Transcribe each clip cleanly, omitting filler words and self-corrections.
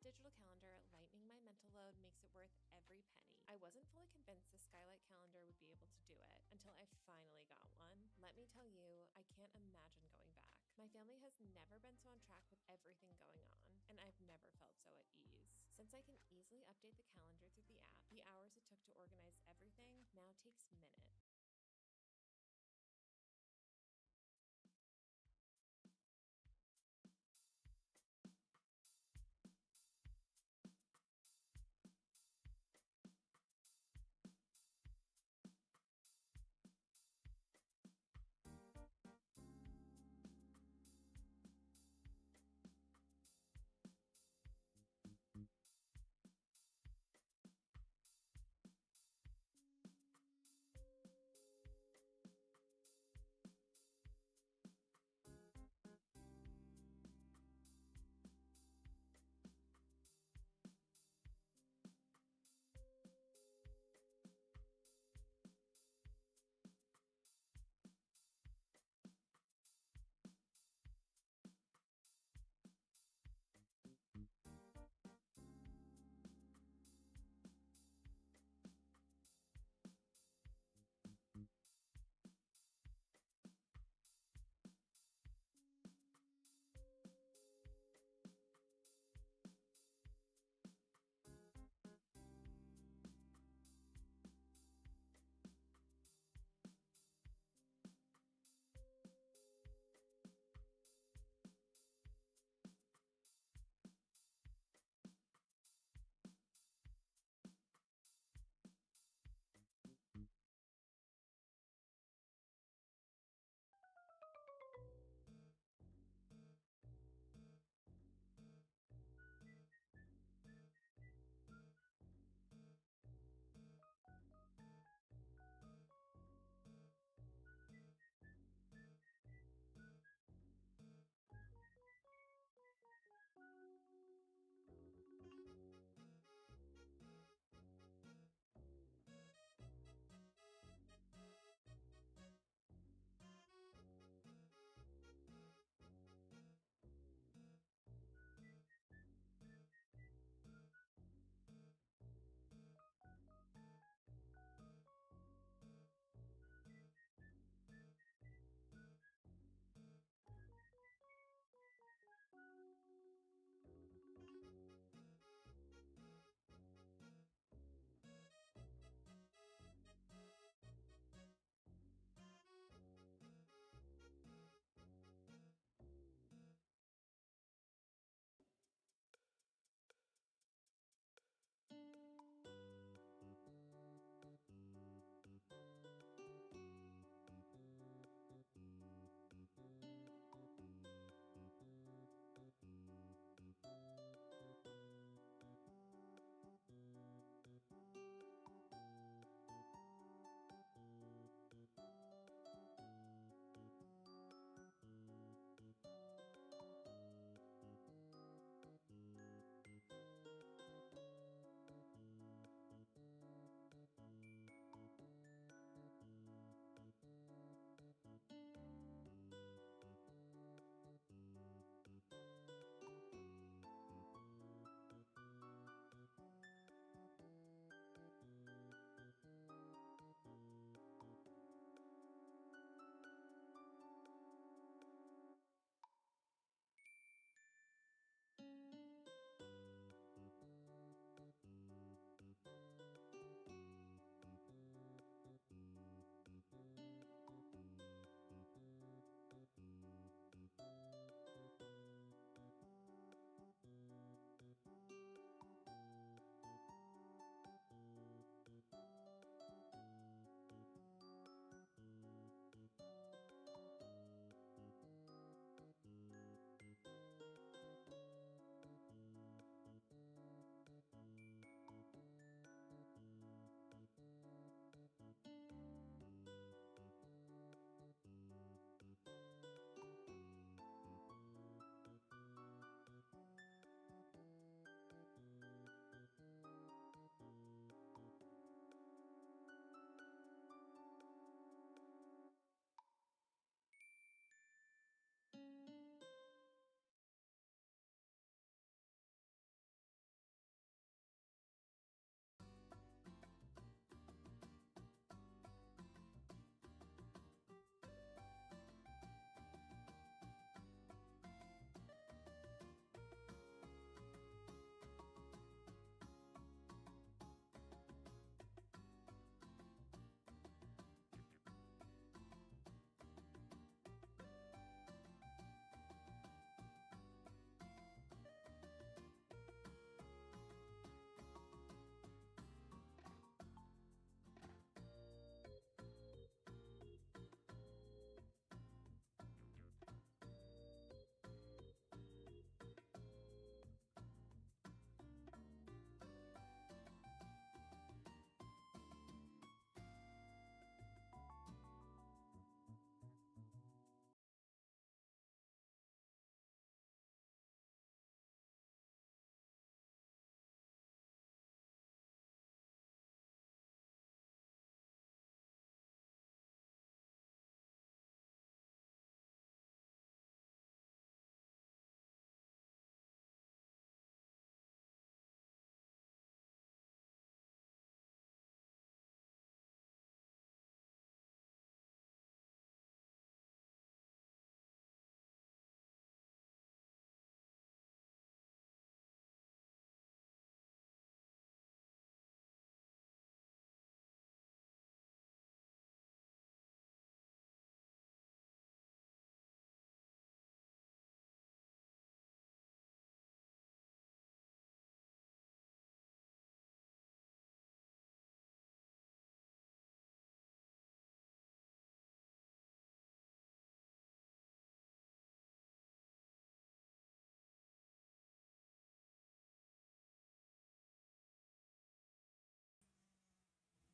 digital calendar, lightening my mental load makes it worth every penny. I wasn't fully convinced the Skylight calendar would be able to do it until I finally got one. Let me tell you, I can't imagine going back. My family has never been so on track with everything going on, and I've never felt so at ease. Since I can easily update the calendar through the app, the hours it took to organize everything now takes minutes.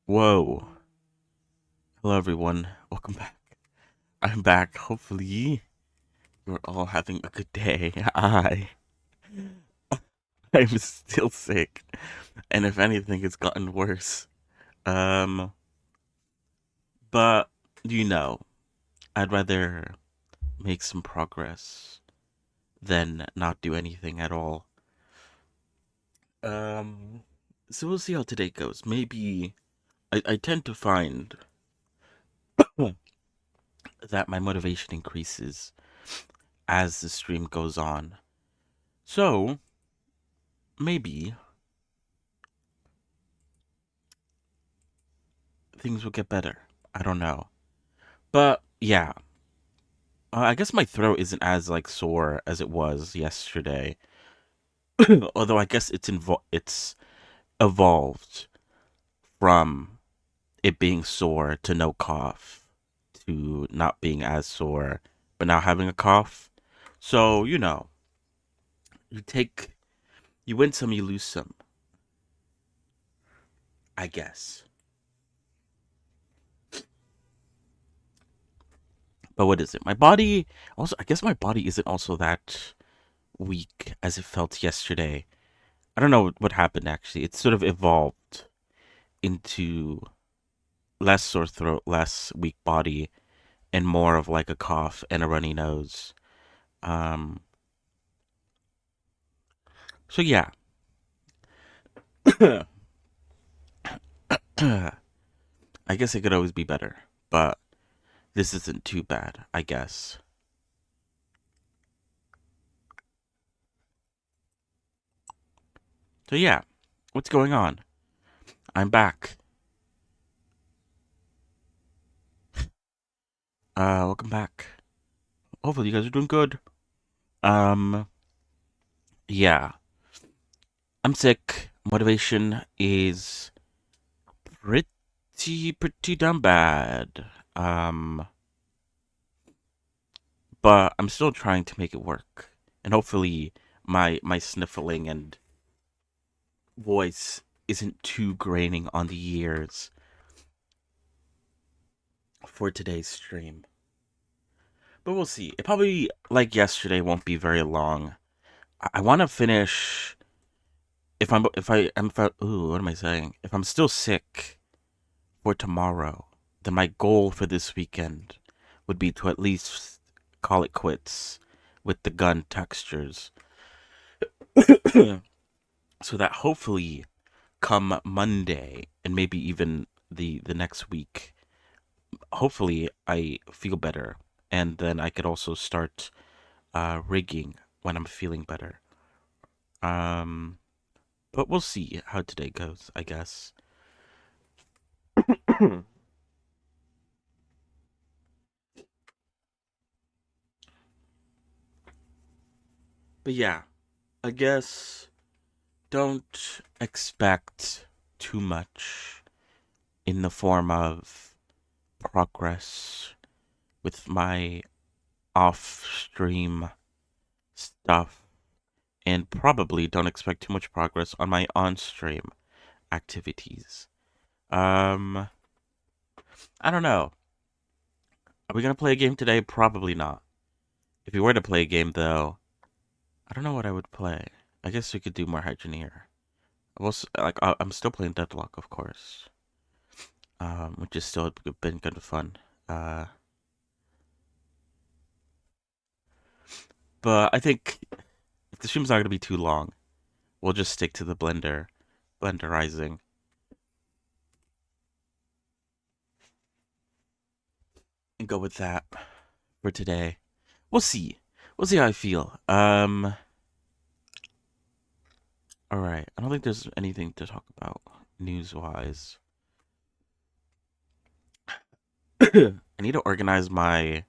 Whoa. Hello, everyone. Welcome back. I'm back. Hopefully, you're all having a good day. I'm still sick. And if anything, it's gotten worse. Um, but, I'd rather make some progress than not do anything at all. Um, so we'll see how today goes. Maybe I tend to find that my motivation increases as the stream goes on. So, maybe things will get better. I don't know. But yeah, I guess my throat isn't as like sore as it was yesterday. Although I guess it's evolved from it being sore to no cough to not being as sore but now having a cough. So, you take you win some, you lose some, I guess. But what is it? My body also I guess my body isn't also that weak as it felt yesterday. I don't know what happened actually. It sort of evolved into less sore throat, less weak body, and more of like a cough and a runny nose. Um, so yeah, I guess it could always be better, but this isn't too bad, I guess. So yeah, what's going on? I'm back. Welcome back. Hopefully you guys are doing good. Um, yeah, I'm sick. Motivation is pretty damn bad. Um, but I'm still trying to make it work. And hopefully my sniffling and voice isn't too graining on the ears for today's stream. But we'll see. It probably like yesterday won't be very long. I want to finish if I ooh, what am I saying? If I'm still sick for tomorrow, then my goal for this weekend would be to at least call it quits with the gun textures so that hopefully come Monday and maybe even the next week, hopefully I feel better, and then I could also start rigging when I'm feeling better. Um, but we'll see how today goes, I guess. But yeah, I guess don't expect too much in the form of progress with my off stream stuff, and probably don't expect too much progress on my on stream activities. Um, I don't know. Are we gonna play a game today? Probably not. If we were to play a game, though, I don't know what I would play. I guess we could do more Engineer. I'm still playing Deadlock, of course, which is still been kind of fun. Uh, but I think if the stream's not gonna be too long, we'll just stick to the blenderizing, and go with that for today. We'll see. We'll see how I feel. All right. I don't think there's anything to talk about news wise. I need to organize my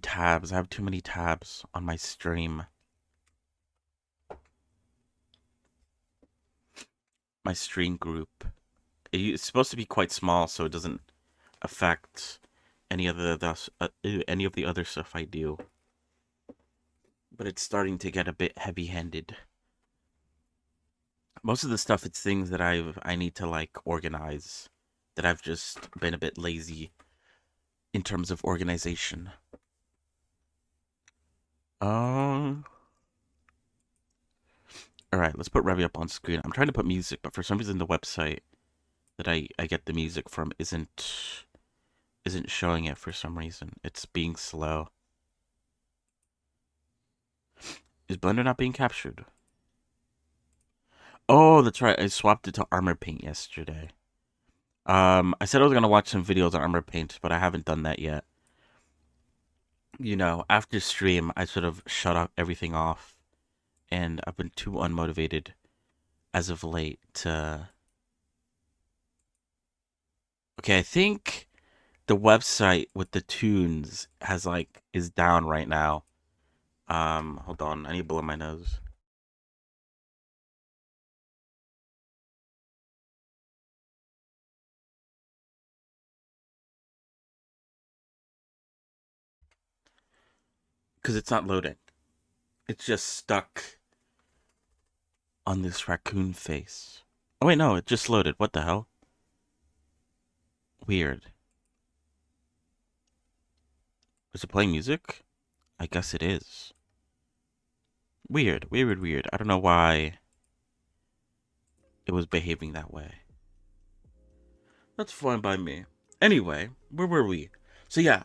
tabs. I have too many tabs on my stream. My stream group. It's supposed to be quite small, so it doesn't affect any of the other stuff I do. But it's starting to get a bit heavy-handed. Most of the stuff, it's things that I need to like organize, that I've just been a bit lazy in terms of organization. Um. All right, let's put Revy up on screen. I'm trying to put music, but for some reason the website that I get the music from isn't showing it for some reason. It's being slow. Is Blender not being captured? Oh, that's right. I swapped it to Armor Paint yesterday. I said I was gonna watch some videos on Armor Paint, but I haven't done that yet. You know, after stream, I sort of shut up everything off, and I've been too unmotivated as of late to. Okay, I think the website with the tunes is down right now. Hold on, I need to blow my nose. Because it's not loading. It's just stuck on this raccoon face. Oh wait, no, it just loaded. What the hell? Weird. Is it playing music? I guess it is. Weird, weird, weird. I don't know why it was behaving that way. That's fine by me. Anyway, where were we? So yeah,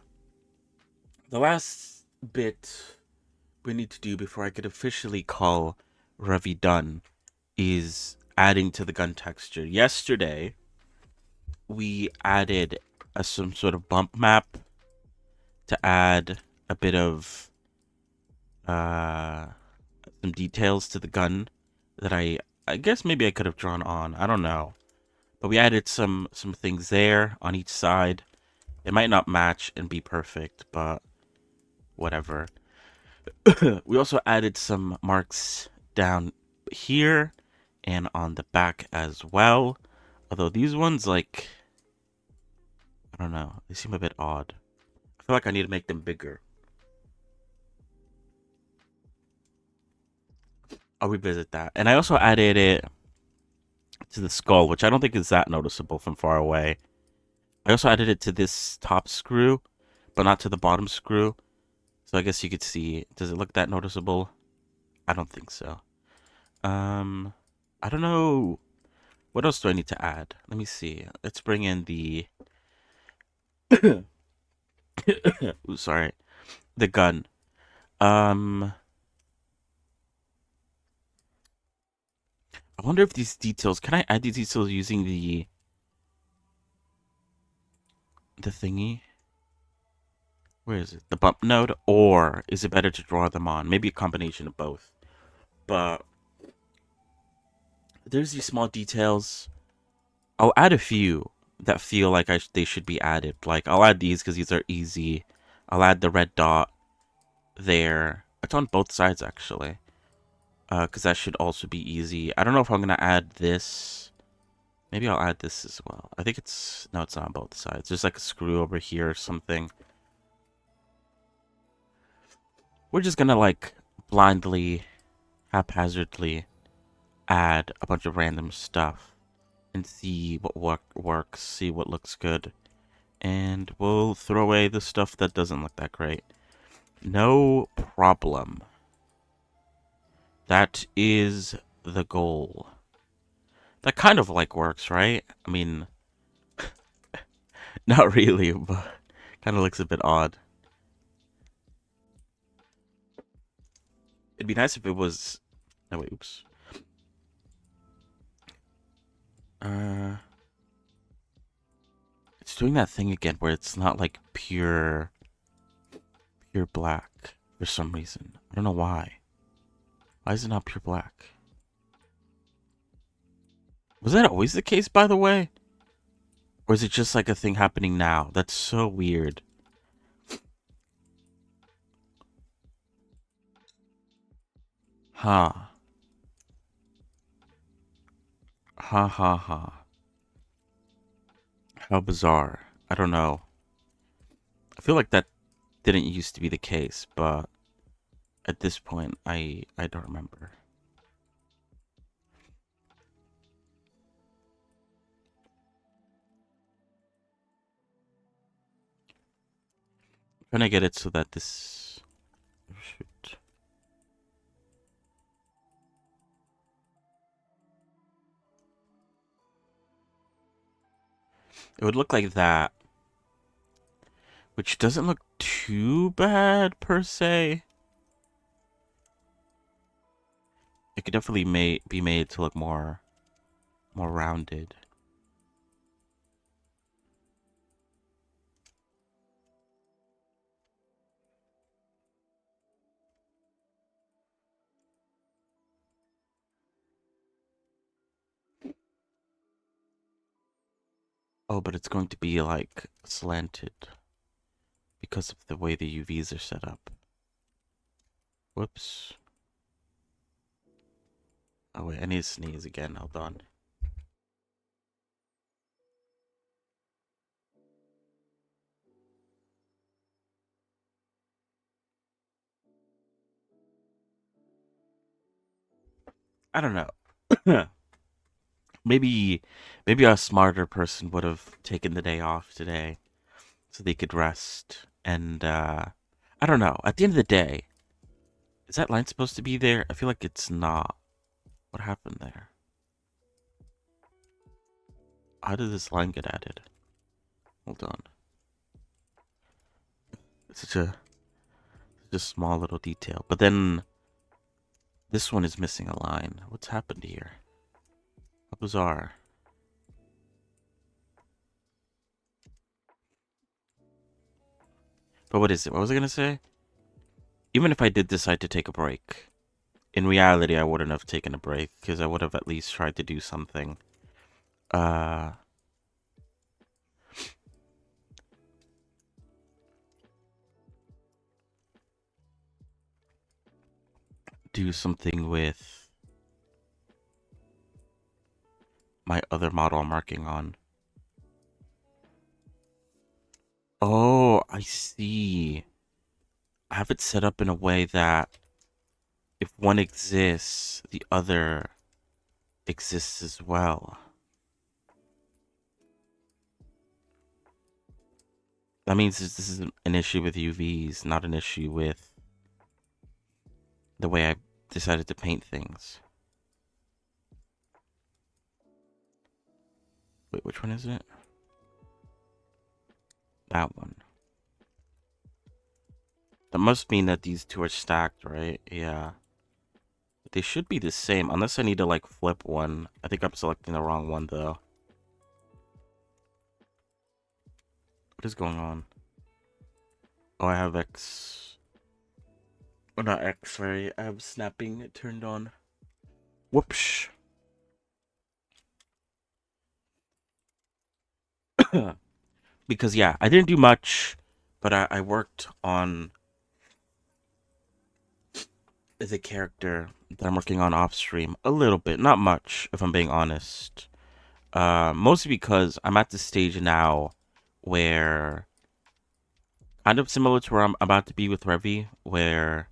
the last bit we need to do before I could officially call Revy done is adding to the gun texture. Yesterday, we added some sort of bump map to add a bit of some details to the gun that I guess maybe I could have drawn on. I don't know. But we added some things there on each side. It might not match and be perfect, but whatever. We also added some marks down here and on the back as well. Although these ones, like, I don't know, they seem a bit odd. I feel like I need to make them bigger. I'll revisit that. And I also added it to the skull, which I don't think is that noticeable from far away. I also added it to this top screw, but not to the bottom screw. So I guess you could see, does it look that noticeable? I don't think so. I don't know. What else do I need to add? Let me see. Let's bring in the Ooh, sorry. The gun. Um I wonder if these details, can I add these details using the thingy? Where is it? The bump node? Or is it better to draw them on? Maybe a combination of both. But there's these small details. I'll add a few that feel like they should be added. Like, I'll add these because these are easy. I'll add the red dot there. It's on both sides, actually. Because that should also be easy. I don't know if I'm going to add this. Maybe I'll add this as well. I think it's... No, it's not on both sides. There's like a screw over here or something. We're just going to, like, blindly, haphazardly add a bunch of random stuff and see what works, see what looks good. And we'll throw away the stuff that doesn't look that great. No problem. That is the goal. That kind of like works, right? I mean, not really, but kind of looks a bit odd. It'd be nice if it was... No, wait, oops. It's doing that thing again where it's not like pure black for some reason. I don't know why. Why is it not pure black? Was that always the case, by the way? Or is it just like a thing happening now? That's so weird. Huh. Ha ha ha. How bizarre. I don't know. I feel like that didn't used to be the case, but at this point, I don't remember. Trying to get it so that this... Shoot. It would look like that. Which doesn't look too bad, per se. It could definitely be made to look more rounded. Oh, but it's going to be like slanted because of the way the UVs are set up. Whoops. Oh wait, I need to sneeze again. Hold on. I don't know. maybe a smarter person would have taken the day off today so they could rest. And I don't know. At the end of the day, is that line supposed to be there? I feel like it's not. What happened there? How did this line get added? Hold on. It's such a small little detail. But then this one is missing a line. What's happened here? How bizarre. But what is it? What was I gonna say? Even if I did decide to take a break, in reality, I wouldn't have taken a break because I would have at least tried to do something. Do something with my other model I'm working on. Oh, I see. I have it set up in a way that if one exists, the other exists as well. That means this is an issue with UVs, not an issue with the way I decided to paint things. Wait, which one is it? That one. That must mean that these two are stacked, right? Yeah. They should be the same, unless I need to, like, flip one. I think I'm selecting the wrong one, though. What is going on? Oh, I have X... Oh, not X, sorry. I have snapping turned on. Whoops. Because, yeah, I didn't do much, but I worked on the character that I'm working on off stream a little bit, not much, if I'm being honest. Mostly because I'm at the stage now where, kind of similar to where I'm about to be with Revy, where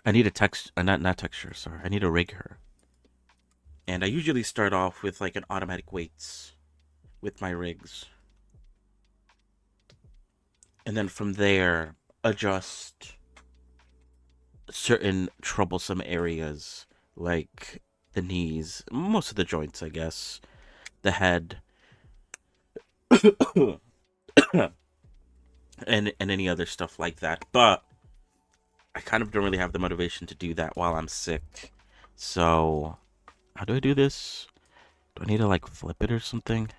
I need a text, not texture, sorry, I need to rig her. And I usually start off with like an automatic weights with my rigs. And then from there, adjust certain troublesome areas like the knees, most of the joints, I guess, the head, and any other stuff like that. But I kind of don't really have the motivation to do that while I'm sick. So, how do I do this? Do I need to like flip it or something?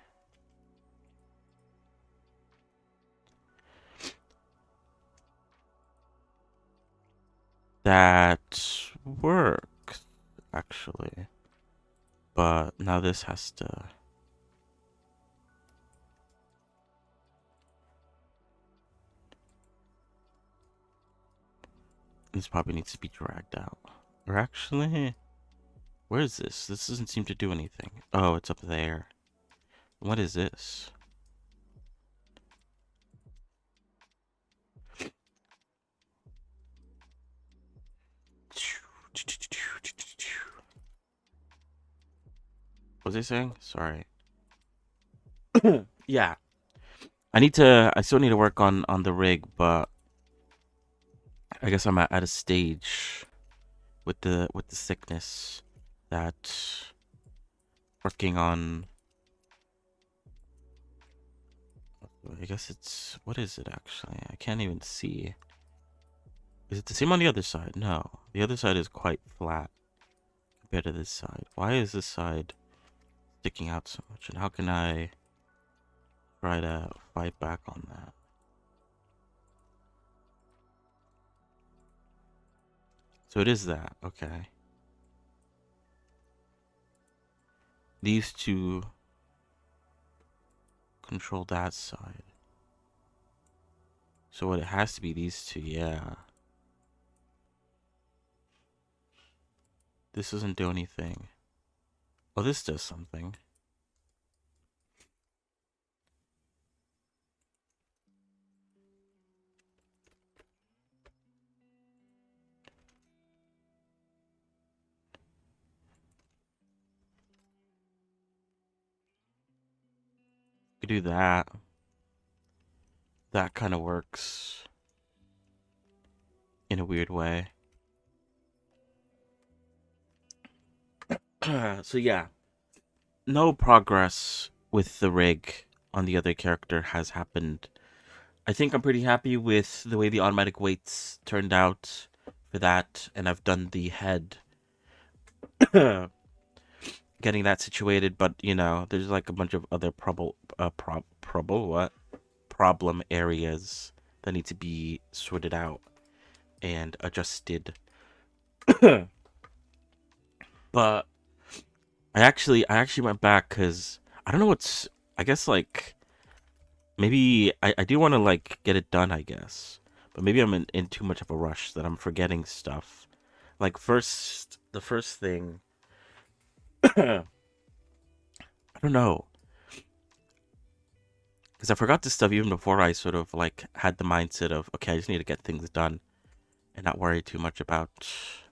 That works, actually. But now this has to... This probably needs to be dragged out. Or actually... Where is this? This doesn't seem to do anything. Oh, it's up there. What is this? What was I saying? Sorry. Yeah. I still need to work on the rig, but I guess I'm at a stage with the sickness that working on. I guess it's, what is it actually? I can't even see. Is it the same on the other side? No, the other side is quite flat compared to this side. Why is this side sticking out so much? And how can I try to fight back on that? So it is that. Okay. These two control that side. So it has to be these two, yeah. This doesn't do anything. Oh, this does something. Could do that. That kind of works in a weird way. So yeah, no progress with the rig on the other character has happened. I think I'm pretty happy with the way the automatic weights turned out for that, and I've done the head, getting that situated. But you know, there's like a bunch of other problem areas that need to be sorted out and adjusted. But I actually went back because I don't know what's. I guess like maybe I do want to like get it done. I guess, but maybe I'm in too much of a rush that I'm forgetting stuff. Like the first thing. I don't know, because I forgot this stuff even before I sort of like had the mindset of, okay, I just need to get things done and not worry too much about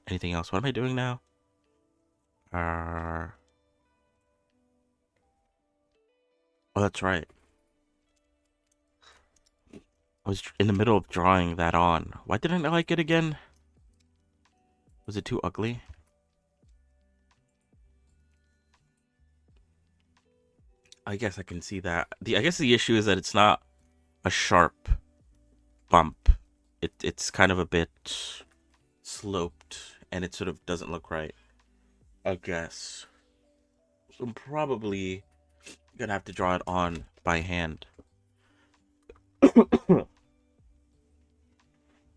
anything else. What am I doing now? Oh, that's right. I was in the middle of drawing that on. Why didn't I like it again? Was it too ugly? I guess I can see that. I guess the issue is that it's not a sharp bump. It's kind of a bit sloped, and it sort of doesn't look right, I guess. So I'm probably gonna have to draw it on by hand.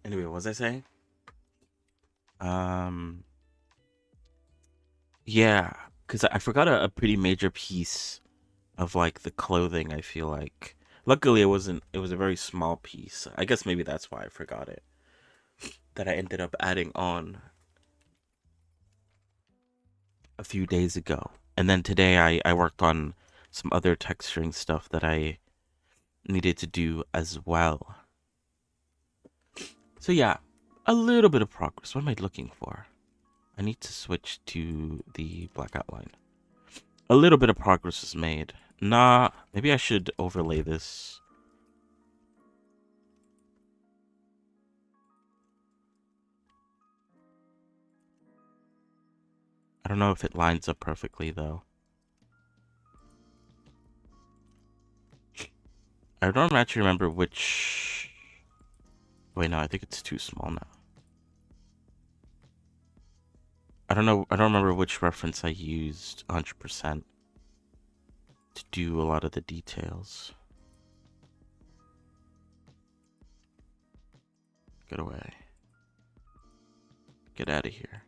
Anyway, what was I saying? Um, yeah, because I forgot a pretty major piece of like the clothing. I feel like, luckily, it wasn't. It was a very small piece. I guess maybe that's why I forgot it. That I ended up adding on a few days ago, and then today I worked on some other texturing stuff that I needed to do as well. So yeah, a little bit of progress. What am I looking for? I need to switch to the black outline. A little bit of progress is made. Nah, maybe I should overlay this. I don't know if it lines up perfectly though. I don't actually remember which. Wait, no, I think it's too small now. I don't know. I don't remember which reference I used 100% to do a lot of the details. Get away. Get out of here.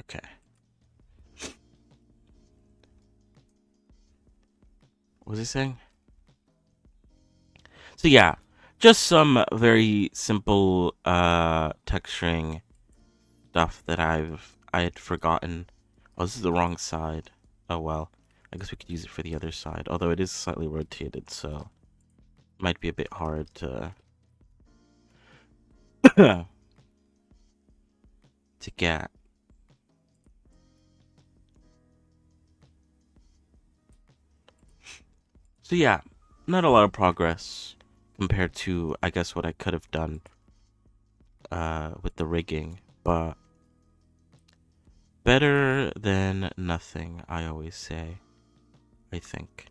Okay. What was he saying? So yeah, just some very simple texturing stuff that I had forgotten. Oh, this is the wrong side. Oh well. I guess we could use it for the other side, although it is slightly rotated, so it might be a bit hard to to get. So yeah, not a lot of progress compared to, I guess, what I could have done with the rigging, but better than nothing, I always say. I think.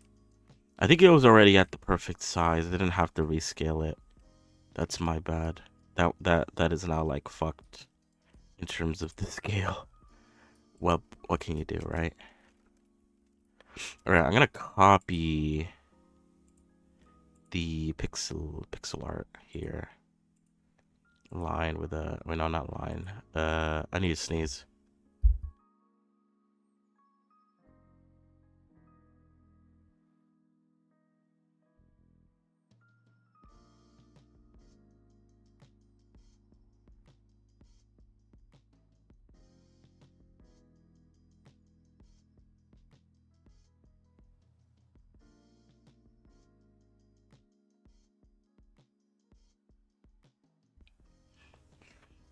I think it was already at the perfect size. I didn't have to rescale it. That's my bad. That is now like fucked in terms of the scale. Well, what can you do, right? All right, I'm gonna copy the pixel art here. Line with a wait, no, not line. I need to sneeze.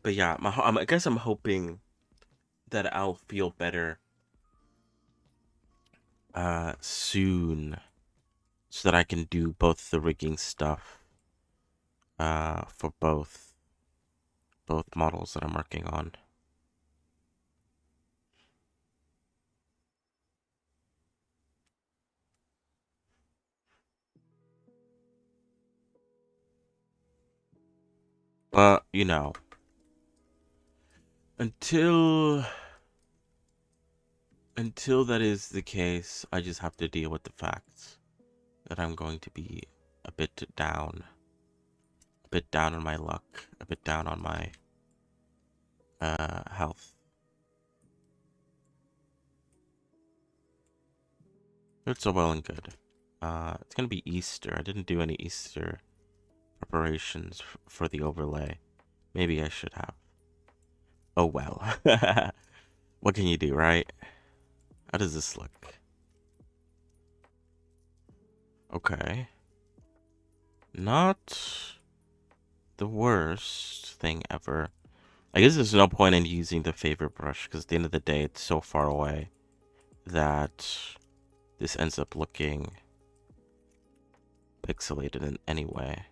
But yeah, I guess I'm hoping that I'll feel better soon, so that I can do both the rigging stuff for both models that I'm working on. But you know, until that is the case, I just have to deal with the facts that I'm going to be a bit down, on my luck, a bit down on my health. It's all well and good. It's gonna be Easter. I didn't do any Easter preparations for the overlay. Maybe I should have. Oh well. What can you do, right? How does this look? Okay. Not the worst thing ever. I guess there's no point in using the favorite brush because at the end of the day, it's so far away that this ends up looking pixelated in any way.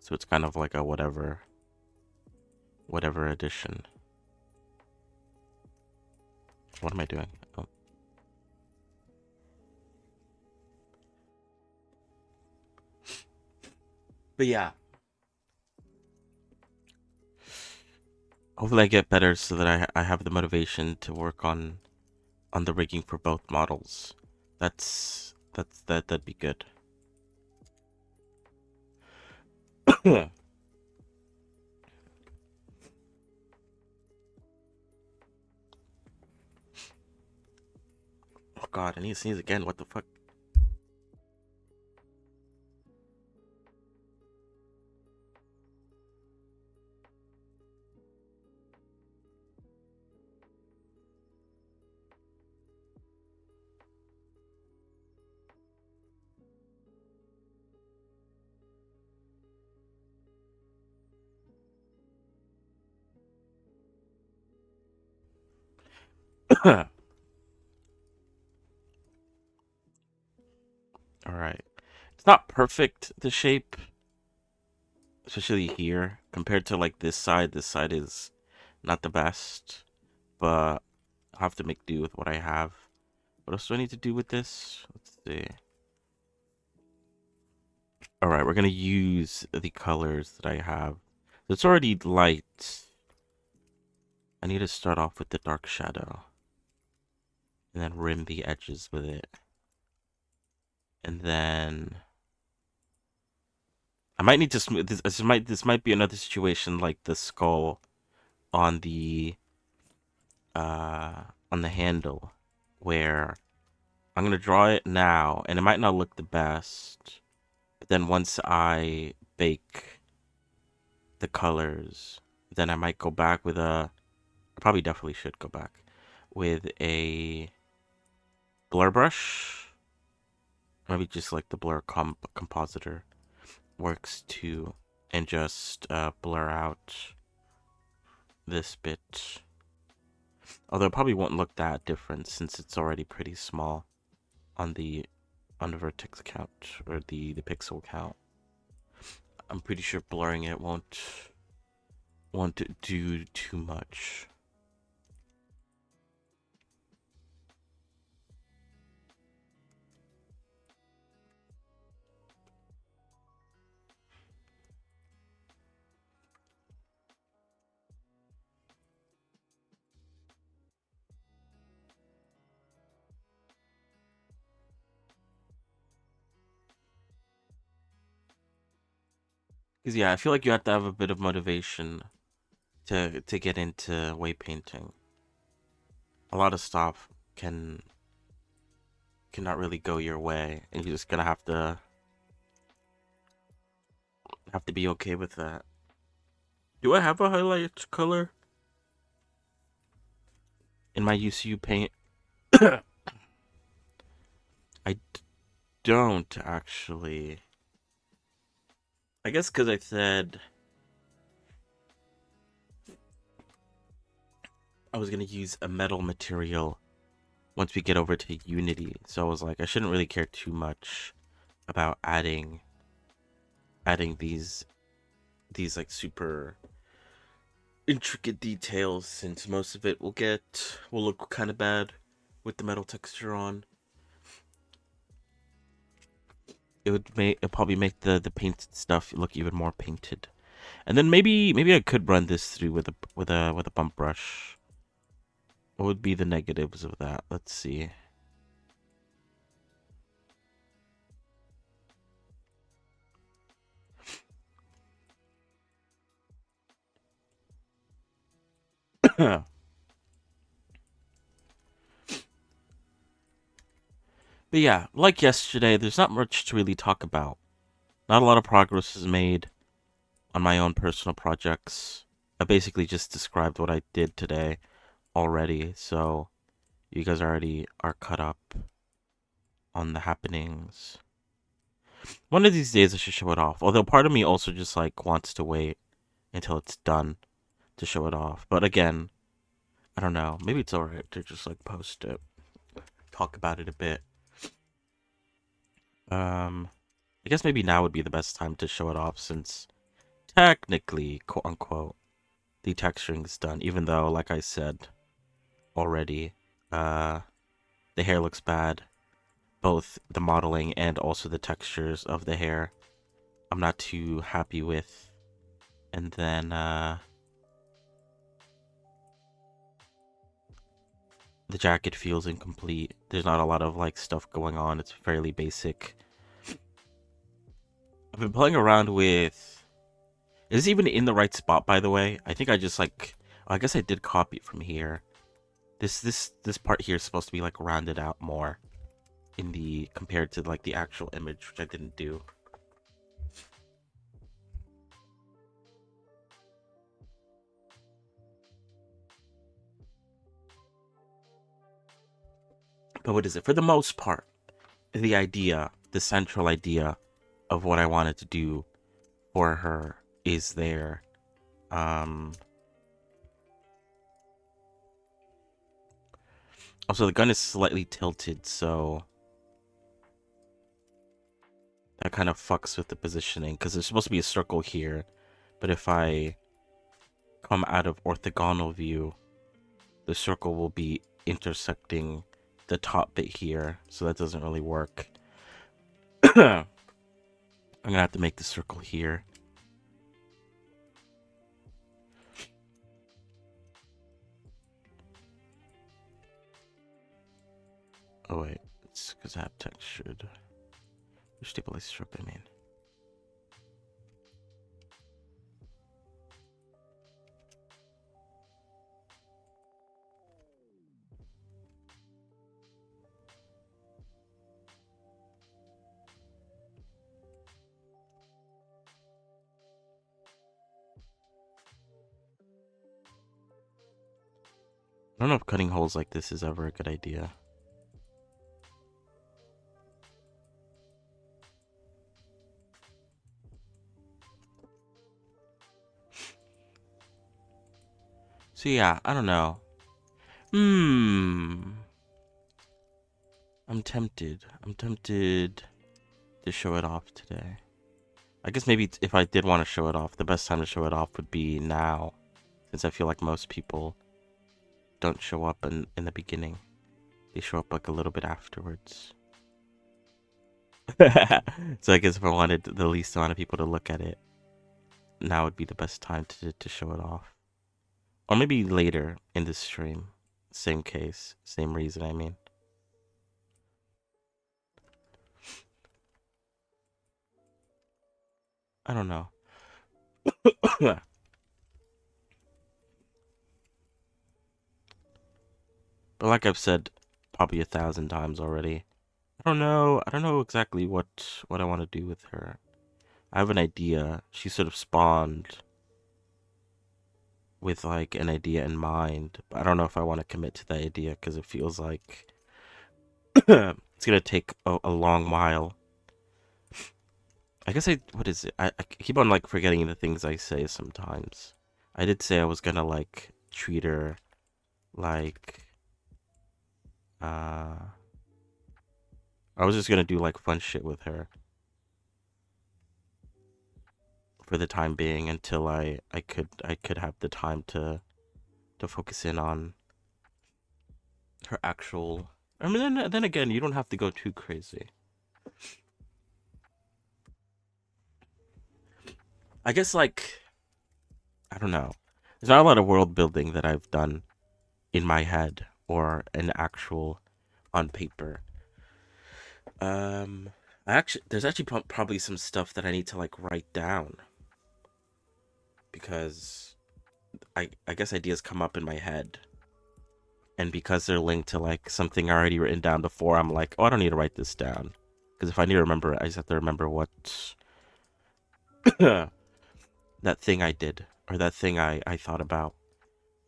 So it's kind of like a whatever edition. What am I doing? Oh. But yeah. Hopefully I get better so that I have the motivation to work on the rigging for both models. That'd be good. Oh god, I need to sneeze again. What the fuck? Alright. It's not perfect, the shape. Especially here. Compared to like this side is not the best. But I'll have to make do with what I have. What else do I need to do with this? Let's see. Alright, we're gonna use the colors that I have. It's already light. I need to start off with the dark shadow. And then rim the edges with it. And then I might need to smooth this. This might be another situation like the skull on the handle, where I'm gonna draw it now, and it might not look the best. But then once I bake the colors, then I might go back with a. I probably definitely should go back with a blur brush. Maybe just like the blur compositor works too, and just blur out this bit. Although it probably won't look that different since it's already pretty small. on the vertex count or the pixel count. I'm pretty sure blurring it won't do too much. Because yeah, I feel like you have to have a bit of motivation to get into weight painting. A lot of stuff cannot really go your way, and you're just gonna have to be okay with that. Do I have a highlight color in my UCU paint? I don't actually. I guess because I said I was gonna use a metal material once we get over to Unity, so I was like, I shouldn't really care too much about adding these like super intricate details, since most of it will look kind of bad with the metal texture on. It'd probably make the painted stuff look even more painted. And then maybe I could run this through with a bump brush. What would be the negatives of that? Let's see. But yeah, like yesterday, there's not much to really talk about. Not a lot of progress is made on my own personal projects. I basically just described what I did today already, so you guys already are caught up on the happenings. One of these days I should show it off. Although part of me also just like wants to wait until it's done to show it off. But again, I don't know. Maybe it's alright to just like post it, talk about it a bit. I guess maybe now would be the best time to show it off, since technically, quote unquote, the texturing is done. Even though, like I said already, the hair looks bad. Both the modeling and also the textures of the hair, I'm not too happy with. And then, the jacket feels incomplete. There's not a lot of like stuff going on. It's fairly basic. I've been playing around with. Is this even in the right spot, by the way? I think I just like. I guess I did copy it from here. This part here is supposed to be like rounded out more in the compared to like the actual image, which I didn't do. But what is it? For the most part, the central idea of what I wanted to do for her is there. Also, the gun is slightly tilted, so that kind of fucks with the positioning, because there's supposed to be a circle here, but if I come out of orthogonal view, the circle will be intersecting the top bit here, so that doesn't really work. I'm gonna have to make the circle here. Oh wait, it's because I have textured. Stabilize strip, I mean. I don't know if cutting holes like this is ever a good idea. So yeah, I don't know. I'm tempted. I'm tempted to show it off today. I guess maybe if I did want to show it off, the best time to show it off would be now, since I feel like most people don't show up in the beginning. They show up like a little bit afterwards. So I guess if I wanted the least amount of people to look at it, now would be the best time to show it off. Or maybe later in the stream. Same case, same reason, I mean. I don't know. But like I've said probably 1,000 times already, I don't know. I don't know exactly what I want to do with her. I have an idea. She sort of spawned with like an idea in mind, but I don't know if I want to commit to the idea because it feels like it's gonna take a long while. I guess what is it? I keep on like forgetting the things I say sometimes. I did say I was gonna like treat her like I was just gonna do like fun shit with her for the time being until I could have the time to focus in on her actual. I mean, then again, you don't have to go too crazy. I guess like I don't know. There's not a lot of world building that I've done in my head or an actual on paper. Um, there's actually probably some stuff that I need to like write down because I guess ideas come up in my head, and because they're linked to like something already written down before, I'm like, oh, I don't need to write this down because if I need to remember it, I just have to remember what that thing I did or that thing I thought about,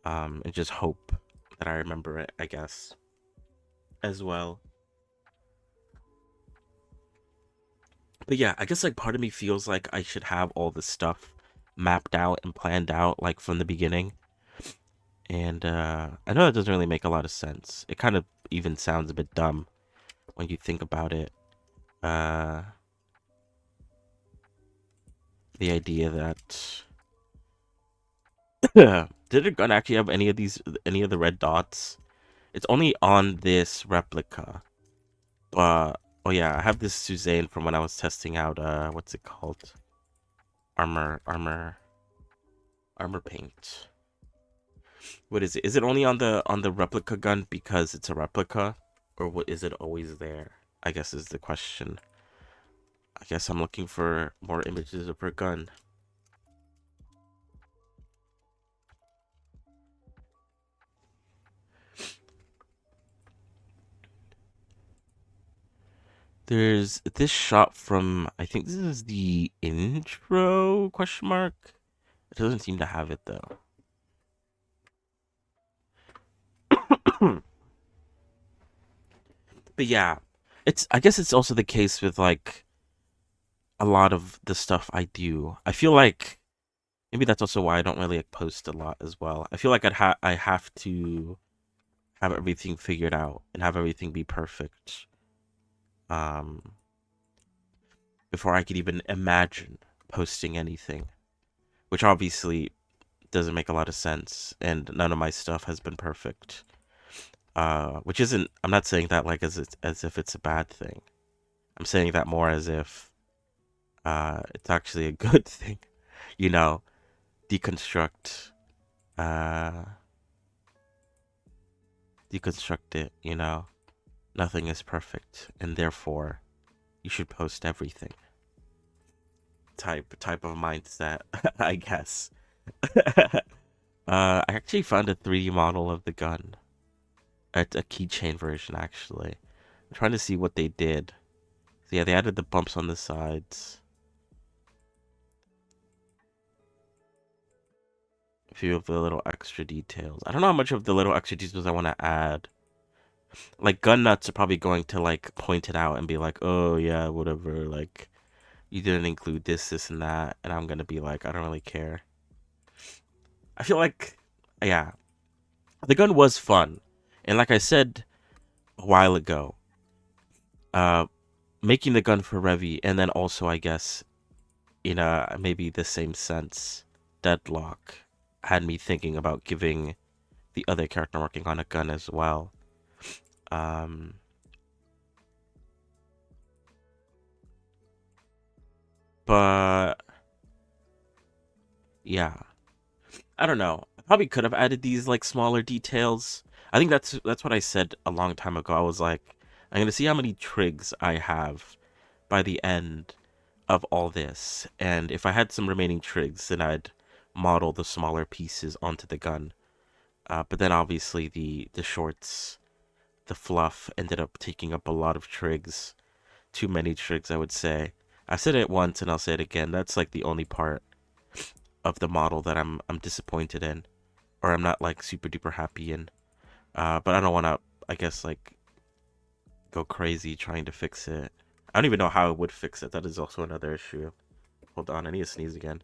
and just hope that I remember it, I guess, as well. But yeah, I guess like part of me feels like I should have all this stuff mapped out and planned out like from the beginning. And I know that doesn't really make a lot of sense. It kind of even sounds a bit dumb when you think about it. Uh, the idea that did the gun actually have any of the red dots? It's only on this replica. Oh yeah, I have this Suzanne from when I was testing out what's it called? Armor paint. What is it? Is it only on the replica gun because it's a replica, or what is it always there? I guess is the question. I guess I'm looking for more images of her gun. There's this shot from I think this is the intro question mark. It doesn't seem to have it though. But yeah, it's I guess it's also the case with like a lot of the stuff I do. I feel like maybe that's also why I don't really like, post a lot as well. I feel like I have to have everything figured out and have everything be perfect um before I could even imagine posting anything, which obviously doesn't make a lot of sense and none of my stuff has been perfect. Which isn't I'm not saying that like as if it's a bad thing. I'm saying that more as if it's actually a good thing, you know, deconstruct uh deconstruct it, you know. Nothing is perfect and therefore you should post everything. Type of mindset, I guess. I actually found a 3D model of the gun. It's a keychain version actually. I'm trying to see what they did. So yeah, they added the bumps on the sides. A few of the little extra details. I don't know how much of the little extra details I want to add. Like gun nuts are probably going to like point it out and be like, oh yeah, whatever, like you didn't include this, and that, and I'm gonna be like, I don't really care. I feel like yeah, the gun was fun. And like I said a while ago, uh, making the gun for Revy, and then also, I guess, in a maybe the same sense, Deadlock had me thinking about giving the other character working on a gun as well. Um, but yeah, I don't know. I probably could have added these like smaller details. I think that's what I said a long time ago. I was like, I'm gonna see how many trigs I have by the end of all this, and if I had some remaining trigs, then I'd model the smaller pieces onto the gun. But then obviously the shorts, the fluff ended up taking up a lot of trigs. Too many trigs, I would say. I've said it once and I'll say it again. That's like the only part of the model that I'm disappointed in, or I'm not like super duper happy in. But I don't want to, I guess, like go crazy trying to fix it. I don't even know how I would fix it. That is also another issue. Hold on, I need to sneeze again.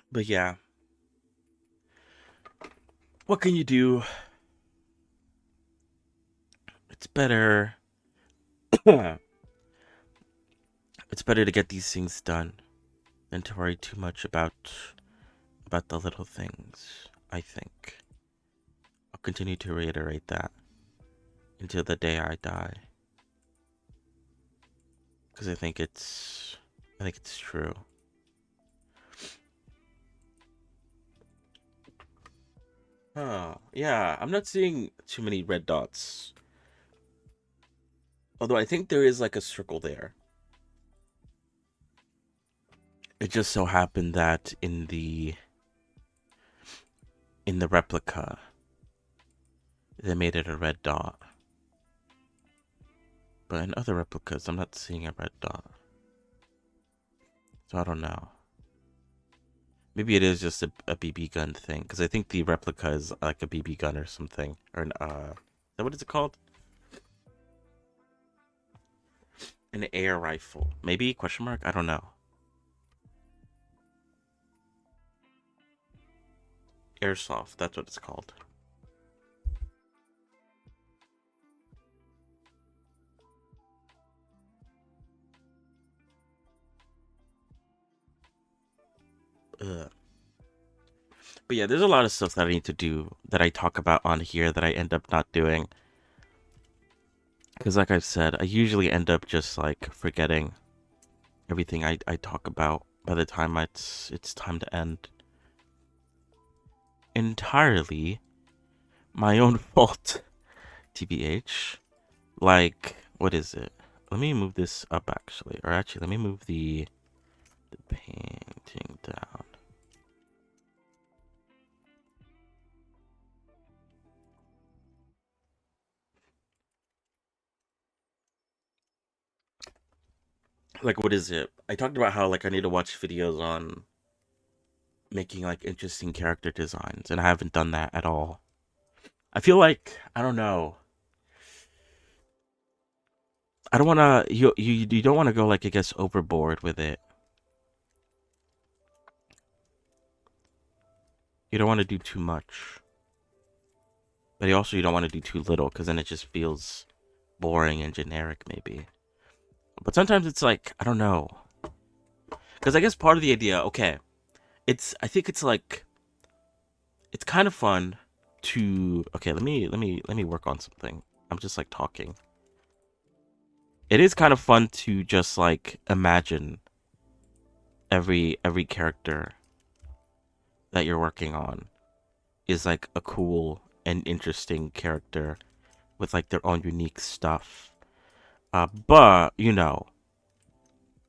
But yeah, what can you do? It's better. It's better to get these things done than to worry too much about the little things. I think I'll continue to reiterate that until the day I die, because I think it's true. Oh yeah, I'm not seeing too many red dots. Although I think there is like a circle there. It just so happened that in the replica they made it a red dot. But in other replicas I'm not seeing a red dot. So I don't know. Maybe it is just a BB gun thing, because I think the replica is like a BB gun or something. Or an is that what is it called? An air rifle. Maybe? Question mark? I don't know. Airsoft, that's what it's called. Ugh. But yeah, there's a lot of stuff that I need to do that I talk about on here that I end up not doing. Because like I've said, I usually end up just like forgetting everything I talk about by the time it's time to end. Entirely my own fault, TBH. Like, what is it? Let me move this up actually. Or actually, let me move the painting down. Like, what is it? I talked about how like I need to watch videos on making like interesting character designs, and I haven't done that at all. I feel like I don't know. I don't want to. You don't want to go like I guess overboard with it. You don't want to do too much, but you don't want to do too little because then it just feels boring and generic maybe. But sometimes it's like I don't know, because I guess part of the idea. Okay, I think it's like it's kind of fun to. Okay, let me work on something. I'm just like talking. It is kind of fun to just like imagine every character that you're working on is like a cool and interesting character with like their own unique stuff. But you know,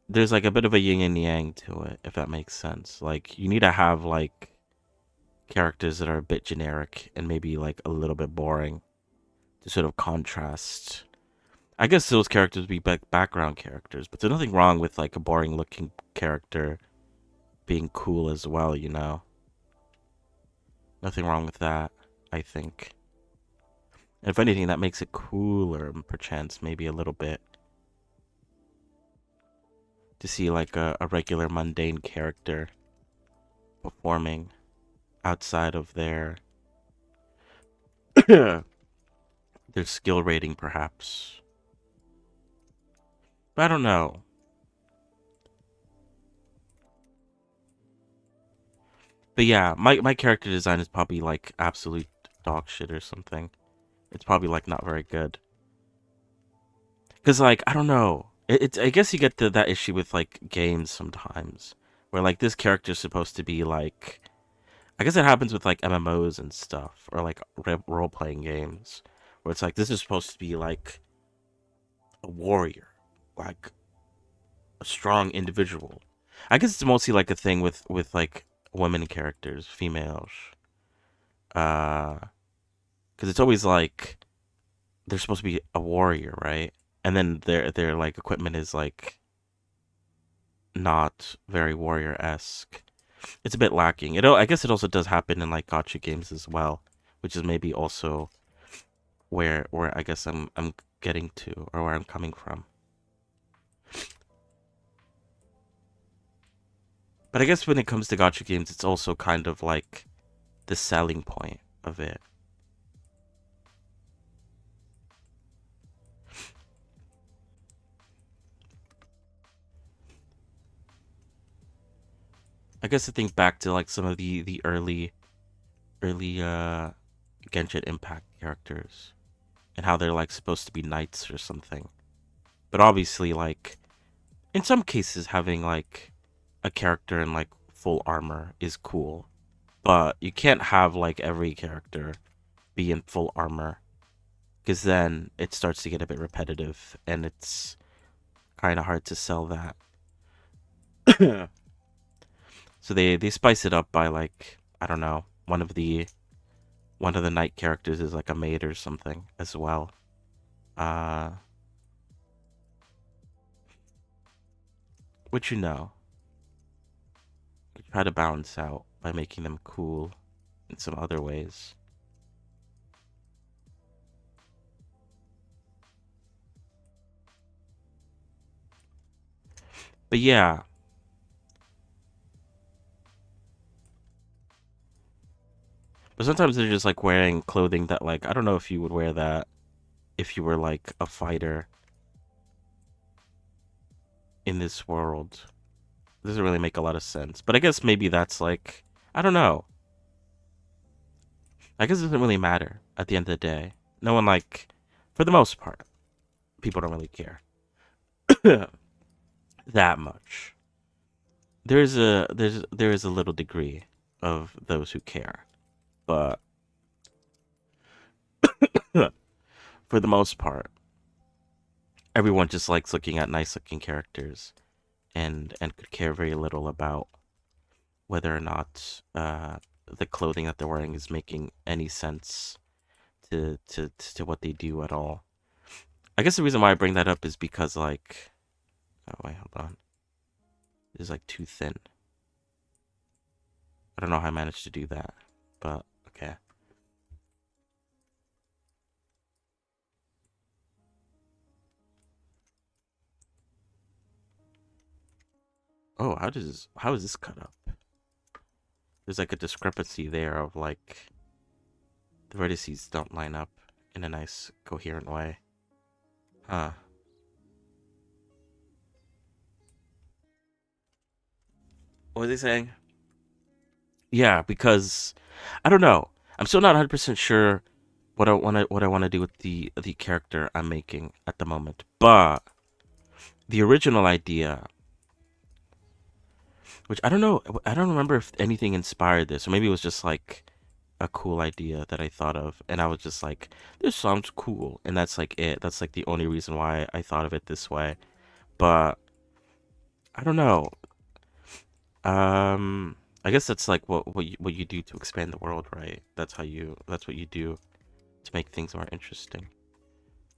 there's like a bit of a yin and yang to it, if that makes sense. Like you need to have like characters that are a bit generic and maybe like a little bit boring to sort of contrast. I guess those characters would be background characters, but there's nothing wrong with like a boring looking character being cool as well, you know? Nothing wrong with that, I think. And if anything, that makes it cooler, perchance, maybe a little bit. To see like a regular mundane character performing outside of their their skill rating, perhaps. But I don't know. But yeah, my character design is probably like absolute dog shit or something. It's probably like not very good. Cause like I don't know. It's I guess you get to that issue with like games sometimes, where like this character is supposed to be like. I guess it happens with like MMOs and stuff, or like role playing games, where it's like this is supposed to be like a warrior, like a strong individual. I guess it's mostly like a thing with like women characters, females, uh, because it's always like they're supposed to be a warrior, right? And then their like equipment is like not very warrior esque. It's a bit lacking. I guess it also does happen in like gacha games as well, which is maybe also where I guess I'm getting to, or where I'm coming from. But I guess when it comes to gacha games, it's also kind of like the selling point of it. I guess I think back to like some of the early Genshin Impact characters and how they're like supposed to be knights or something. But obviously like in some cases having like a character in like full armor is cool. But you can't have like every character be in full armor, because then it starts to get a bit repetitive and it's kind of hard to sell that. So they spice it up by like I don't know, one of the knight characters is like a maid or something as well. Uh which you try to balance out by making them cool in some other ways. But yeah, but sometimes they're just like wearing clothing that like I don't know if you would wear that if you were like a fighter in this world. It doesn't really make a lot of sense. But I guess maybe that's like I don't know. I guess it doesn't really matter at the end of the day. No one like for the most part, people don't really care that much. There is a little degree of those who care. But for the most part, everyone just likes looking at nice looking characters and could care very little about whether or not the clothing that they're wearing is making any sense to what they do at all. I guess the reason why I bring that up is because like oh wait, hold on. This is like too thin. I don't know how I managed to do that, but okay. Oh, how is this cut up? There's like a discrepancy there of like the vertices don't line up in a nice coherent way. Huh. What was he saying? Yeah, because I don't know. I'm still not 100% sure what I want to do with the character I'm making at the moment. But the original idea, which I don't know, I don't remember if anything inspired this, or maybe it was just like a cool idea that I thought of, and I was just like, this sounds cool, and that's like it. That's like the only reason why I thought of it this way. But I don't know. I guess that's like what you do to expand the world, right? That's what you do to make things more interesting.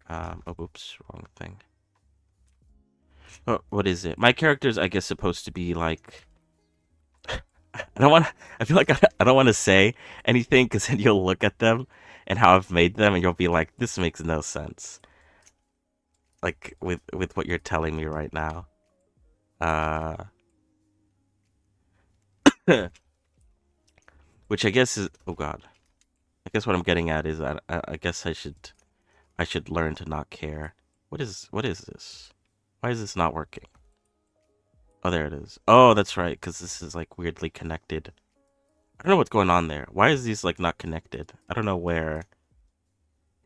Oh, oops, wrong thing. Oh, what is it? My character's, I guess, supposed to be like I don't want. I feel like I don't want to say anything because then you'll look at them and how I've made them, and you'll be like, "This makes no sense." Like with what you're telling me right now. Uh, which I guess is. Oh God. I guess what I'm getting at is I guess I should learn to not care. What is this? Why is this not working? Oh, there it is. Oh, that's right, because this is like weirdly connected. I don't know what's going on there. Why is these like not connected? I don't know where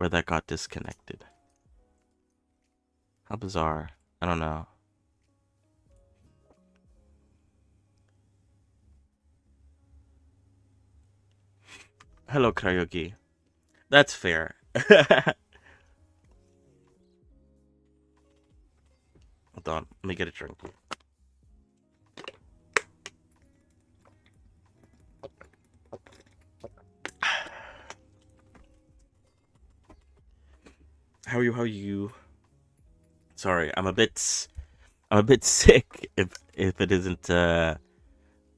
that got disconnected. How bizarre. I don't know. Hello, karaoke. That's fair. Hold on. Let me get a drink. How are you? How are you? Sorry, I'm a bit sick if it isn't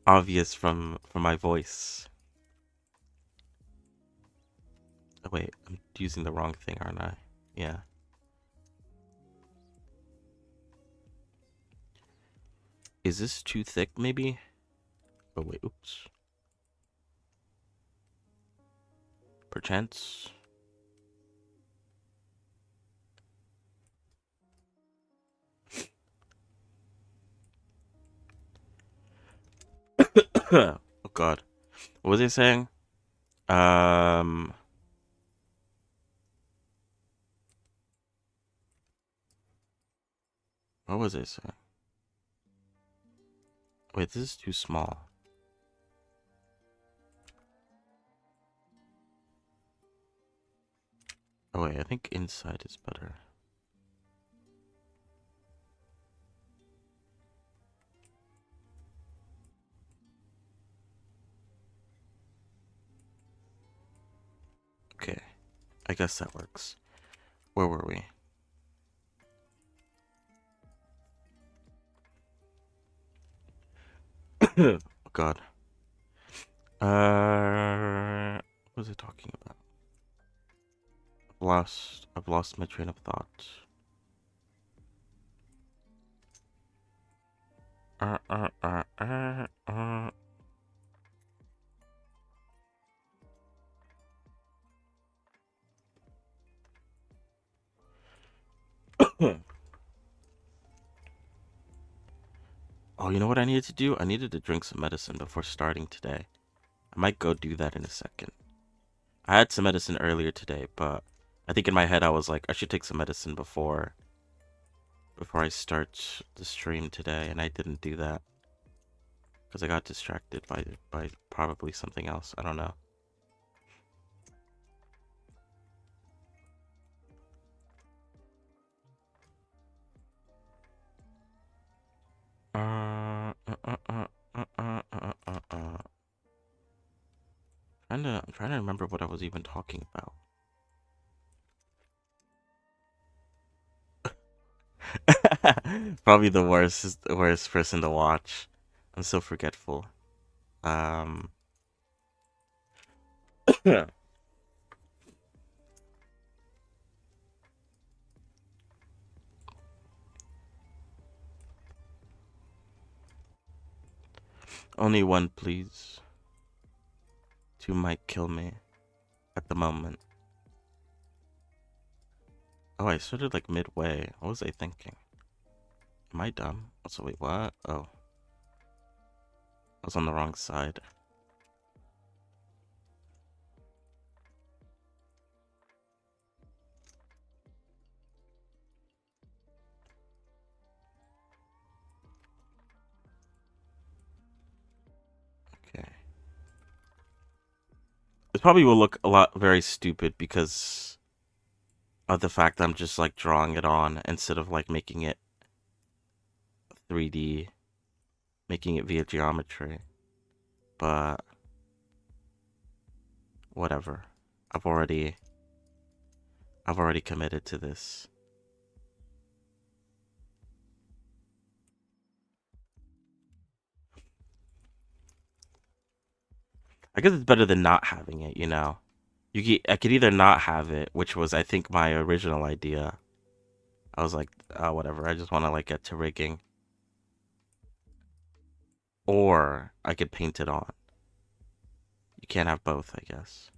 obvious from my voice. Oh, wait, I'm using the wrong thing, aren't I? Yeah. Is this too thick, maybe? Oh, wait, oops. Perchance? Oh, God. What was I saying? Um... What was I saying? Wait, this is too small. Oh, wait, I think inside is better. Okay, I guess that works. Where were we? Oh, God. What was I talking about? I've lost my train of thought. Uh, uh, uh, uh, uh. Oh, you know what I needed to do? I needed to drink some medicine before starting today. I might go do that in a second. I had some medicine earlier today, but I think in my head I was like, I should take some medicine before I start the stream today, and I didn't do that because I got distracted by probably something else. I don't know. Uh, uh, uh, uh, uh, uh, uh, uh. I'm trying to remember what I was even talking about. Probably the worst person to watch. I'm so forgetful. Um, only one, please. Two might kill me at the moment. Oh, I started like midway. What was I thinking? Am I dumb? Also, wait, what? Oh, I was on the wrong side. Okay. This probably will look a lot very stupid because of the fact that I'm just like drawing it on instead of like making it 3D, making it via geometry. But whatever. I've already I've already committed to this. I guess it's better than not having it, you know? I could either not have it, which was, I think, my original idea. I was like, whatever, I just want to, like, get to rigging. Or I could paint it on. You can't have both, I guess.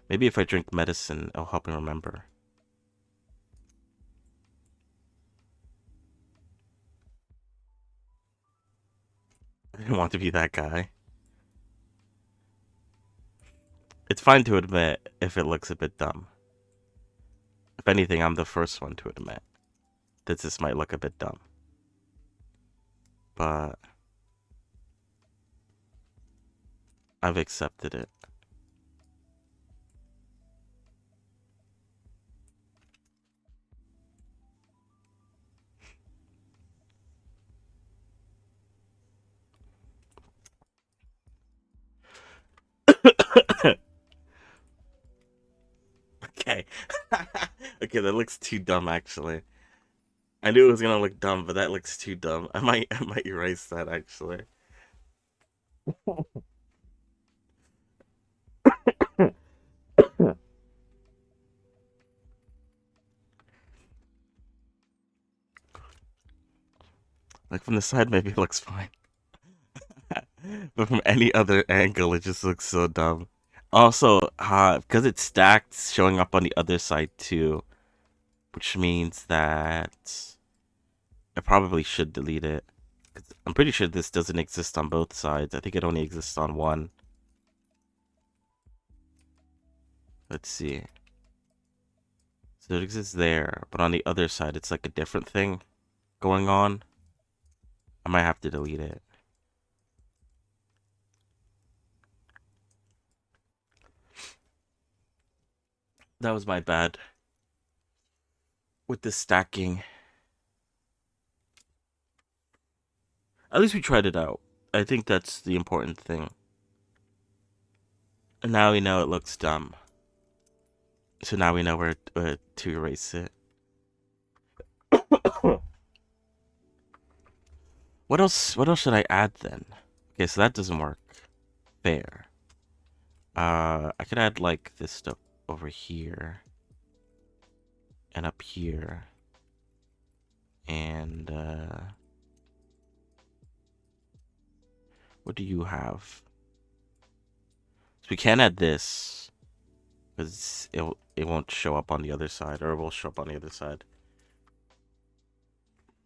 Maybe if I drink medicine, it'll help me remember. I didn't want to be that guy. It's fine to admit if it looks a bit dumb. If anything, I'm the first one to admit that this might look a bit dumb. But I've accepted it. Okay. Okay, that looks too dumb actually. I knew it was gonna look dumb, but that looks too dumb. I might erase that actually. Like from the side maybe it looks fine. But from any other angle it just looks so dumb. Also, because it's stacked showing up on the other side too, which means that I probably should delete it. 'Cause I'm pretty sure this doesn't exist on both sides. I think it only exists on one. Let's see. So it exists there, but on the other side it's like a different thing going on. I might have to delete it. That was my bad with the stacking. At least we tried it out. I think that's the important thing. And now we know it looks dumb. So now we know where to erase it. What else? What else should I add then? Okay, so that doesn't work. Fair. I could add like this stuff over here and up here, and what do you have? So we can add this because it won't show up on the other side, or it will show up on the other side.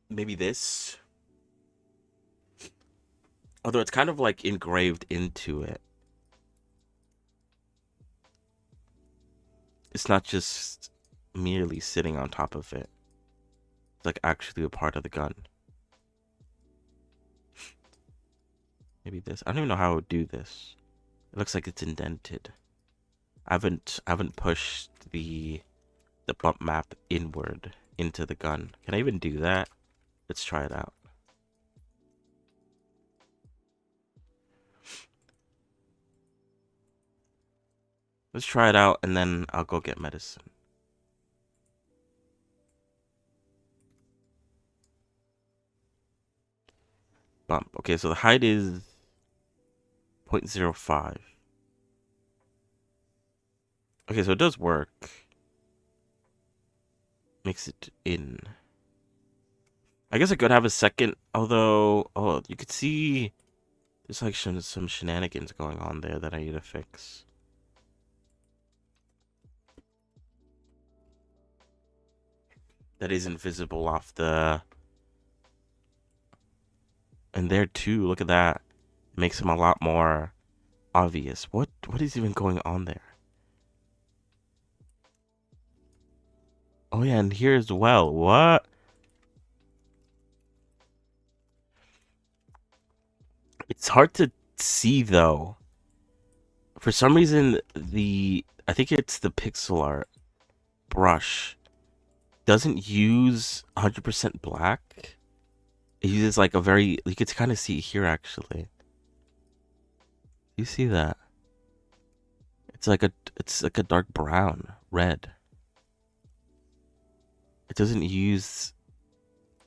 Maybe this. Although it's kind of like engraved into it. It's not just merely sitting on top of it. It's like actually a part of the gun. Maybe this. I don't even know how I would do this. It looks like it's indented. I haven't pushed the bump map inward into the gun. Can I even do that? Let's try it out. Let's try it out and then I'll go get medicine. Bump. Okay, so the height is 0.05. Okay, so it does work. Makes it in. I guess I could have a second, although, oh, you could see there's like some shenanigans going on there that I need to fix. That isn't visible off the... And there too, look at that. It makes him a lot more obvious. What is even going on there? Oh yeah, and here as well. What? It's hard to see though. For some reason, I think it's the pixel art brush doesn't use 100% black. It uses like a very, you can kind of see it here actually. You see that? It's like a dark brown, red. It doesn't use,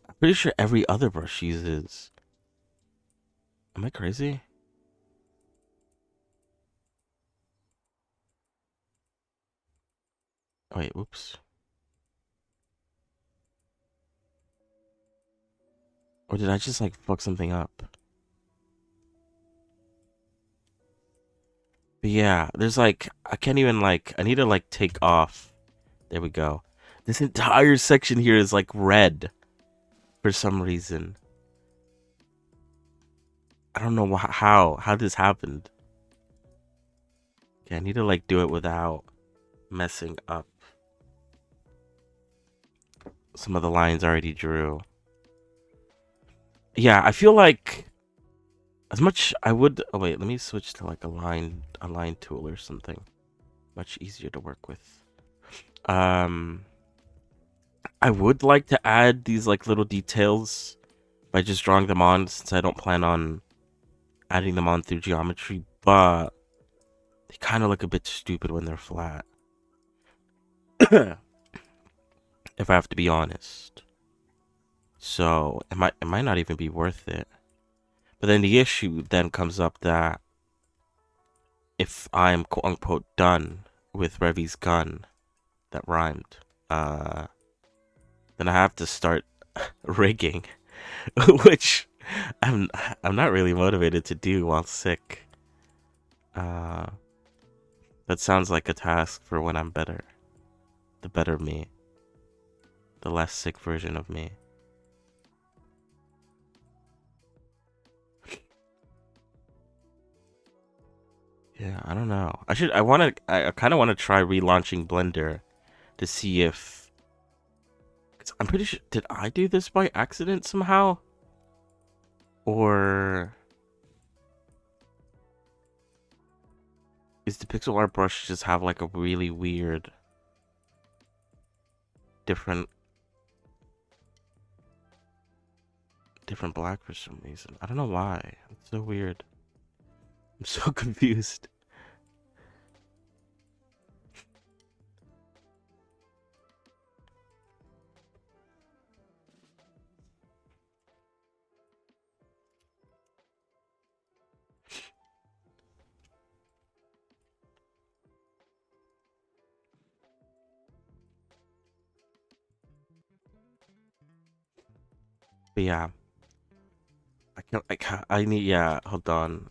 I'm pretty sure every other brush uses Am I crazy? Oh, wait, whoops. Or did I just like fuck something up? But yeah, there's like, I can't even like, I need to like take off. There we go. This entire section here is like red for some reason. I don't know how this happened. Okay, I need to like do it without messing up some of the lines I already drew. Yeah, I feel like as much I would. Oh wait, let me switch to like a line tool or something. Much easier to work with. I would like to add these like little details by just drawing them on, since I don't plan on adding them on through geometry, but they kind of look a bit stupid when they're flat. If I have to be honest. So it might not even be worth it. But then the issue then comes up that if I'm quote unquote done with Revy's gun that rhymed, then I have to start rigging, which I'm not really motivated to do while sick. Uh, that sounds like a task for when I'm better. The better me. The less sick version of me. Yeah, I don't know. I kind of want to try relaunching Blender to see if, 'cause I'm pretty sure, did I do this by accident somehow? Or is the pixel art brush just have like a really weird different black for some reason? I don't know why. It's so weird. I'm so confused. But yeah, I need, yeah, hold on.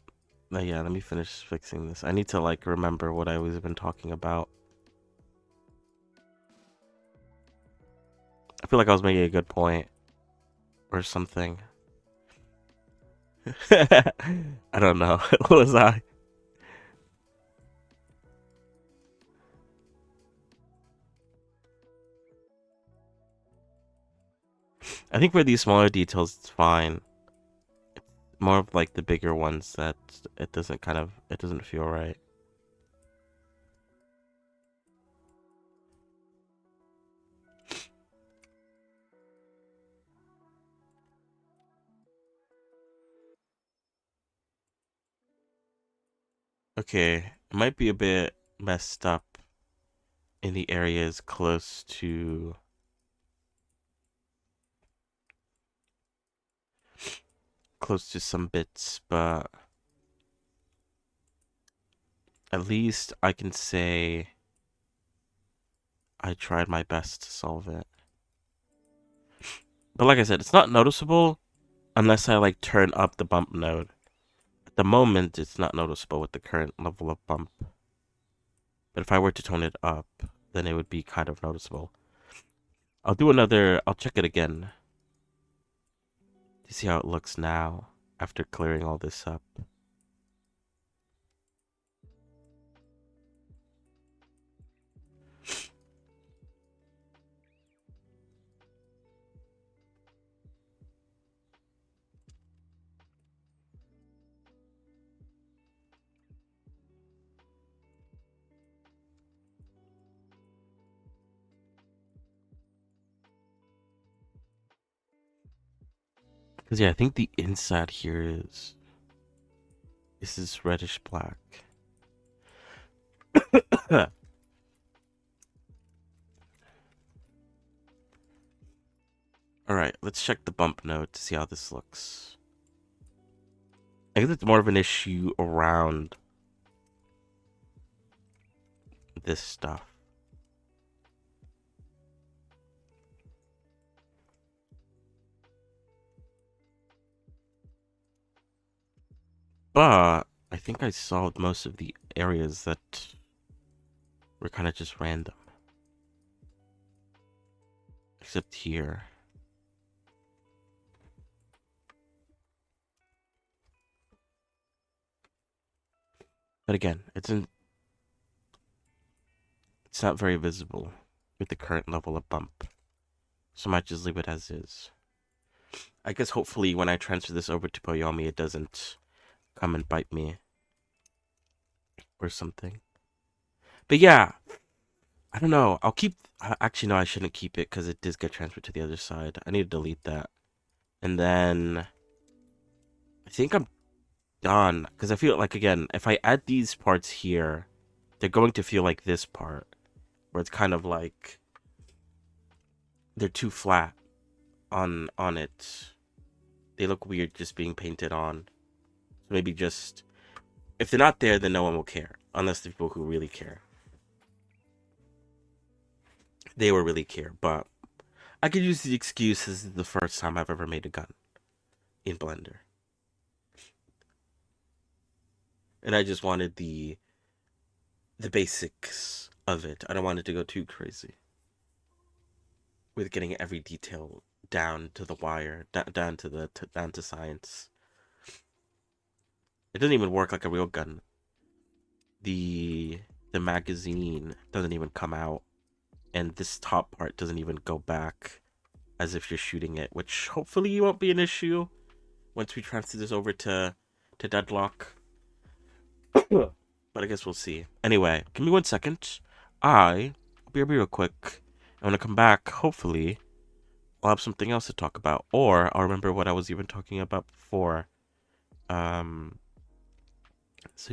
Yeah, let me finish fixing this. I need to like remember what I was been talking about. I feel like I was making a good point or something. I don't know. What was I? I think for these smaller details, it's fine. More of like the bigger ones that it doesn't feel right. Okay, it might be a bit messed up in the areas close to some bits, but at least I can say I tried my best to solve it. But like I said, it's not noticeable unless I like turn up the bump node. At the moment, it's not noticeable with the current level of bump. But if I were to tone it up, then it would be kind of noticeable. I'll check it again to see how it looks now after clearing all this up. Because yeah, I think the inside here is this is reddish black. Alright, let's check the bump node to see how this looks. I guess it's more of an issue around this stuff. But I think I solved most of the areas that were kind of just random. Except here. But again, it's not very visible with the current level of bump. So I might just leave it as is. I guess hopefully when I transfer this over to Poyomi, it doesn't come and bite me. Or something. But yeah, I don't know. I'll keep... Actually, no, I shouldn't keep it because it does get transferred to the other side. I need to delete that. And then... I think I'm done. Because I feel like, again, if I add these parts here, they're going to feel like this part. Where it's kind of like... They're too flat on it. They look weird just being painted on. So maybe just... If they're not there, then no one will care. Unless the people who really care. They will really care, but... I could use the excuse this is the first time I've ever made a gun in Blender. And I just wanted the basics of it. I don't want it to go too crazy with getting every detail down to the wire, down to science. It doesn't even work like a real gun. The magazine doesn't even come out, and this top part doesn't even go back as if you're shooting it, which hopefully won't be an issue once we transfer this over to Deadlock. But I guess we'll see. Anyway, give me 1 second. I'll be real quick. And when I come back, hopefully, I'll have something else to talk about. Or I'll remember what I was even talking about before. So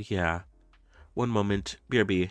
yeah. 1 moment. BRB.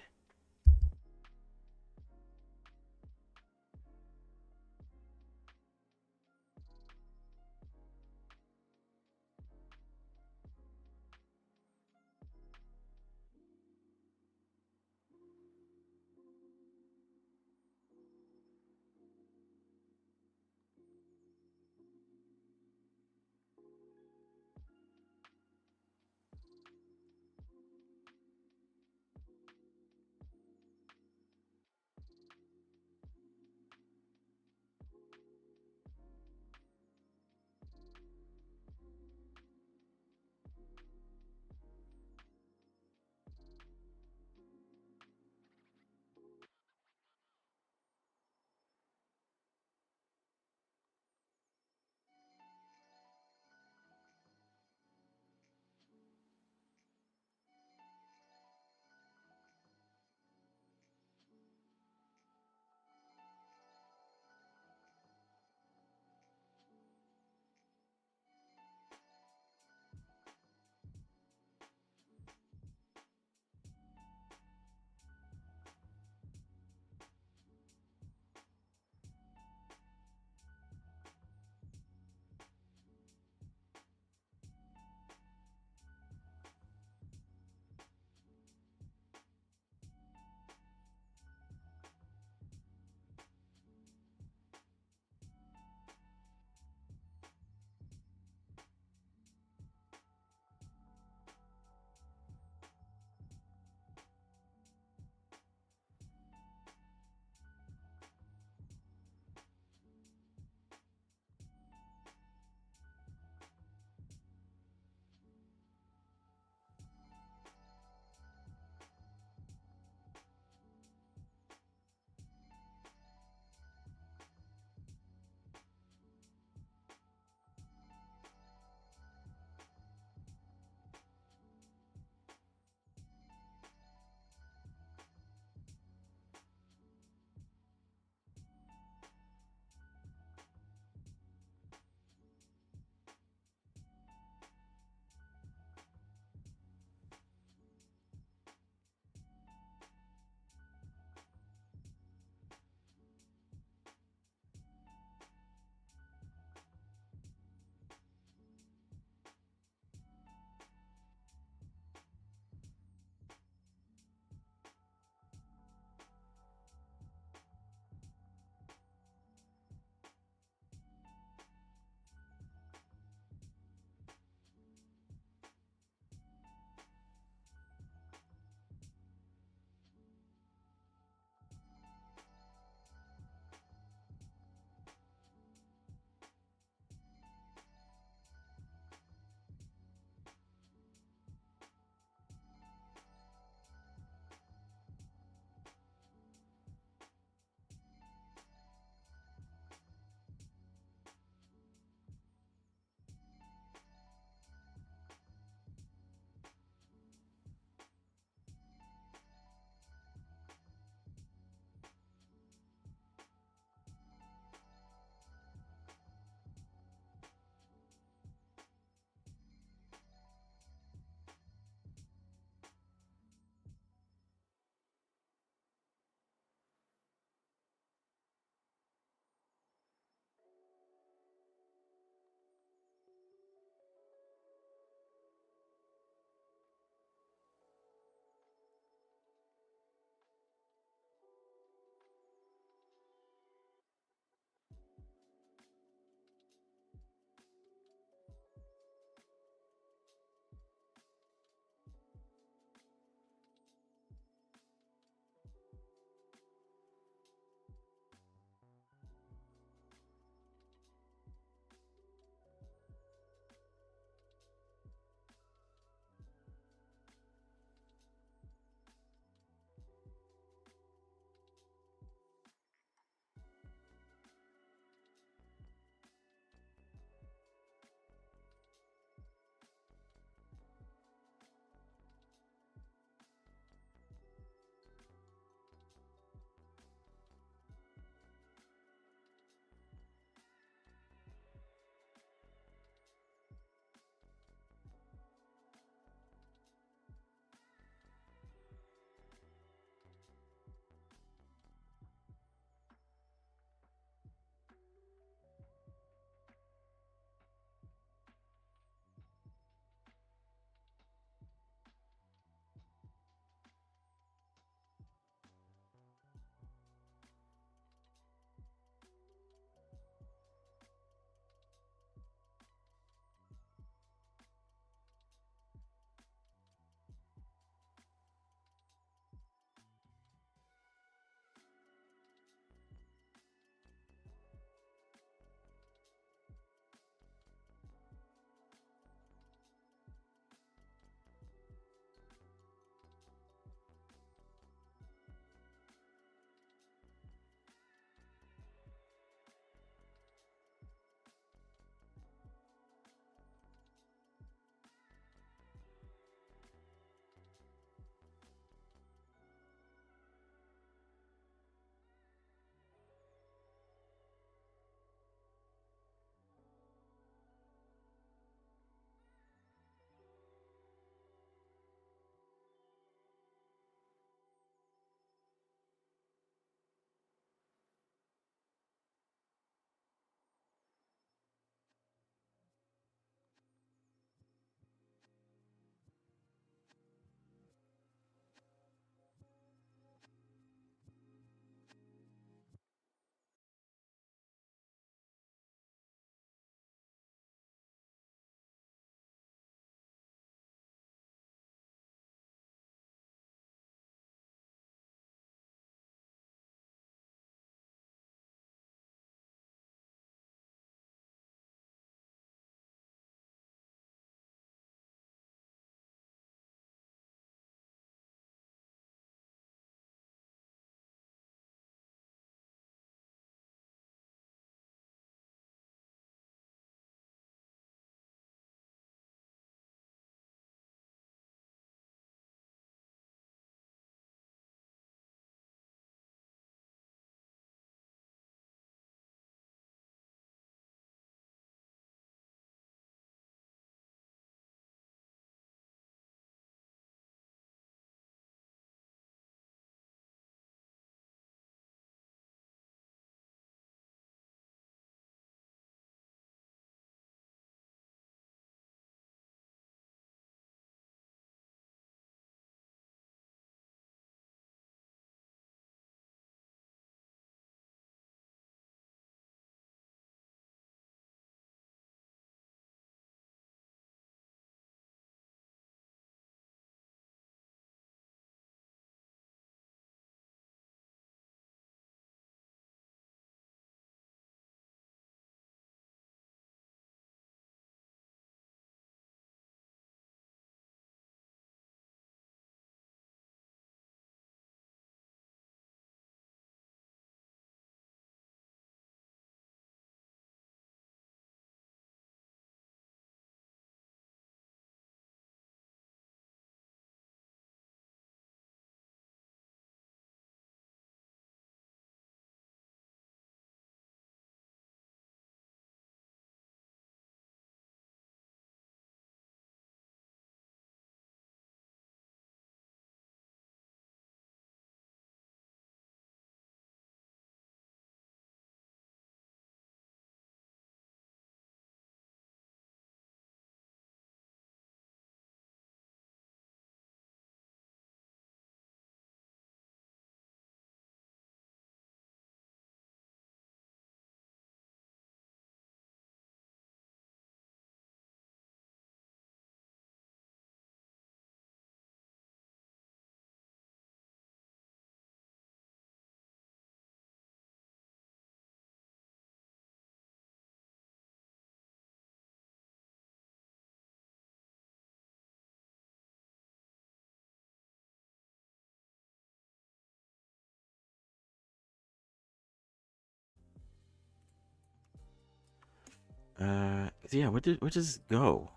Yeah, where does it go?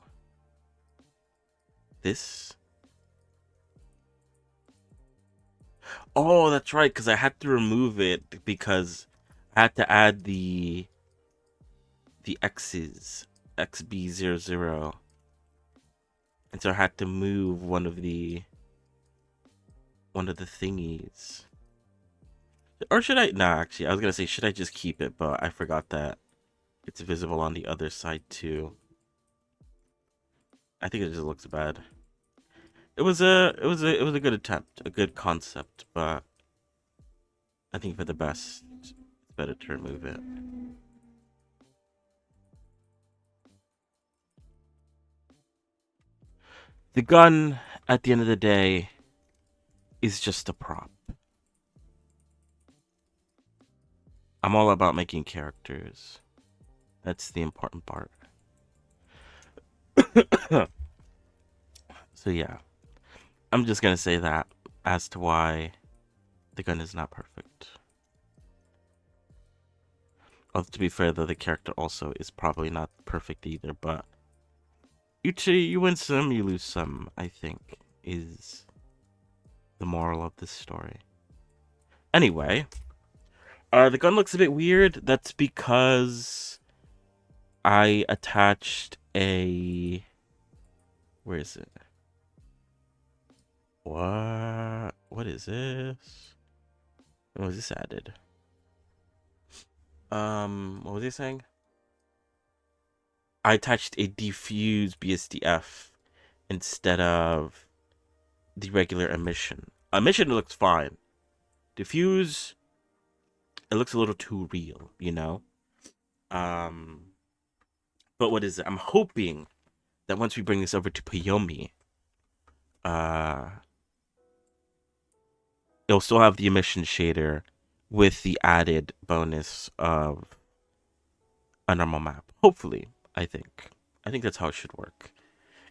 This? Oh, that's right, because I had to remove it because I had to add the X's, XB00. And so I had to move one of the thingies. Or should I? Nah, actually, I was gonna say, should I just keep it? But I forgot that it's visible on the other side too. I think it just looks bad. It was a good attempt, a good concept, but I think for the best, it's better to remove it. The gun, at the end of the day, is just a prop. I'm all about making characters. That's the important part. So yeah, I'm just gonna say that as to why the gun is not perfect. Well, to be fair, though, the character also is probably not perfect either. But you win some, you lose some. I think is the moral of this story. Anyway, the gun looks a bit weird. That's because I attached a. Where is it? What? What is this? When was this added? What was he saying? I attached a diffuse BSDF instead of the regular emission. Emission looks fine. Diffuse, it looks a little too real, you know? Um, but what is it? I'm hoping that once we bring this over to Payomi, uh, it'll still have the emission shader with the added bonus of a normal map. Hopefully, I think. I think that's how it should work.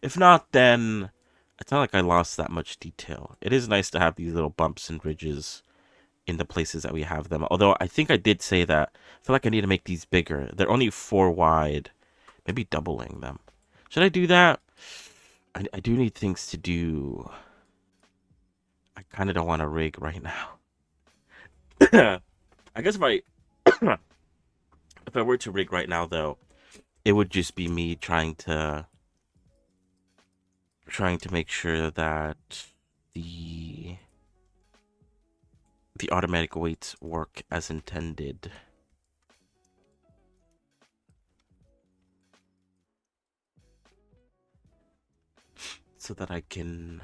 If not, then it's not like I lost that much detail. It is nice to have these little bumps and ridges in the places that we have them. Although I think I did say that I feel like I need to make these bigger. They're only 4 wide. Maybe doubling them. Should I do that? I do need things to do. I kind of don't want to rig right now. I guess if I if I were to rig right now though, it would just be me trying to make sure that the the automatic weights work as intended. So that I can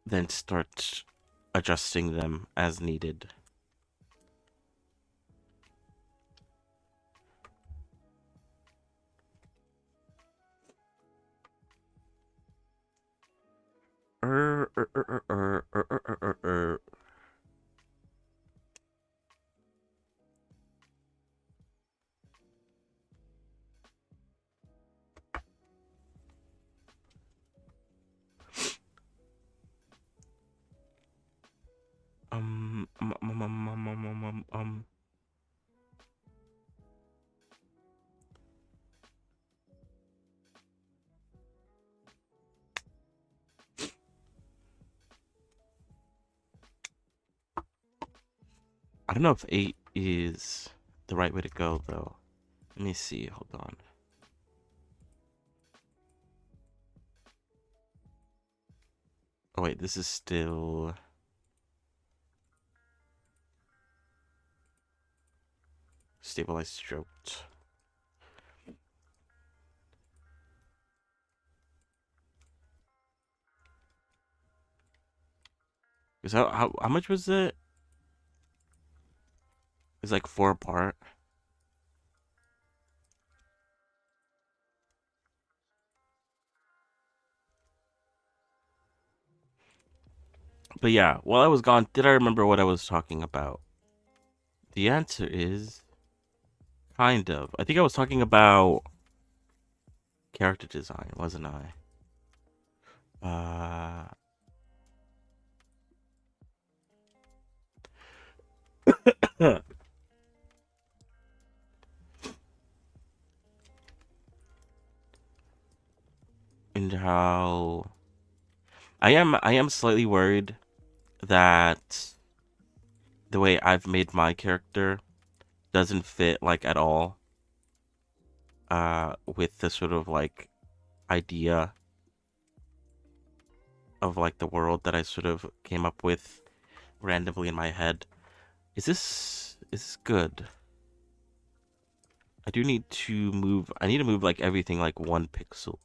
then start adjusting them as needed. Um, um, um, um, um, um, um, um, um. I don't know if 8 is the right way to go, though. Let me see. Hold on. Oh, wait. This is still... stabilized stroked. Is how much was it? It's like 4 apart. But yeah, while I was gone, did I remember what I was talking about? The answer is kind of. I think I was talking about character design, wasn't I? how I am slightly worried that the way I've made my character doesn't fit like at all with the sort of like idea of like the world that I sort of came up with randomly in my head. Is this good? I need to move like everything like 1 pixel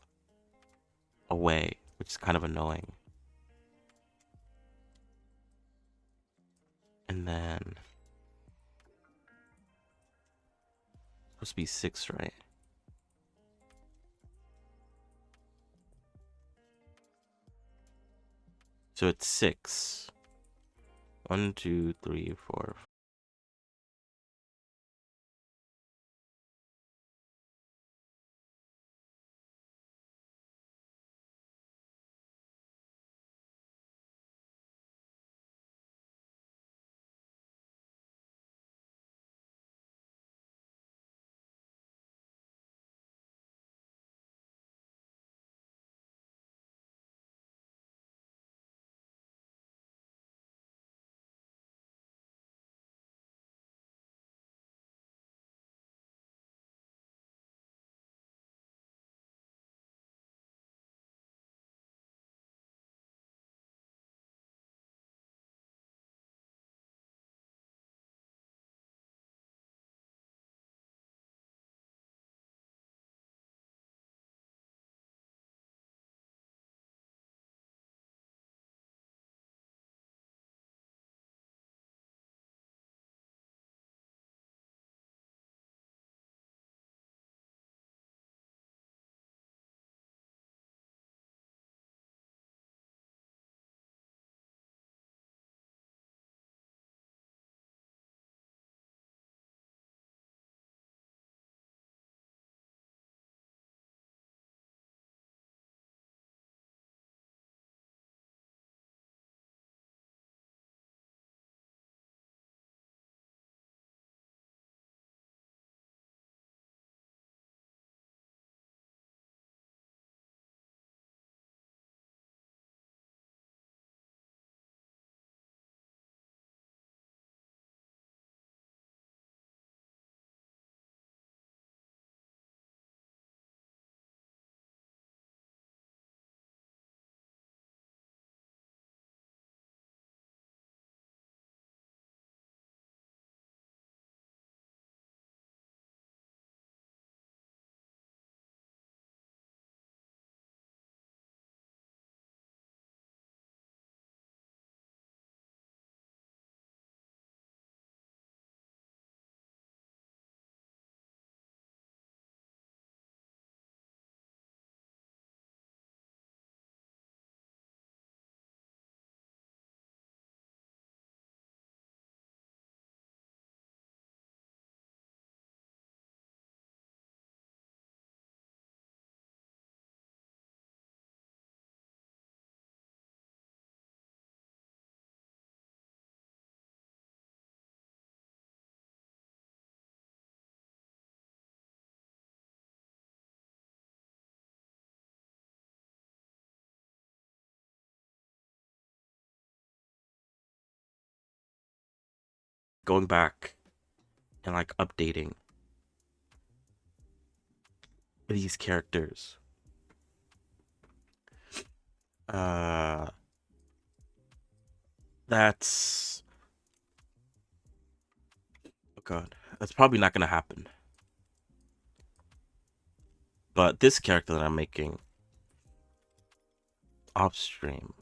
away, which is kind of annoying. And then supposed to be 6, right? So it's 6. 1, 2, 3, 4. Going back and like updating these characters. Uh that's oh god. That's probably not gonna happen. But this character that I'm making off stream,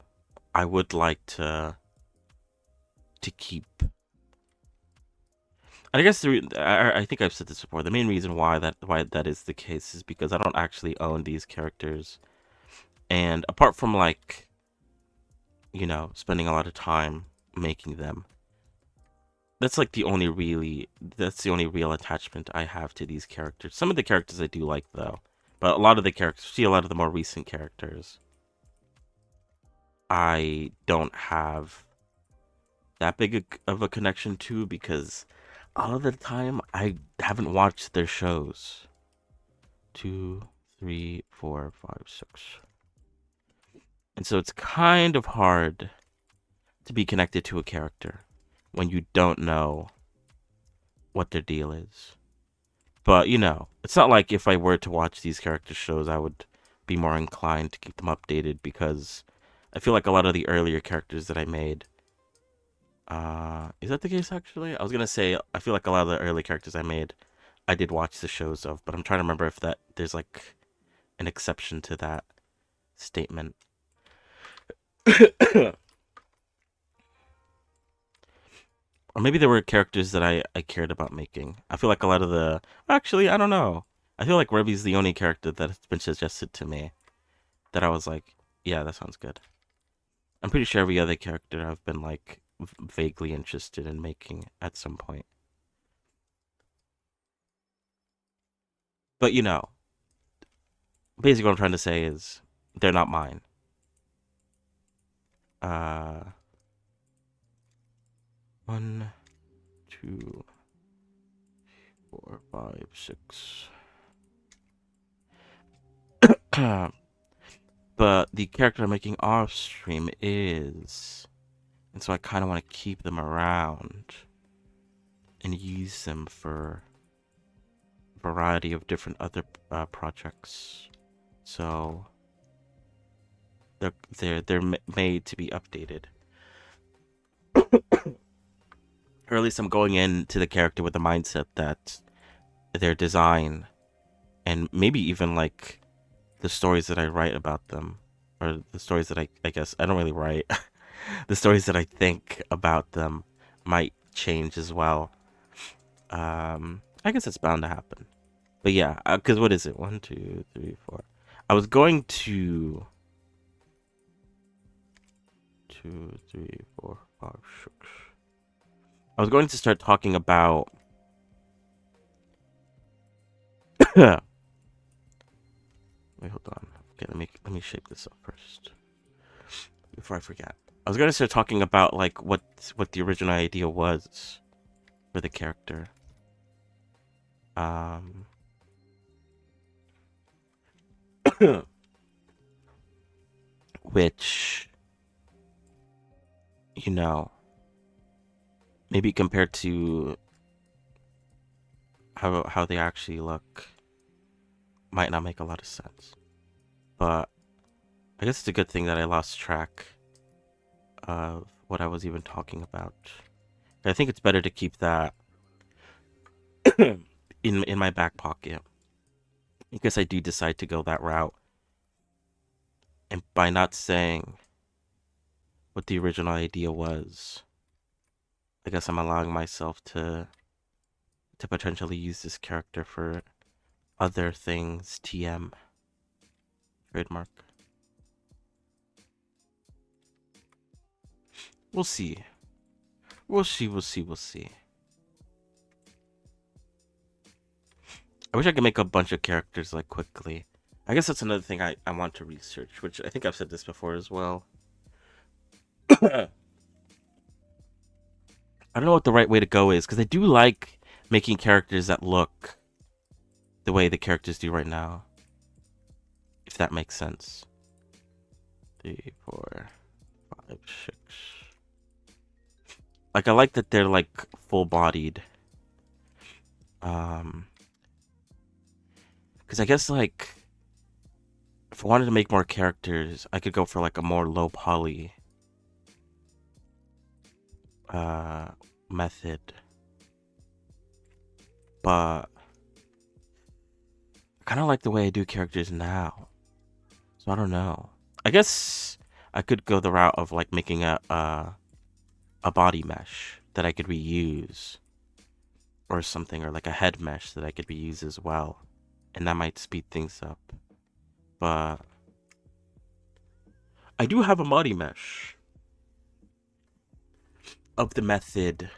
I would like to keep. And I guess I think I've said this before. The main reason why that is the case is because I don't actually own these characters, and apart from like spending a lot of time making them, that's the only real attachment I have to these characters. Some of the characters I do like though, but a lot of the characters, see a lot of the more recent characters, I don't have that big of a connection to because a lot of the time I haven't watched their shows. 2, 3, 4, 5, 6. And so it's kind of hard to be connected to a character when you don't know what their deal is. But, it's not like if I were to watch these character shows, I would be more inclined to keep them updated because I feel like a lot of the earlier characters that I made. Is that the case actually? I was gonna say I feel like a lot of the early characters I made, I did watch the shows of, but I'm trying to remember if there's like an exception to that statement. Or maybe there were characters that I cared about making. I feel like a lot of the actually I don't know. I feel like Ruby's the only character that's been suggested to me that I was like, yeah, that sounds good. I'm pretty sure every other character I've been like vaguely interested in making at some point. But basically what I'm trying to say is they're not mine. Uh, 1, 2, 4, 5, 6. But the character I'm making off stream is, and so I kind of want to keep them around and use them for a variety of different other projects. So they're made to be updated. Or at least I'm going into the character with the mindset that their design and maybe even like the stories that I write about them, or the stories that I guess I don't really write, the stories that I think about them might change as well. I guess it's bound to happen. But yeah, because what is it? 1, 2, 3, 4. I was going to 2, 3, 4, 5, 6. I was going to start talking about wait, hold on. Okay, let me shape this up first before I forget. I was going to start talking about like what the original idea was for the character. Which maybe compared to how they actually look might not make a lot of sense. But I guess it's a good thing that I lost track of what I was even talking about. I think it's better to keep that in my back pocket in case I do decide to go that route. And by not saying what the original idea was, I guess I'm allowing myself to potentially use this character for other things. TM. Trademark. We'll see. We'll see. I wish I could make a bunch of characters like quickly. I guess that's another thing I want to research, which I think I've said this before as well. I don't know what the right way to go is, because I do like making characters that look the way the characters do right now. If that makes sense. 3, 4, 5, 6. Like, I like that they're like full-bodied. Because I guess like if I wanted to make more characters, I could go for like a more low poly method. But I kind of like the way I do characters now. So I don't know. I guess I could go the route of like making a body mesh that I could reuse, or something, or like a head mesh that I could reuse as well, and that might speed things up. But I do have a body mesh of the method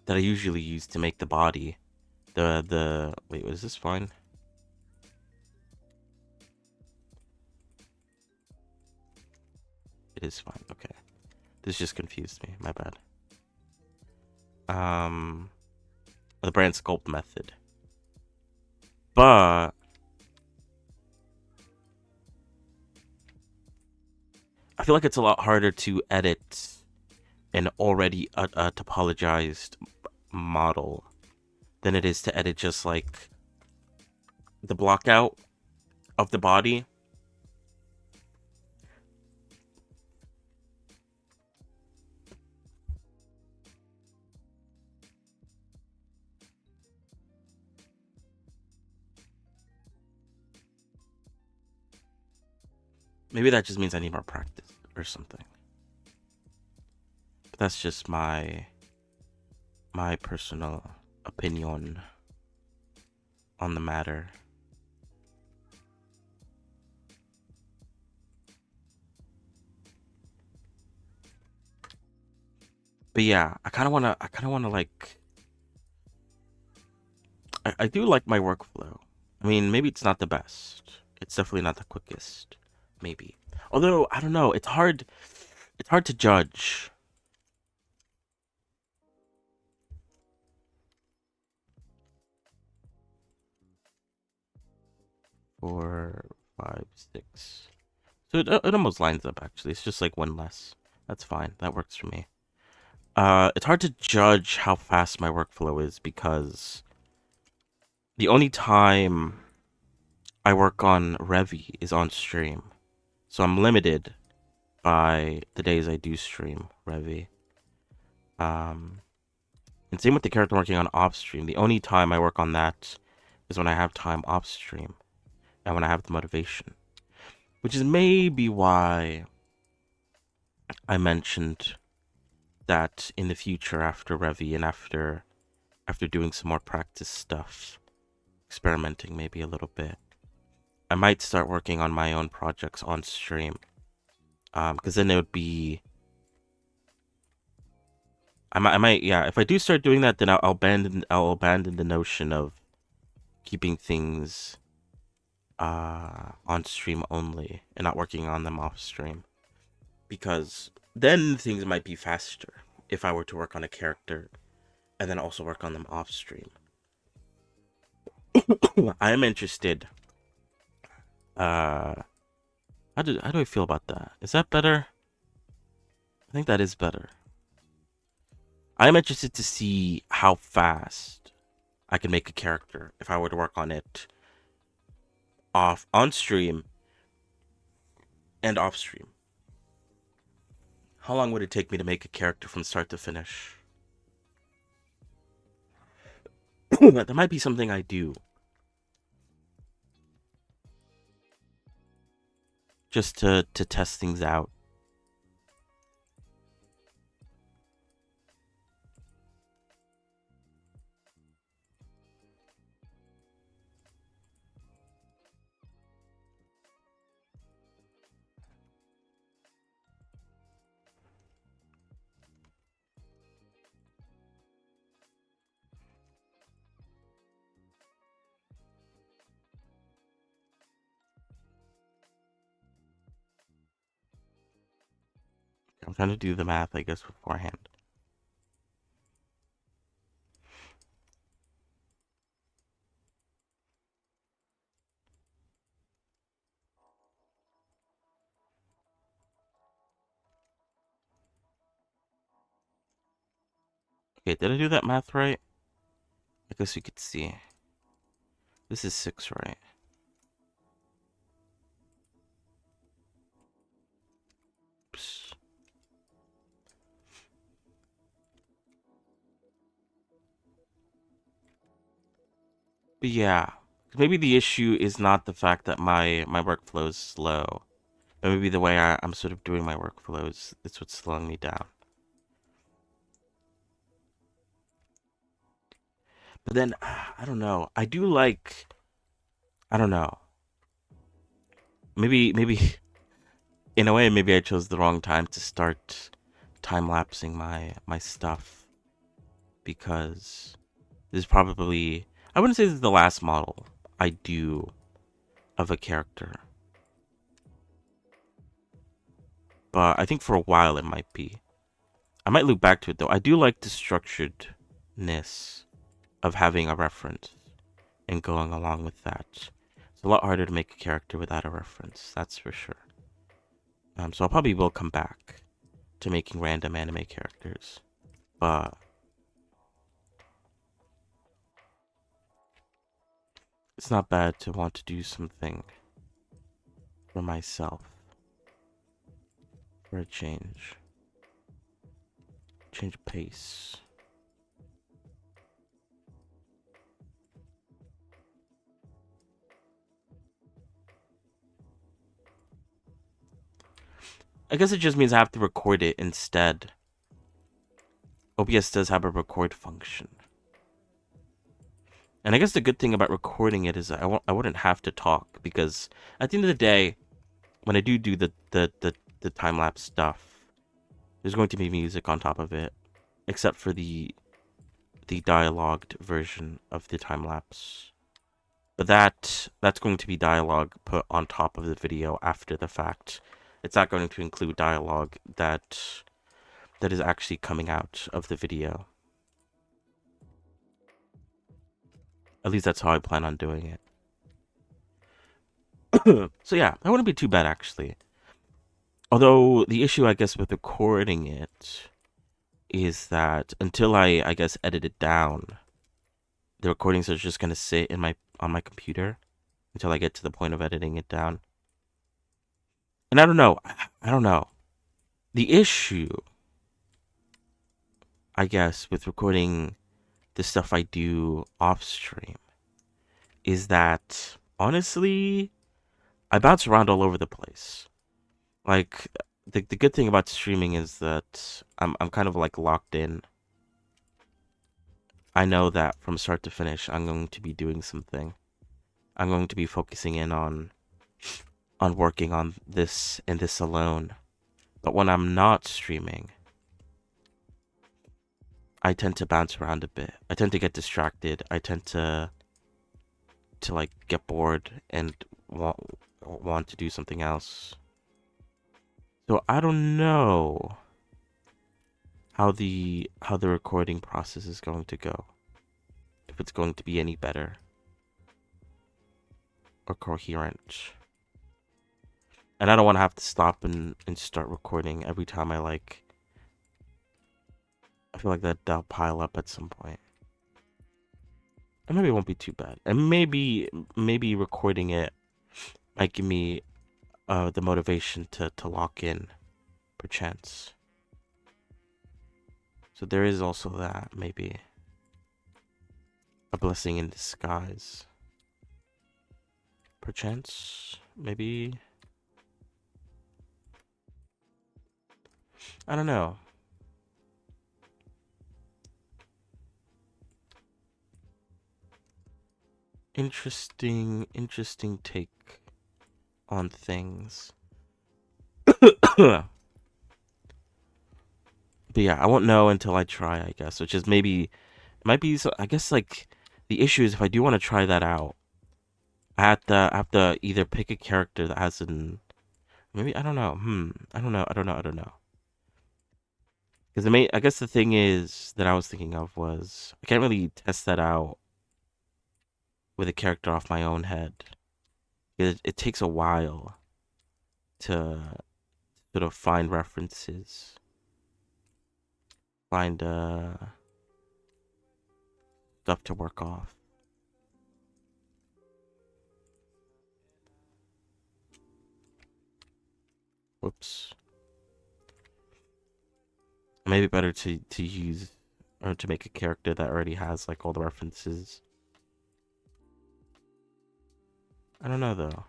that I usually use to make the body. The wait, was this fine? It is fine. Okay, this just confused me. My bad. The brand sculpt method, but feel like it's a lot harder to edit an already topologized model than it is to edit just like the block out of the body. Maybe that just means I need more practice or something. But that's just my personal opinion on the matter. But yeah, I kind of want to like, I do like my workflow. I mean, maybe it's not the best. It's definitely not the quickest. Maybe. Although, I don't know. It's hard to judge. Four, five, six. So it almost lines up, actually. It's just like one less. That's fine. That works for me. It's hard to judge how fast my workflow is because the only time I work on Revi is on stream. So I'm limited by the days I do stream Revi. And same with the character working on off stream. The only time I work on that is when I have time off stream and when I have the motivation. Which is maybe why I mentioned that in the future after Revi and after doing some more practice stuff, experimenting maybe a little bit, I might start working on my own projects on stream. Because then it would be... I might, yeah, if I do start doing that, then I'll abandon the notion of keeping things on stream only and not working on them off stream. Because then things might be faster if I were to work on a character and then also work on them off stream. I am interested. How do I feel about that? Is that better? I think that is better. I am interested to see how fast I can make a character if I were to work on it on stream and off stream. How long would it take me to make a character from start to finish? That might be something I do. Just to test things out. I'm trying to do the math, I guess, beforehand. Okay, did I do that math right? I guess you could see. This is 6, right? Oops. But yeah, maybe the issue is not the fact that my workflow is slow, but maybe the way I'm sort of doing my workflow is what's slowing me down. But then, I don't know. I do like... I don't know. Maybe, in a way, maybe I chose the wrong time to start time-lapsing my stuff. Because this is probably... I wouldn't say this is the last model I do of a character. But I think for a while it might be. I might look back to it, though. I do like the structuredness of having a reference and going along with that. It's a lot harder to make a character without a reference, that's for sure. So I'll probably will come back to making random anime characters. But it's not bad to want to do something for myself. For a change. Change of pace. I guess it just means I have to record it instead. OBS does have a record function. And I guess the good thing about recording it is I wouldn't have to talk, because at the end of the day, when I do the time-lapse stuff, there's going to be music on top of it, except for the dialogued version of the time-lapse. But that's going to be dialogue put on top of the video after the fact. It's not going to include dialogue that is actually coming out of the video. At least that's how I plan on doing it. So yeah, that wouldn't be too bad, actually. Although the issue, I guess, with recording it is that until I guess edit it down, the recordings are just gonna sit on my computer until I get to the point of editing it down. And I don't know. The issue, I guess, with recording the stuff I do off stream is that, honestly, I bounce around all over the place. Like, the good thing about streaming is that I'm kind of like locked in. I know that from start to finish, I'm going to be doing something. I'm going to be focusing in on working on this and this alone. But when I'm not streaming, I tend to bounce around a bit. I tend to get distracted. I tend to like get bored and want to do something else. So I don't know how the recording process is going to go. If it's going to be any better or coherent. And I don't want to have to stop and start recording every time I feel like that'll pile up at some point. And maybe it won't be too bad. And maybe recording it might give me the motivation to lock in, perchance. So there is also that, maybe. A blessing in disguise. Perchance, maybe. I don't know. Interesting take on things. But yeah, I won't know until I try, I guess, which is might be, so I guess, like, the issue is if I do want to try that out, I have to either pick a character that has maybe, I don't know. I don't know. Because I guess the thing is that I was thinking of was I can't really test that out with a character off my own head. It takes a while to sort of find references, find stuff to work off. Whoops. Maybe better to use or to make a character that already has like all the references. I don't know though.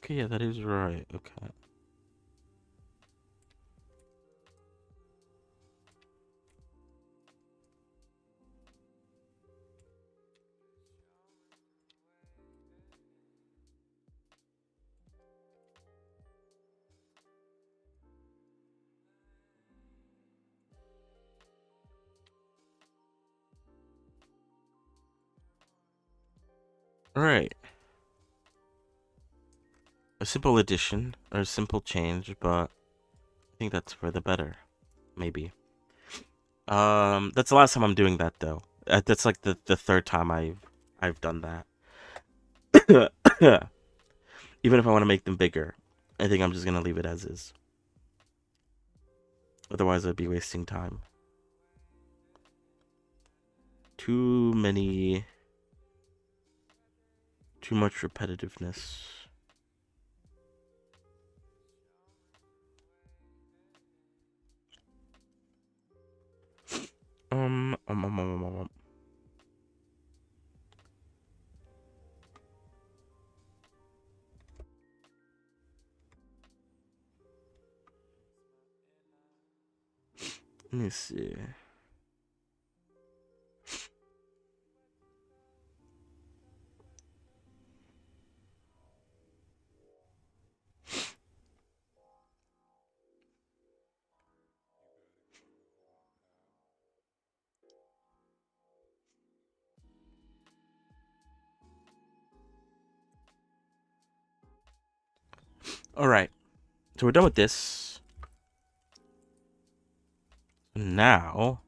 Okay, yeah, that is right. Okay. All right. a simple addition or a simple change, but I think that's for the better. Maybe. That's the last time I'm doing that though. That's like the third time I've done that. Even if I want to make them bigger, I think I'm just gonna leave it as is. Otherwise, I'd be wasting time. Too much repetitiveness. Um, um, um, um, um, um. Let me see. All right, so we're done with this. Now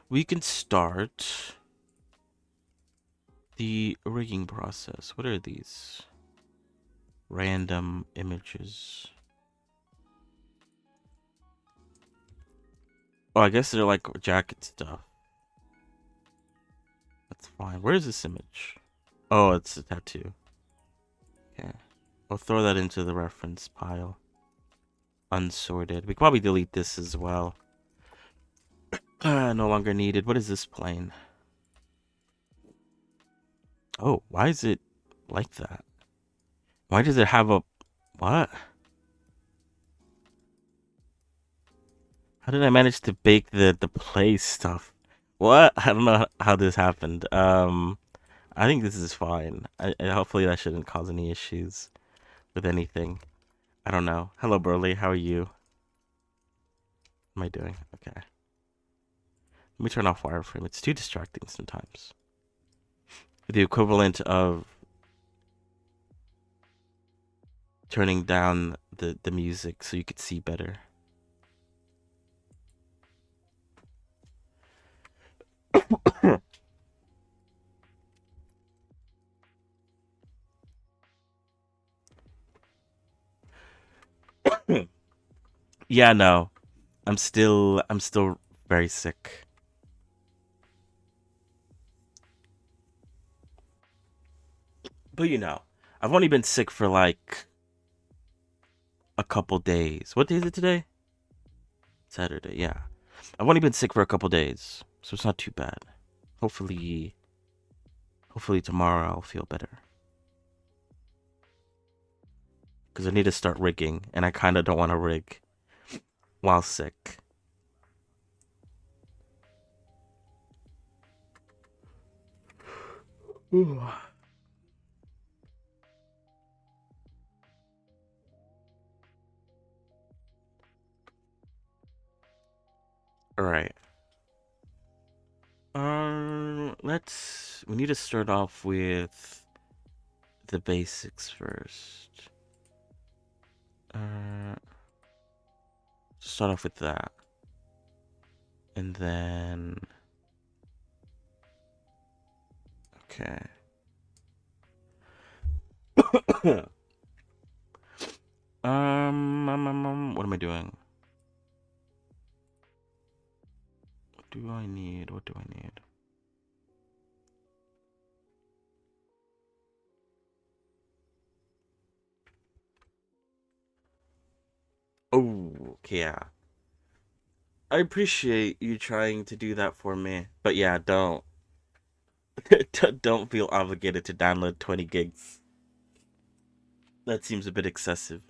we can start the rigging process. What are these? Random images. Oh, I guess they're like jacket stuff. That's fine. Where is this image? Oh, it's a tattoo. Okay. I'll throw that into the reference pile. Unsorted. We can probably delete this as well. No longer needed. What is this plane? Oh, why is it like that? Why does it have a... What? How did I manage to bake the play stuff? What? I don't know how this happened. I think this is fine. Hopefully that shouldn't cause any issues with anything. I don't know. Hello, Burley. How are you? What am I doing? Okay. Let me turn off wireframe. It's too distracting sometimes. The equivalent of turning down the music so you could see better. Yeah, no. I'm still very sick. But you know, I've only been sick for like a couple days. What day is it today? Saturday, yeah. I've only been sick for a couple days, so it's not too bad. Hopefully tomorrow I'll feel better. Because I need to start rigging, and I kind of don't want to rig while sick. Ooh. All right. We need to start off with the basics first. Start off with that. And then... Okay. What am I doing? What do I need? What do I need? Oh, okay, yeah. I appreciate you trying to do that for me. But yeah, don't. Don't feel obligated to download 20 gigs. That seems a bit excessive.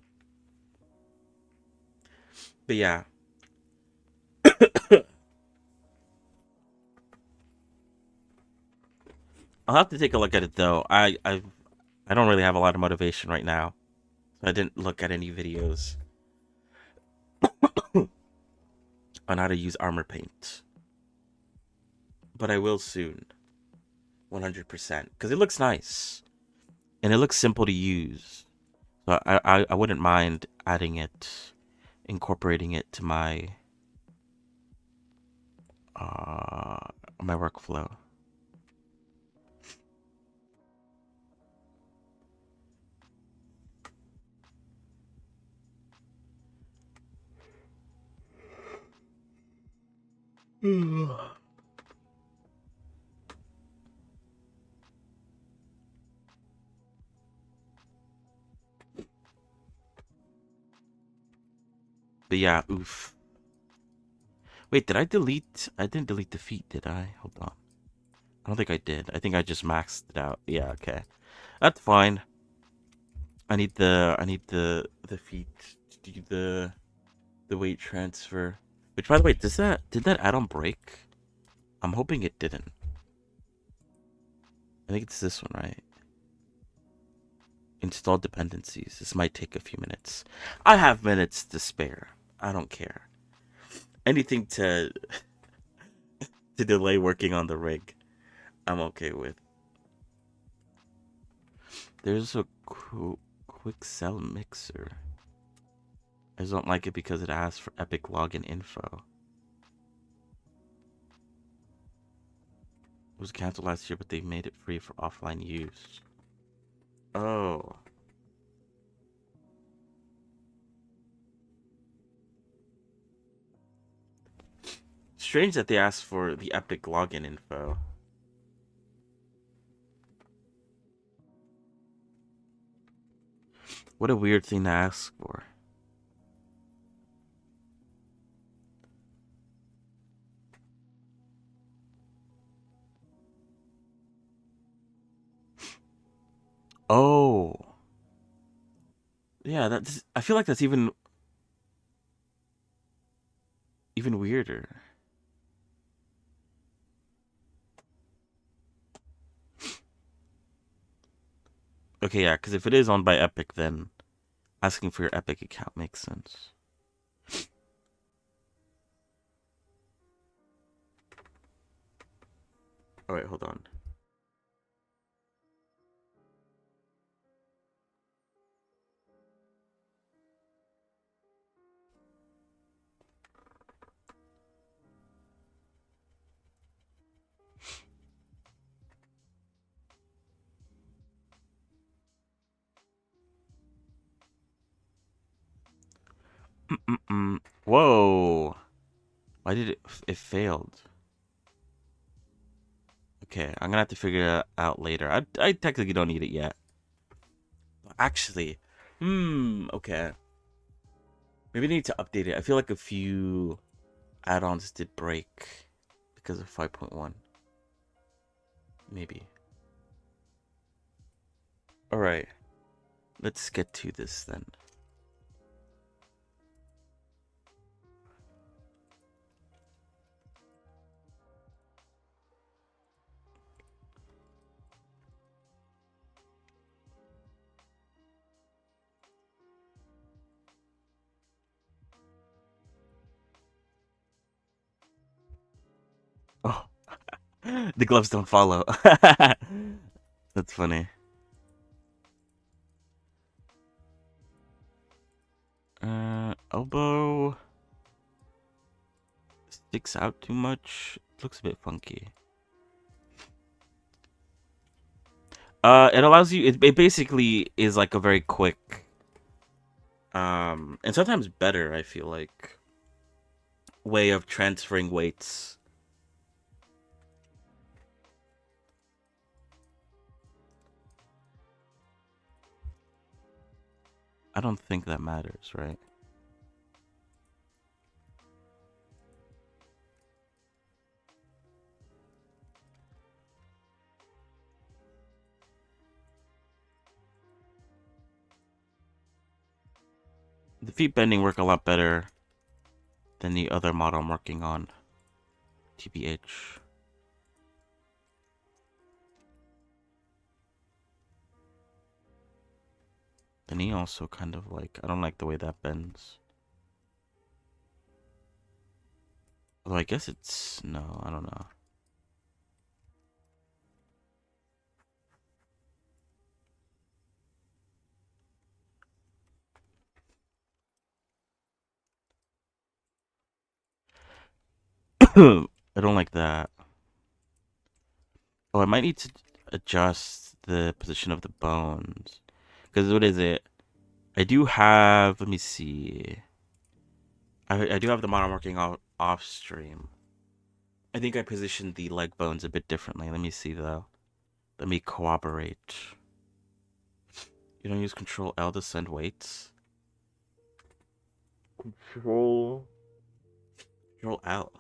But yeah. I'll have to take a look at it though. I don't really have a lot of motivation right now. So I didn't look at any videos on how to use Armor Paint. But I will soon. 100%. Because it looks nice. And it looks simple to use. So I wouldn't mind adding it, incorporating it to uh my workflow. But yeah, oof. Wait, did I delete? I didn't delete the feet, did I? Hold on. I don't think I did. I think I just maxed it out. Yeah, okay. That's fine. I need the feet to do the weight transfer. Which, by the way, did that add-on break? I'm hoping it didn't. I think it's this one, right? Install dependencies. This might take a few minutes. I have minutes to spare. I don't care. Anything to delay working on the rig, I'm okay with. There's a quick sell mixer. I just don't like it because it asks for Epic login info. It was canceled last year, but they made it free for offline use. Oh. Strange that they asked for the Epic login info. What a weird thing to ask for. Oh. Yeah, I feel like that's even weirder. Okay, yeah, because if it is owned by Epic, then asking for your Epic account makes sense. All right, hold on. Whoa. Why did it failed? Okay, I'm gonna have to figure it out later. I technically don't need it yet. Actually, okay. Maybe I need to update it. I feel like a few add-ons did break because of 5.1. Maybe. All right. Let's get to this then. Oh, the gloves don't follow. That's funny. Elbow sticks out too much. Looks a bit funky. It allows you. It basically is like a very quick, and sometimes better. I feel like way of transferring weights. I don't think that matters, right? The feet bending work a lot better than the other model I'm working on. TBH. The knee also kind of like, I don't like the way that bends. Although I guess it's, no, I don't know. I don't like that. Oh, I might need to adjust the position of the bones. Because what is it? I do have, let me see. I do have the model working off stream. I think I positioned the leg bones a bit differently. Let me see though. Let me cooperate. You don't use Control L to send weights? Control L.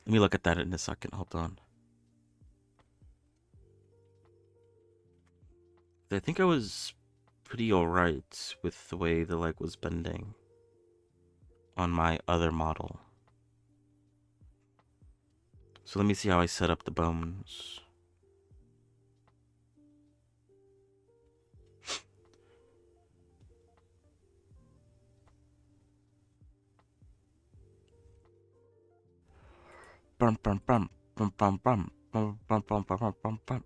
Let me look at that in a second. Hold on. I think I was pretty alright with the way the leg was bending on my other model. So let me see how I set up the bones. Bum bum bum bum bum bum bum bum bum bum bum bum.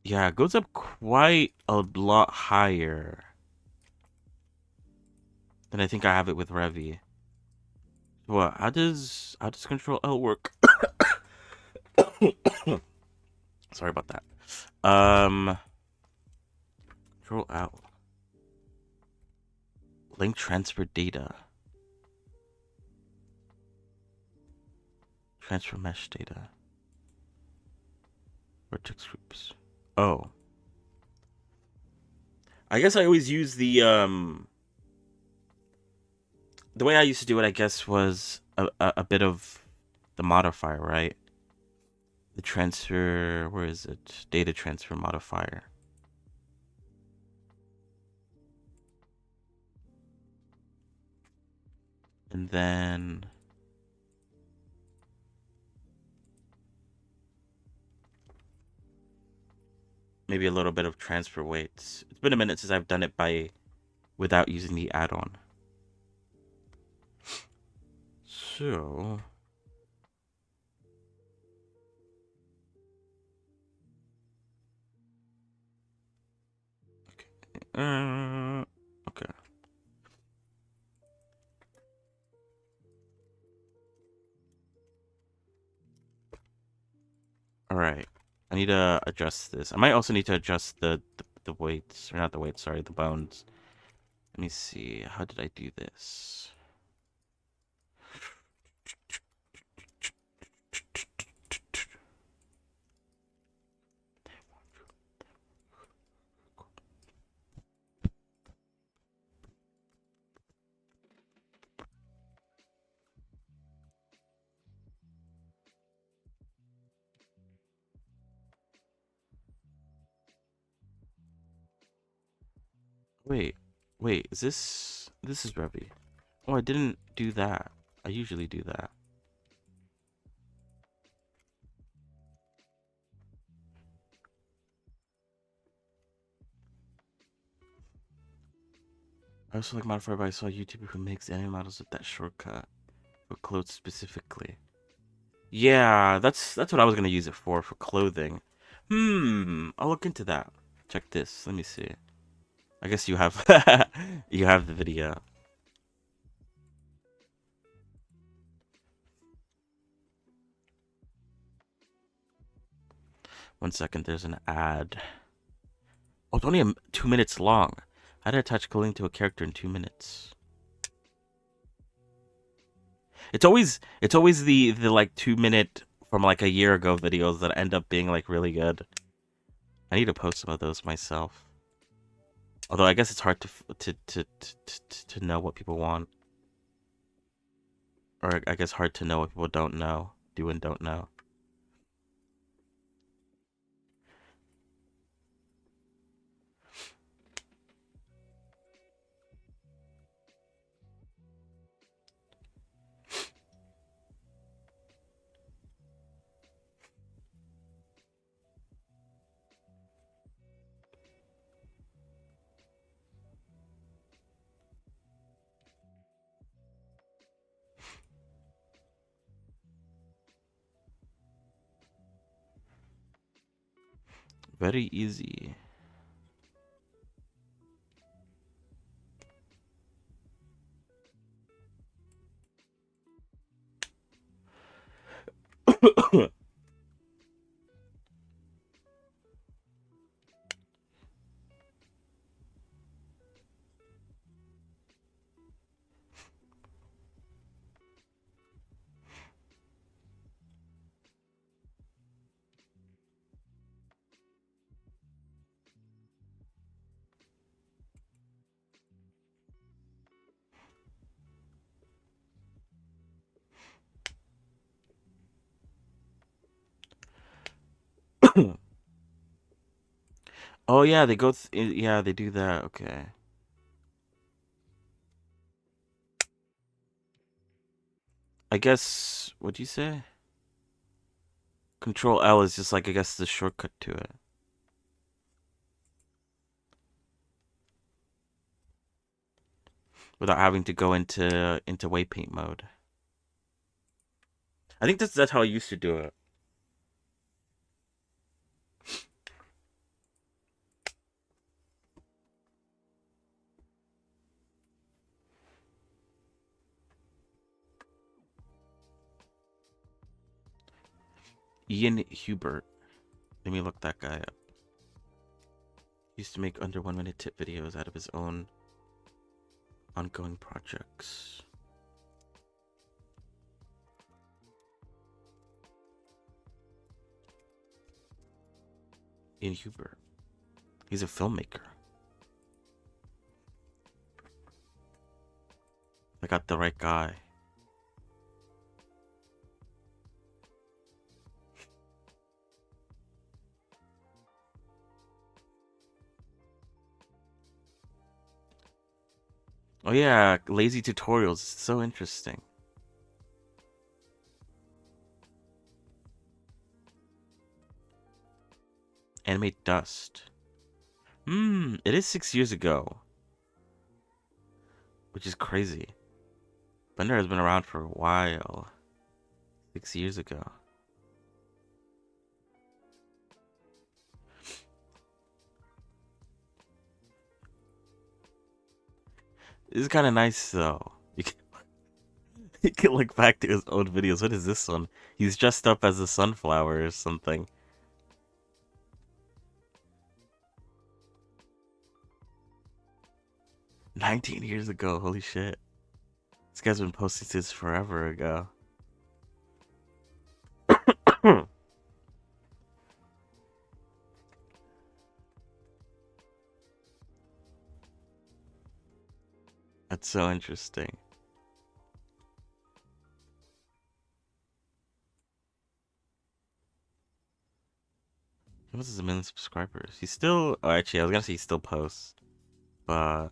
Yeah, it goes up quite a lot higher than I think I have it with Revy. What? How does Control L work? Sorry about that. Control L. Link transfer data. Transfer mesh data. Vertex groups. Oh. I guess I always use the way I used to do it, I guess, was a bit of the modifier, right? The transfer, where is it? Data transfer modifier. And then maybe a little bit of transfer weights. It's been a minute since I've done it without using the add-on. So okay. All right. I need to adjust this. I might also need to adjust the weights, or not the weights, sorry, the bones. Let me see. How did I do this? Wait, wait, this is Revy. Oh, I didn't do that. I usually do that. I also like modifier, but I saw a YouTuber who makes anime models with that shortcut for clothes specifically. Yeah, that's what I was gonna use it for clothing. I'll look into that. Check this. Let me see. I guess you have you have the video. One second, there's an ad. Oh, it's only 2 minutes long. How to attach clothing to a character in 2 minutes? It's always the like 2 minute from like a year ago videos that end up being like really good. I need to post some of those myself. Although I guess it's hard to know what people want, or I guess hard to know what people don't know, do and don't know. Very easy. Oh yeah, they go. Yeah, they do that. Okay. I guess. What'd you say? Control L is just like I guess the shortcut to it, without having to go into waypaint mode. I think that's how I used to do it. Ian Hubert. Let me look that guy up. He used to make under 1 minute tip videos out of his own ongoing projects. Ian Hubert. He's a filmmaker. I got the right guy. Oh yeah, lazy tutorials. It's so interesting. Animate Dust. It is 6 years ago. Which is crazy. Blender has been around for a while. 6 years ago. This is kind of nice though. You can look back to his old videos. What is this one? He's dressed up as a sunflower or something. 19 years ago. Holy shit. This guy's been posting this forever ago. That's so interesting. He almost has 1 million subscribers. He's still... Oh, actually, I was gonna say he still posts. But...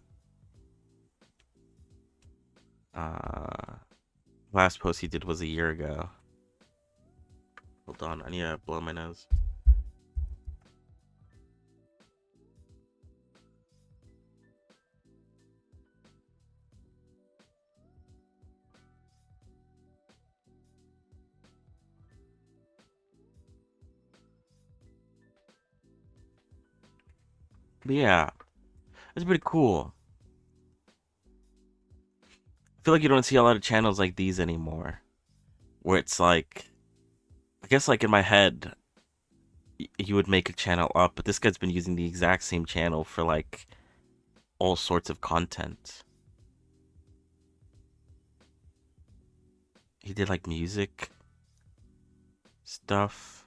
Last post he did was a year ago. Hold on, I need to blow my nose. But yeah, it's pretty cool. I feel like you don't see a lot of channels like these anymore. Where it's like... I guess like in my head, you would make a channel up, but this guy's been using the exact same channel for like all sorts of content. He did like music stuff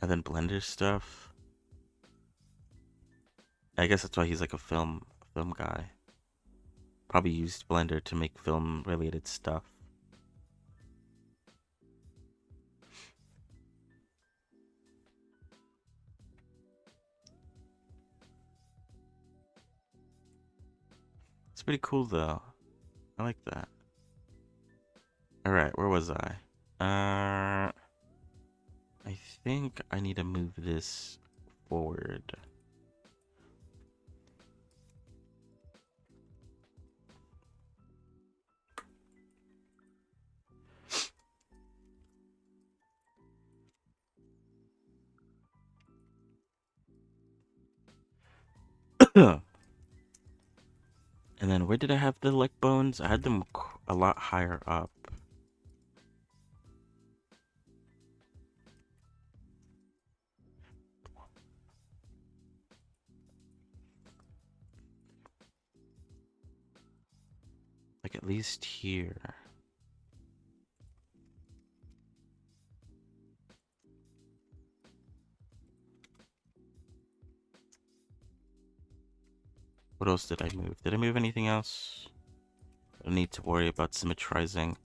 and then Blender stuff. I guess that's why he's like a film guy. Probably used Blender to make film related stuff. It's pretty cool though. I like that. Alright, where was I? I think I need to move this forward. And then where did I have the leg bones? I had them a lot higher up. Like at least here. What else did I move? Did I move anything else? I don't need to worry about symmetrizing.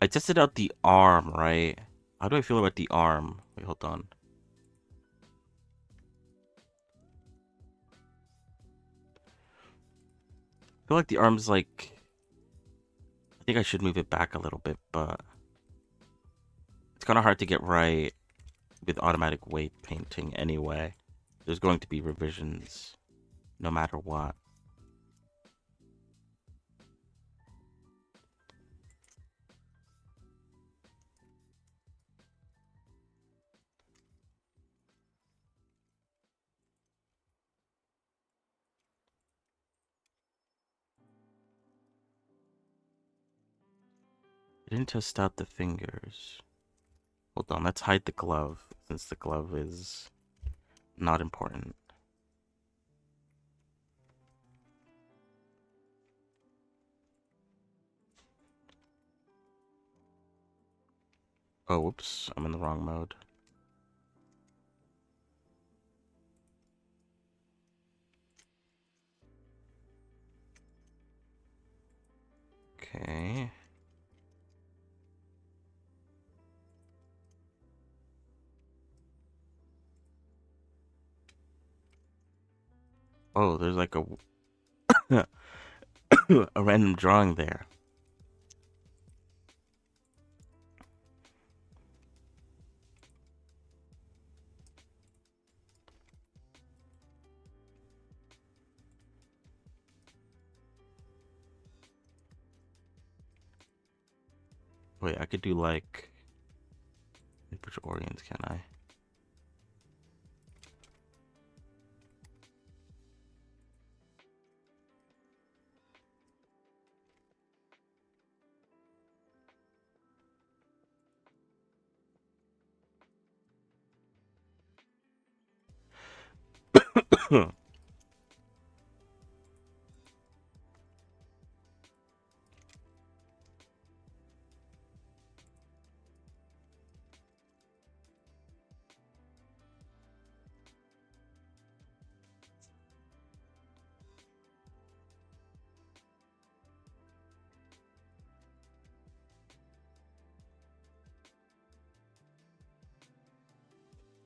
I tested out the arm, right? How do I feel about the arm? Wait, hold on. I feel like the arm's like... I think I should move it back a little bit, but... It's kind of hard to get right with automatic weight painting anyway. There's going to be revisions no matter what. I didn't test out the fingers. Hold on, let's hide the glove, since the glove is not important. Oh, whoops, I'm in the wrong mode. Okay. Oh, there's like a a random drawing there. Wait, I could do like... Which Orions can I?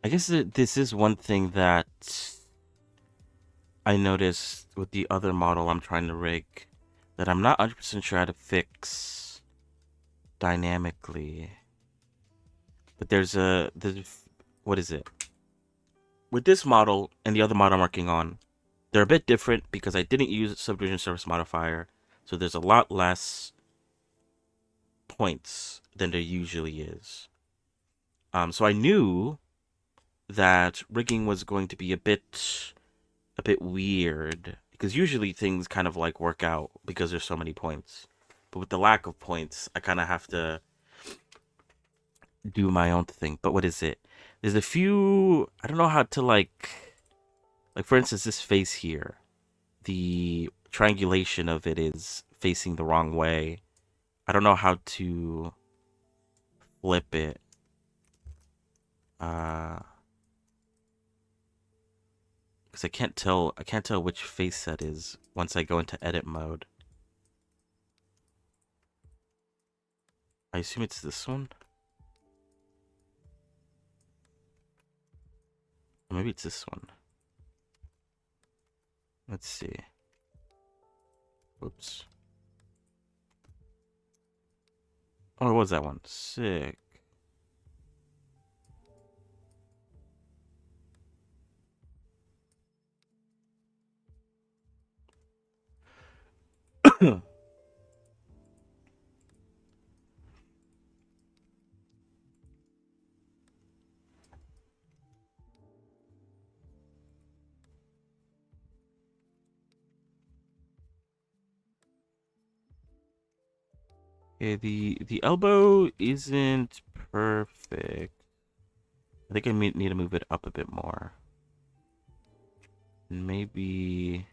I guess this is one thing that I noticed with the other model I'm trying to rig that I'm not 100% sure how to fix dynamically. But there's what is it? With this model and the other model I'm working on, they're a bit different because I didn't use subdivision surface modifier, so there's a lot less points than there usually is. So I knew that rigging was going to be a bit weird because usually things kind of like work out because there's so many points. But with the lack of points, I kind of have to do my own thing. But what is it? There's a few... I don't know how to like for instance, this face here. The triangulation of it is facing the wrong way. I don't know how to flip it. Because I can't tell which face that is once I go into edit mode. I assume it's this one. Or maybe it's this one. Let's see. Whoops. Oh, it was that one. Sick. Okay, the elbow isn't perfect. I think I need to move it up a bit more. And maybe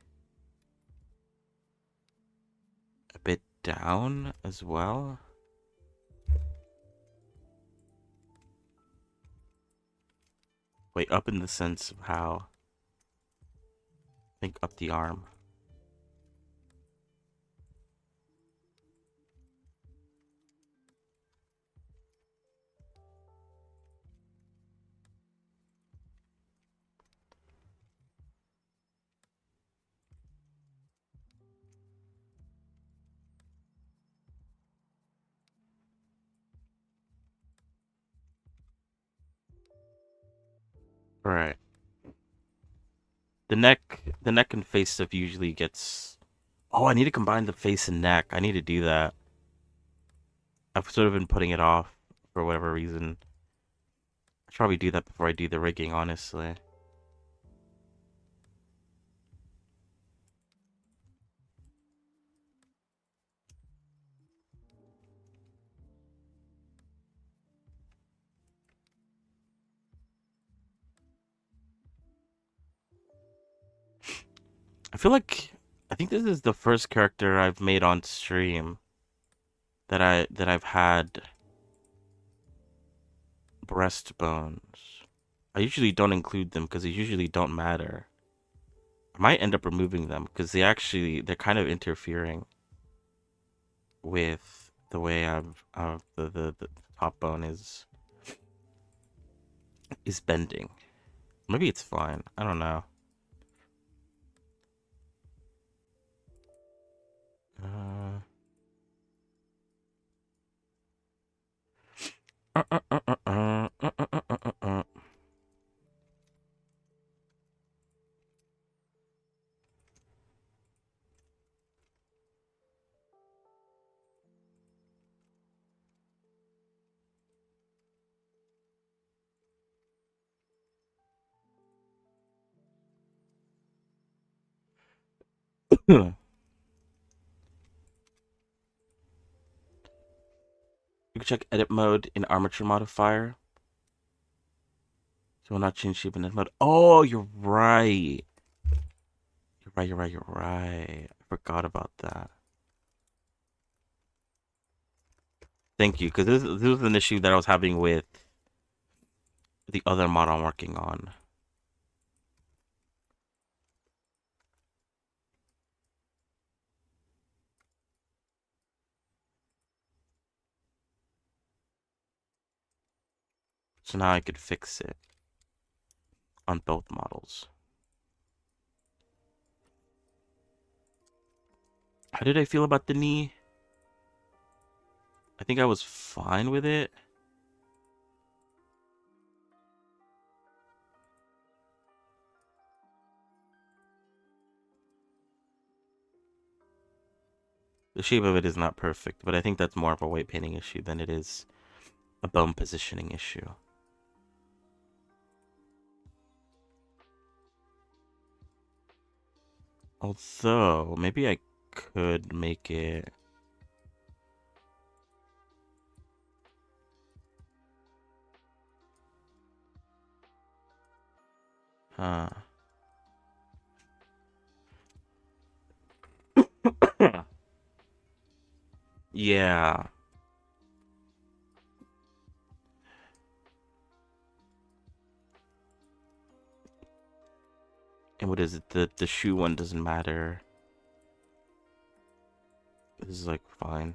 a bit down as well. Wait, up in the sense of how? I think up the arm. All right. The neck and face stuff usually gets. Oh, I need to combine the face and neck. I need to do that. I've sort of been putting it off for whatever reason. I should probably do that before I do the rigging, honestly. I feel like I think this is the first character I've made on stream that I've had breastbones. I usually don't include them because they usually don't matter. I might end up removing them because they're kind of interfering with the way the top bone is bending. Maybe it's fine. I don't know. Uh, uh, uh, uh, uh, uh, uh, uh, uh, uh. You can check edit mode in armature modifier. So will not change shape in edit mode. Oh, you're right. You're right. I forgot about that. Thank you, because this was an issue that I was having with the other mod I'm working on. So now I could fix it on both models. How did I feel about the knee? I think I was fine with it. The shape of it is not perfect, but I think that's more of a weight painting issue than it is a bone positioning issue. Although, maybe I could make it... Huh. Yeah. And what is it? The shoe one doesn't matter. This is like fine.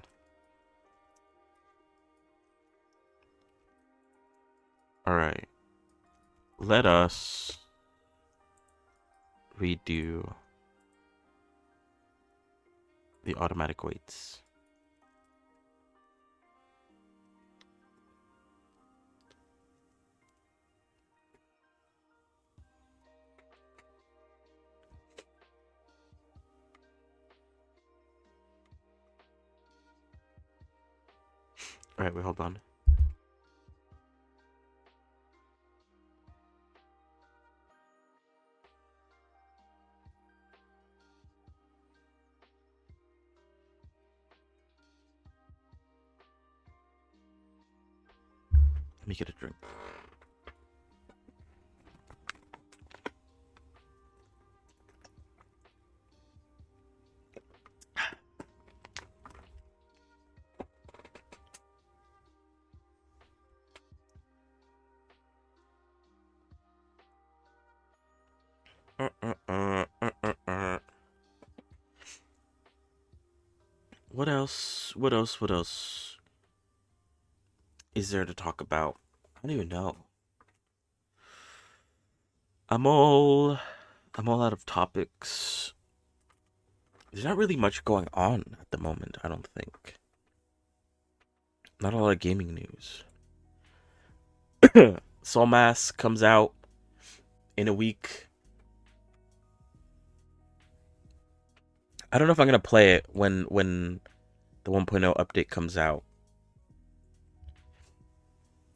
Alright. Let us redo the automatic weights. Alright, wait, hold on. Let me get a drink. What else? What else? What else is there to talk about? I don't even know. I'm all out of topics. There's not really much going on at the moment, I don't think. Not a lot of gaming news. Soul Mask comes out in a week. I don't know if I'm gonna play it when the 1.0 update comes out.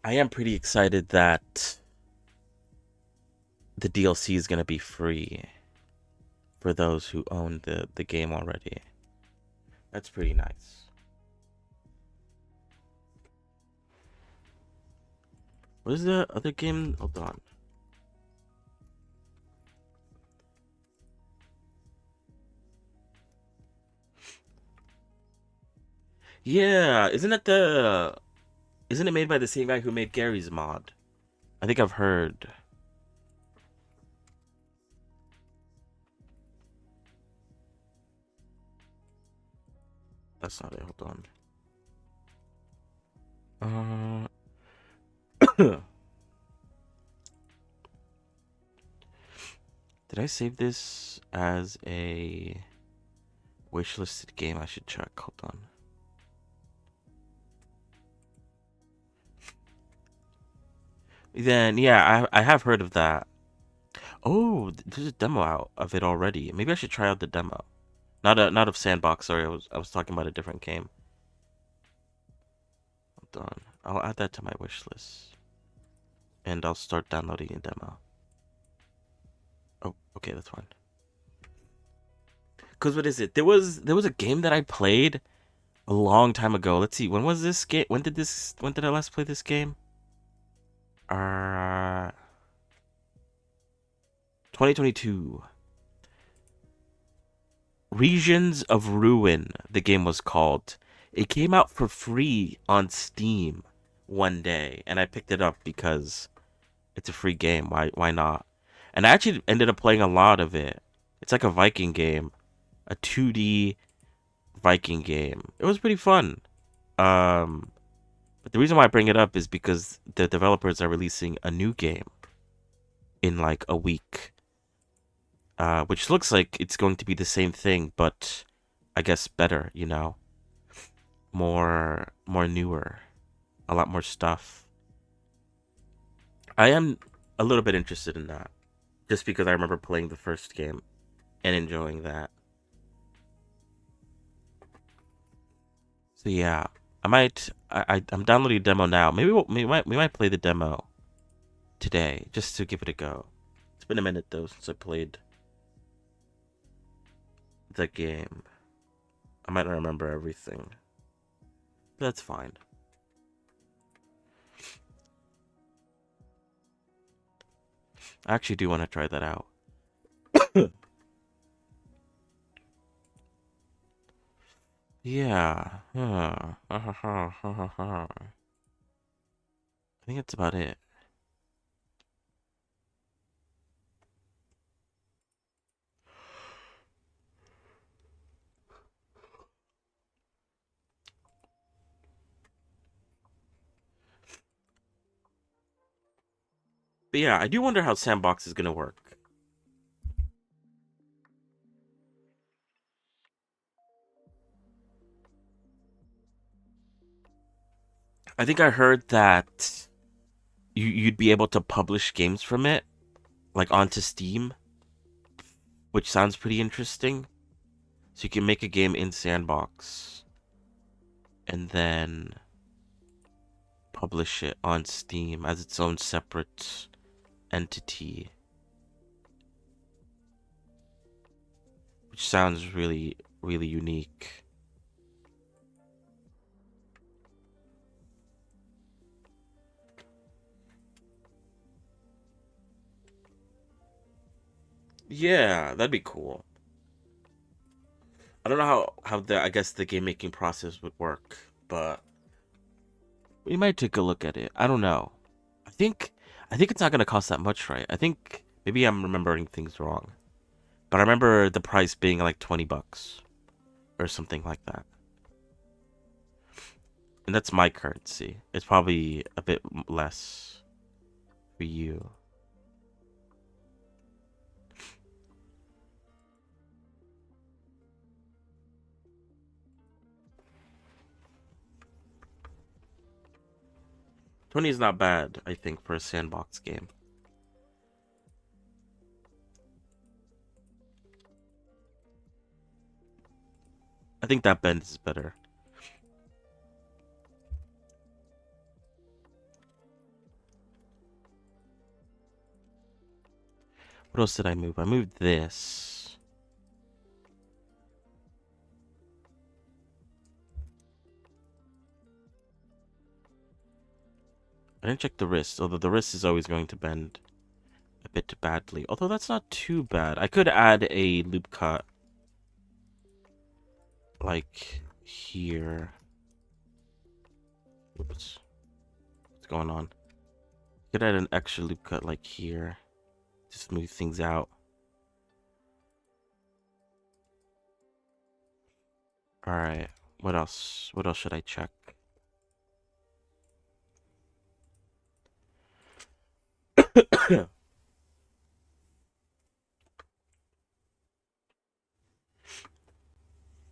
I am pretty excited that the DLC is gonna be free for those who own the game already. That's pretty nice. What is the other game? Hold on. Yeah, isn't it made by the same guy who made Gary's Mod? I think I've heard. That's not it. Hold on. Did I save this as a wishlisted game? I should check. Hold on. Then yeah, I have heard of that. Oh, there's a demo out of it already. Maybe I should try out the demo. Not of Sandbox. Sorry, I was talking about a different game. Hold on. I'll add that to my wish list, and I'll start downloading a demo. Oh, okay, that's fine. Cause what is it? There was a game that I played a long time ago. Let's see. When was this game? When did I last play this game? 2022. Regions of Ruin, the game was called. It came out for free on Steam one day, and I picked it up because it's a free game. Why not? And I actually ended up playing a lot of it. It's like a Viking game, a 2D Viking game. It was pretty fun. But the reason why I bring it up is because the developers are releasing a new game in like a week. Which looks like it's going to be the same thing, but I guess better, you know? More newer. A lot more stuff. I am a little bit interested in that. Just because I remember playing the first game and enjoying that. So yeah, I'm downloading a demo now. Maybe we might play the demo today just to give it a go. It's been a minute though since I played the game. I might not remember everything. That's fine. I actually do want to try that out. Yeah. I think that's about it. But yeah, I do wonder how Sandbox is gonna work. I think I heard that you'd be able to publish games from it, like onto Steam, which sounds pretty interesting. So you can make a game in Sandbox and then publish it on Steam as its own separate entity. Which sounds really, really unique. Yeah, that'd be cool. I don't know how the I guess the game making process would work, but we might take a look at it. I don't know. I think I think it's not gonna cost that much, right? I think maybe I'm remembering things wrong. But I remember the price being like $20 or something like that. And that's my currency. It's probably a bit less for you. $20 is not bad, I think, for a sandbox game. I think that bend is better. What else did I move? I moved this. I didn't check the wrist, although the wrist is always going to bend a bit badly. Although that's not too bad. I could add a loop cut like here. Whoops. What's going on? Could add an extra loop cut like here to smooth things out. Alright. What else? What else should I check?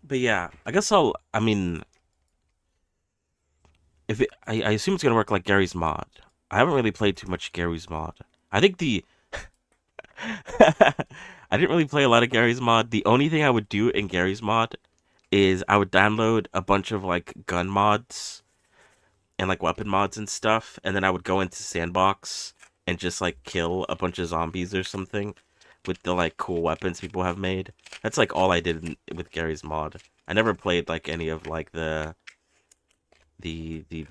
But yeah, I guess I mean, if I assume it's gonna work like Gary's mod. I haven't really played too much Gary's mod. I think the I didn't really play a lot of Gary's mod. The only thing I would do in Gary's mod is I would download a bunch of like gun mods and like weapon mods and stuff, and then I would go into Sandbox and just like kill a bunch of zombies or something with the like cool weapons people have made. That's like all I did with Gary's mod. I never played like any of like the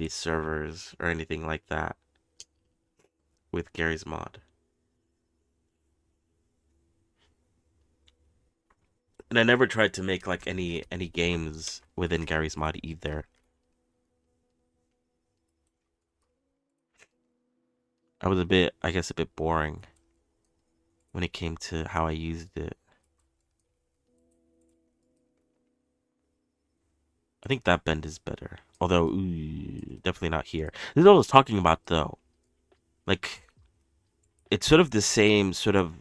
servers or anything like that with Gary's mod. And I never tried to make like any games within Gary's mod either. I was a bit, I guess, a bit boring when it came to how I used it. I think that bend is better. Although, ooh, definitely not here. This is what I was talking about, though. Like, it's sort of the same sort of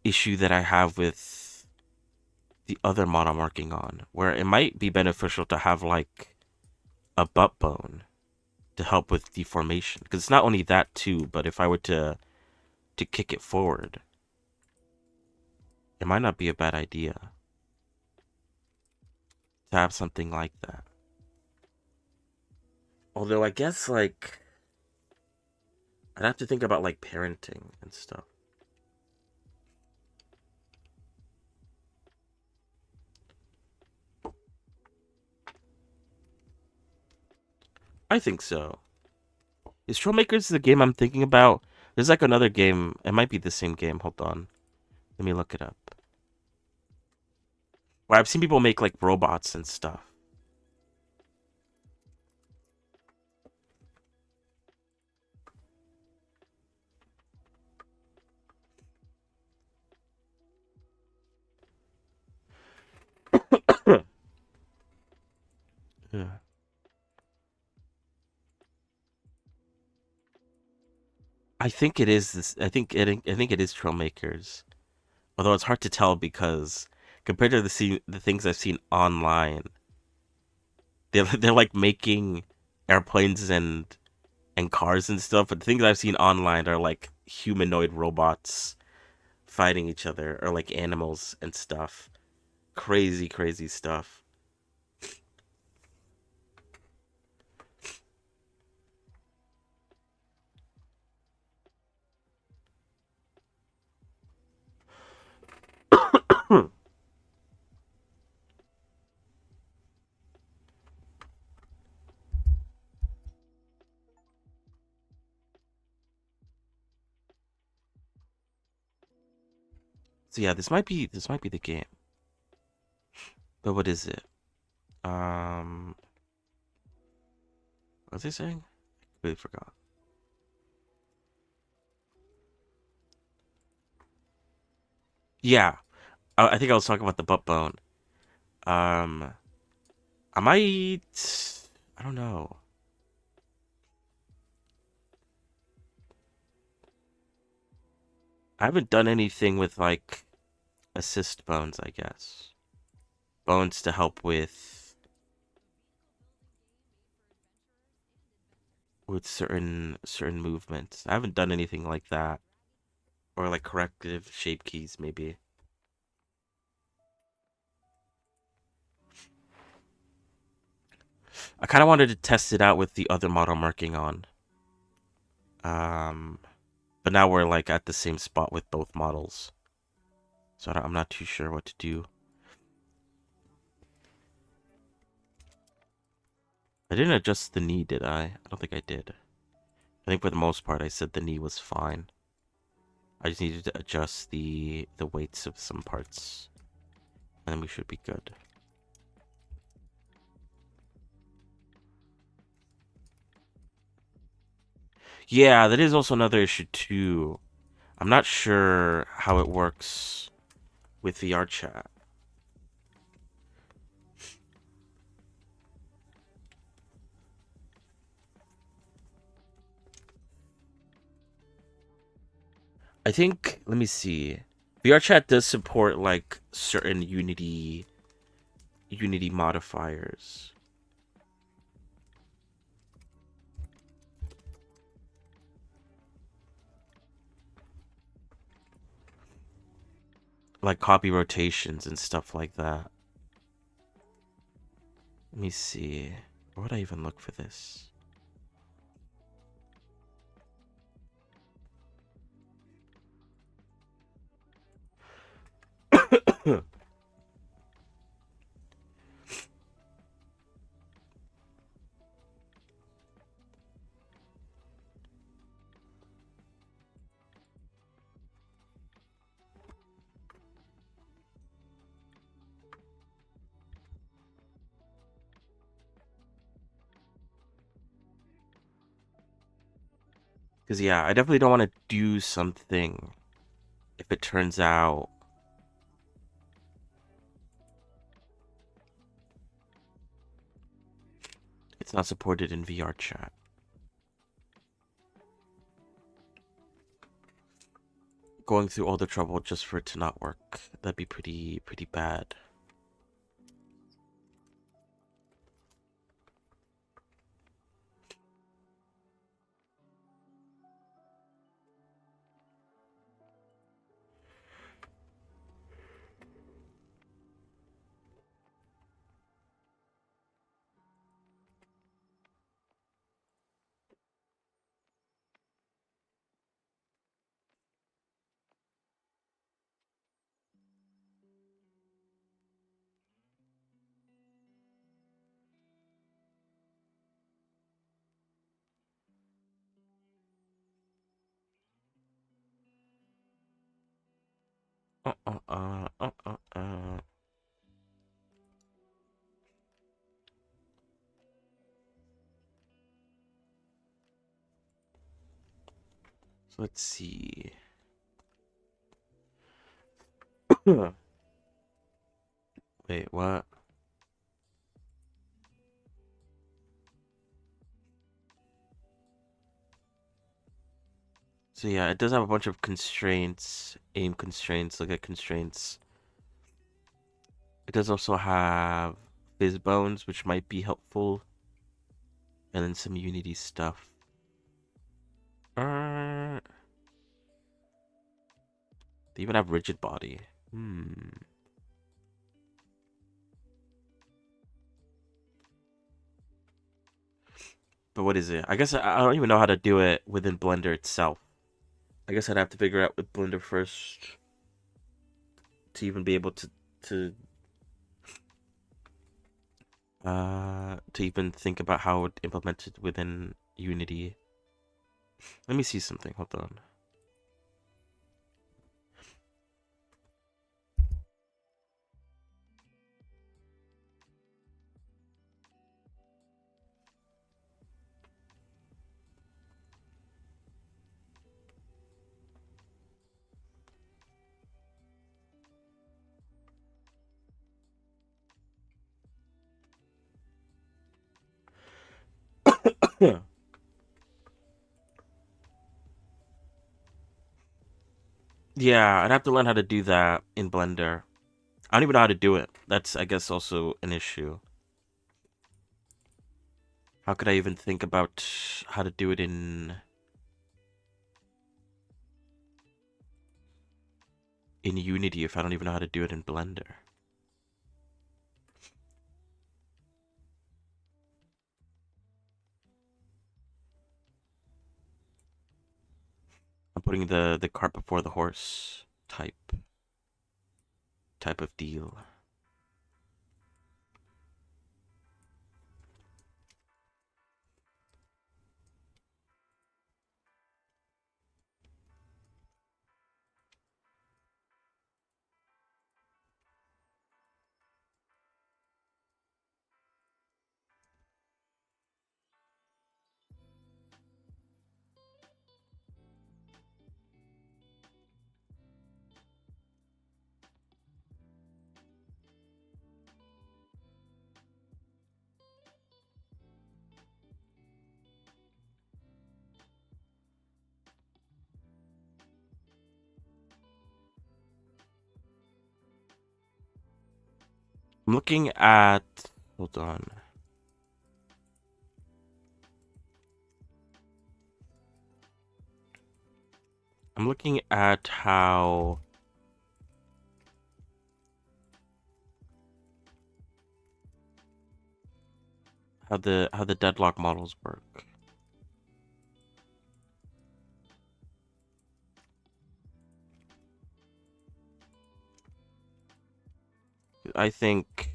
issue that I have with the other mod I'm working on, where it might be beneficial to have, like, a butt bone to help with deformation. Because it's not only that, too, but if I were to kick it forward, it might not be a bad idea to have something like that. Although I guess like I'd have to think about like parenting and stuff. I think so. Is Trollmakers the game I'm thinking about? There's like another game. It might be the same game. Hold on. Let me look it up. Where I've seen people make like robots and stuff. Yeah. I think it is this. I think it is Trollmakers. Although it's hard to tell because compared to the things I've seen online, they're like making airplanes and cars and stuff. But the things I've seen online are like humanoid robots fighting each other or like animals and stuff. Crazy, crazy stuff. So yeah, this might be the game. But what is it? What was I saying? I really forgot. Yeah, I think I was talking about the butt bone. Um, I might. I don't know. I haven't done anything with like assist bones, I guess. Bones to help with certain movements. I haven't done anything like that. Or like corrective shape keys, maybe. I kind of wanted to test it out with the other model I'm working on. Um, but now we're like at the same spot with both models, so I'm not too sure what to do. I didn't adjust the knee, did I? I don't think I did. I think for the most part, I said the knee was fine. I just needed to adjust the weights of some parts, and then we should be good. Yeah, that is also another issue too. I'm not sure how it works with VR chat. I think, let me see. VR chat does support like certain Unity modifiers. Like copy rotations and stuff like that. Let me see. Where would I even look for this? Because, yeah, I definitely don't want to do something if it turns out it's not supported in VR chat. Going through all the trouble just for it to not work. That'd be pretty bad. Uh, uh, uh, uh, uh. So let's see. Wait, what? So yeah, it does have a bunch of constraints, aim constraints, look at constraints. It does also have fizz bones, which might be helpful, and then some Unity stuff. They even have rigid body. But what is it? I guess I don't even know how to do it within Blender itself. I guess I'd have to figure out with Blender first to even be able to even think about how it implemented within Unity. Let me see something. Hold on. Yeah, I'd have to learn how to do that in Blender. I don't even know how to do it. That's, I guess, also an issue. How could I even think about how to do it in Unity if I don't even know how to do it in Blender? I'm putting the cart before the horse type of deal. I'm looking at. Hold on. I'm looking at how the deadlock models work. I think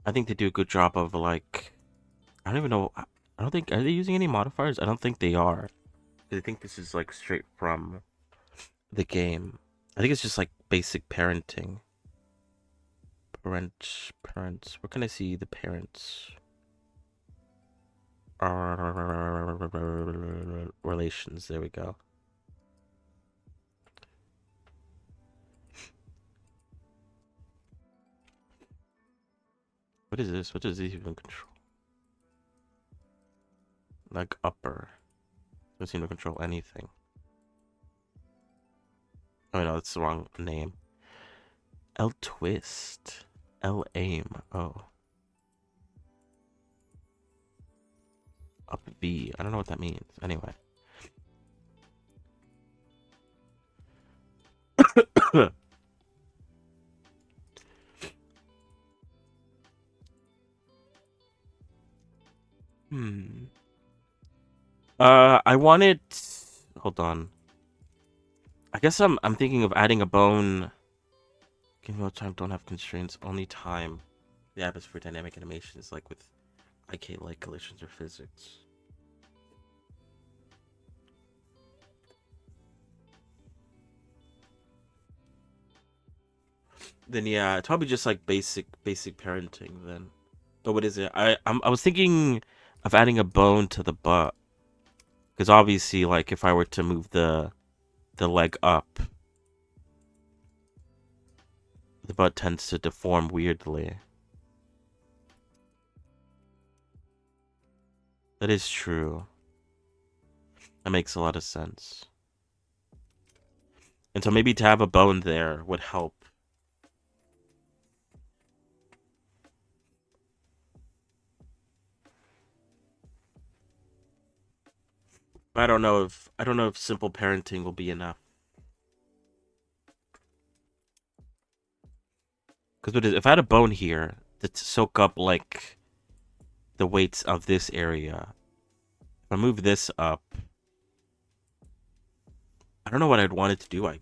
they do a good job of like I don't even know. I don't think are they using any modifiers? I don't think they are. I think this is like straight from the game. I think it's just like basic parenting. Parents. Where can I see the parents? Relations. There we go. What is this? What does this even control? Like upper. Doesn't seem to control anything. Oh no, that's the wrong name. L twist. L aim. Oh. Up V. I don't know what that means. Anyway. Hmm. I wanted. Hold on. I guess I'm thinking of adding a bone. Give no time. Don't have constraints. Only time. The app is for dynamic animations, like with IK like collisions or physics. Then yeah, it's probably just like basic parenting then. But what is it? I was thinking of adding a bone to the butt. Because obviously, like, if I were to move the leg up, the butt tends to deform weirdly. That is true. That makes a lot of sense. And so maybe to have a bone there would help. I don't know if simple parenting will be enough. Because if I had a bone here to soak up like the weights of this area, if I move this up, I don't know what I'd want it to do. I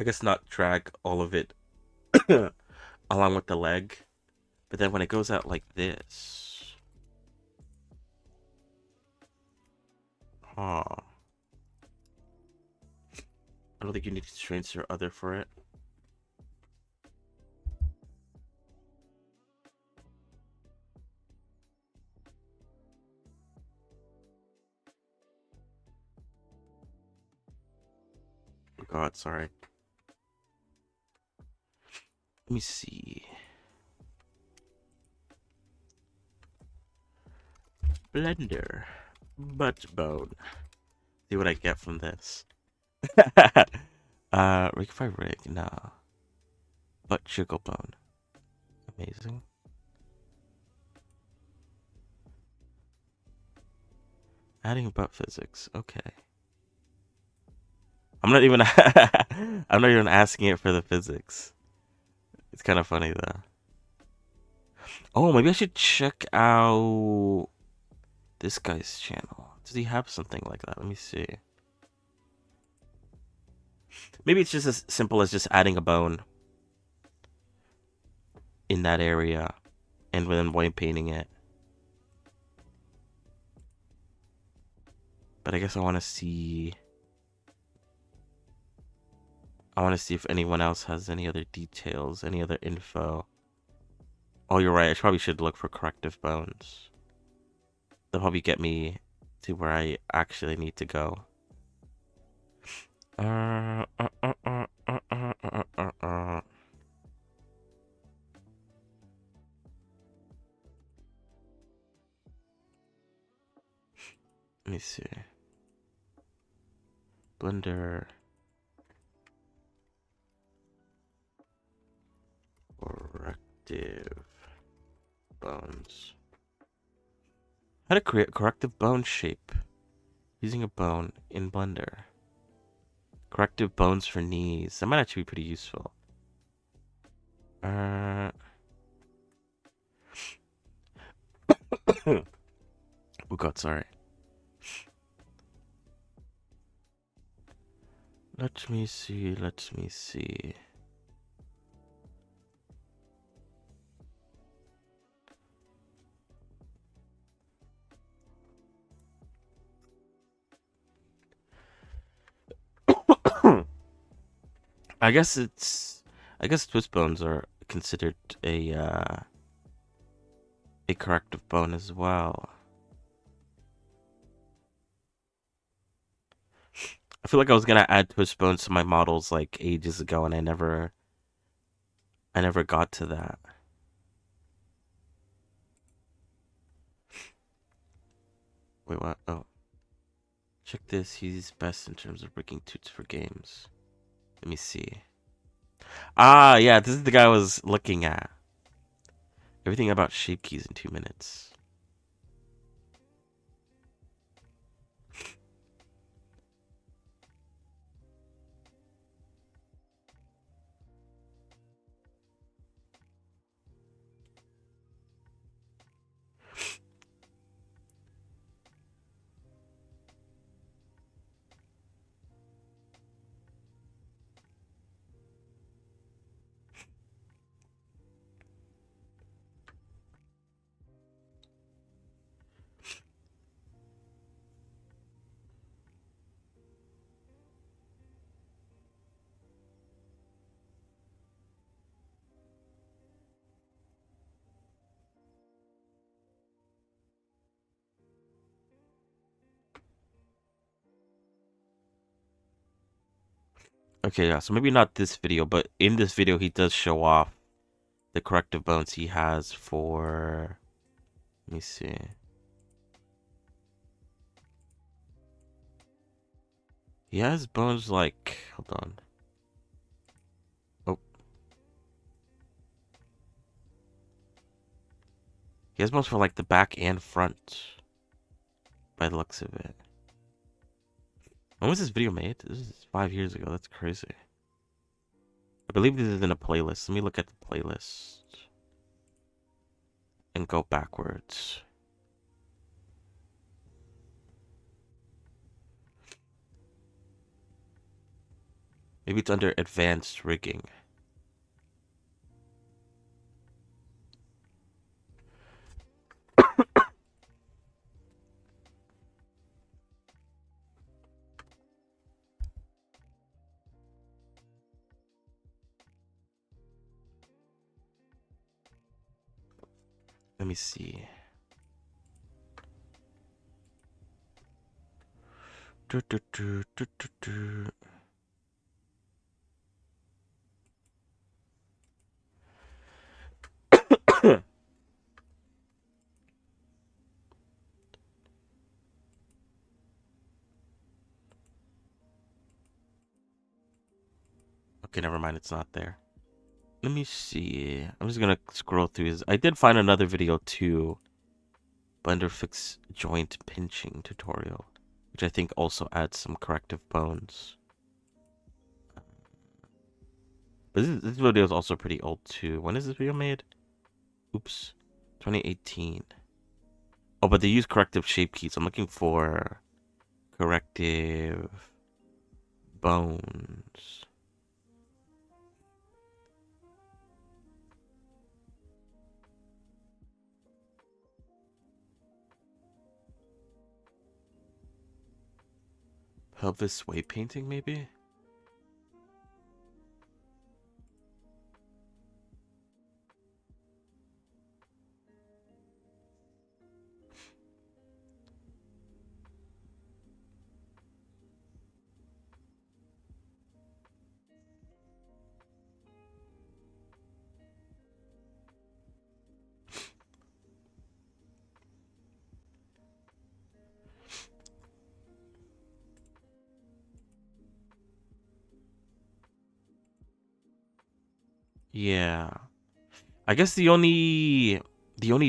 guess not drag all of it along with the leg, but then when it goes out like this, huh? I don't think you need constraints or other for it. Oh God, sorry. Let me see. Blender. Butt bone. See what I get from this. Rigify rig, no. Butt jiggle bone. Amazing. Adding butt physics, okay. I'm not even I'm not even asking it for the physics. It's kind of funny though. Oh, maybe I should check out this guy's channel. Does he have something like that? Let me see. Maybe it's just as simple as just adding a bone in that area and then white painting it. But I guess I want to see if anyone else has any other details, any other info. Oh, you're right. I probably should look for corrective bones. They'll probably get me to where I actually need to go. Let me see. Blender. Corrective bones. How to create corrective bone shape using a bone in Blender. Corrective bones for knees. That might actually be pretty useful. Oh god, sorry. Let me see. I guess twist bones are considered a corrective bone as well. I feel like I was gonna add twist bones to my models like ages ago, and I never got to that. Wait, what? Oh, check this. He's best in terms of breaking toots for games. Let me see. Ah, yeah, this is the guy I was looking at. Everything about shape keys in 2 minutes. Okay, yeah, so maybe not this video, but in this video he does show off the corrective bones he has for... Let me see. He has bones like... Hold on. Oh. He has bones for like the back and front. By the looks of it. When was this video made? This is 5 years ago. That's crazy. I believe this is in a playlist. Let me look at the playlist. And go backwards. Maybe it's under advanced rigging. Let me see. Do, do, do, do, do, do. Okay, never mind. It's not there. Let me see. I'm just gonna scroll through his. I did find another video too. Blender fix joint pinching tutorial, which I think also adds some corrective bones. But this video is also pretty old too. When is this video made? Oops, 2018. Oh, but they use corrective shape keys. I'm looking for corrective bones. Pelvis weight painting, maybe? Yeah. I guess the only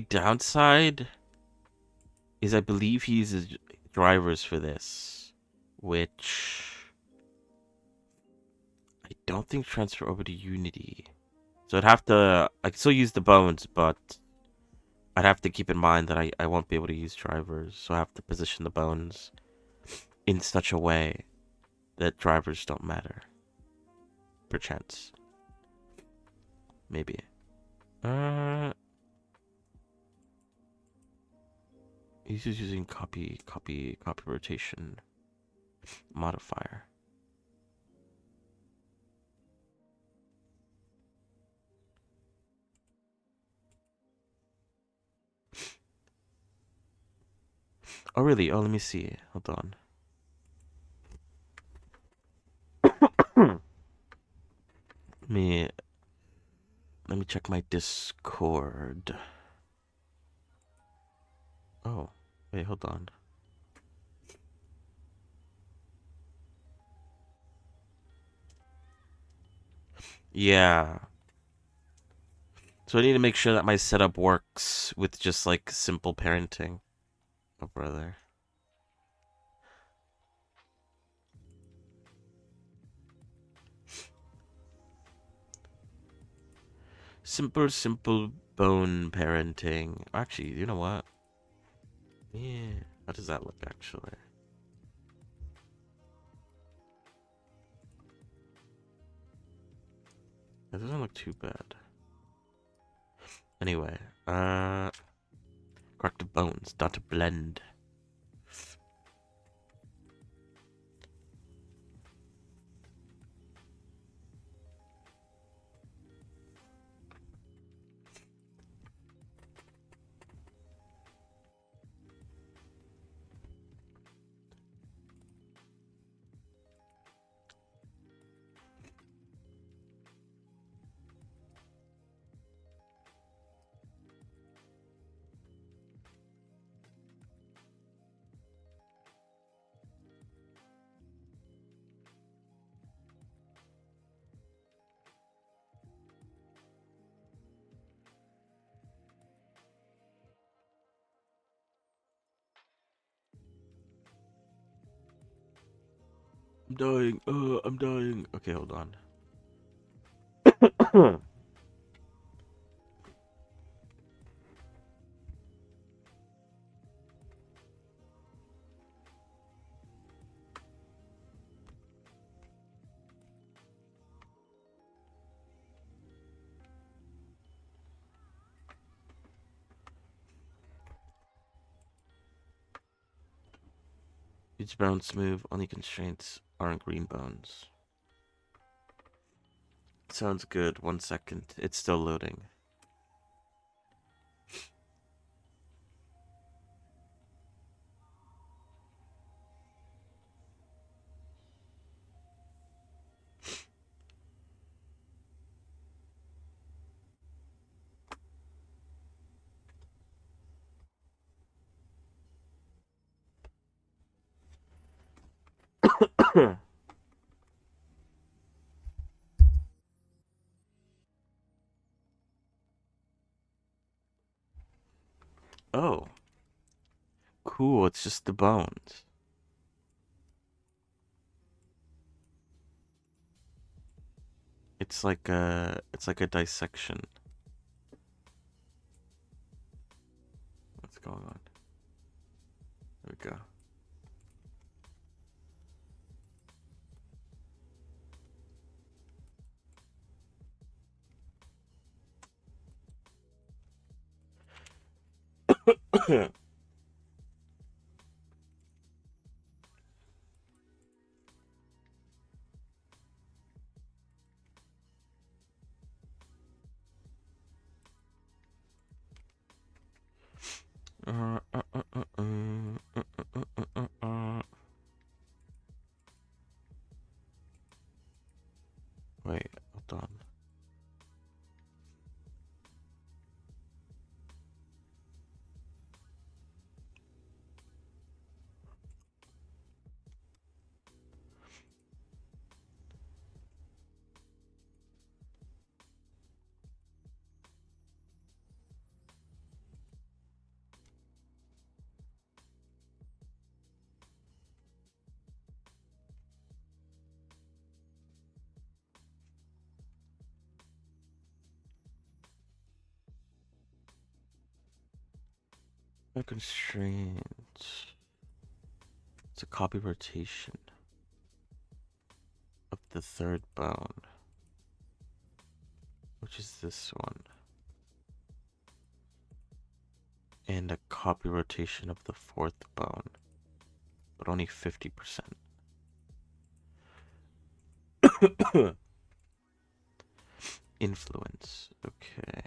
downside is I believe he uses drivers for this, which I don't think transfer over to Unity. So I'd have to, I could still use the bones, but I'd have to keep in mind that I won't be able to use drivers. So I have to position the bones in such a way that drivers don't matter. Perchance. Maybe. He's just using copy rotation modifier. Oh really? Oh, let me see. Hold on. Let me check my Discord. Oh, wait, hold on. Yeah. So I need to make sure that my setup works with just like simple parenting. Oh, brother. Simple bone parenting. Actually, you know what? Yeah. How does that look actually? It doesn't look too bad. Anyway, corrective bones, dot blend. I'm dying. I'm dying. Okay, hold on. Each bone smooth, only constraints aren't green bones. Sounds good. 1 second. It's still loading. Oh, cool. It's just the bones. It's like a dissection. What's going on? There we go. Wait, hold on. A constraint. It's a copy rotation of the third bone, which is this one, and a copy rotation of the fourth bone, but only 50%. Influence. Okay.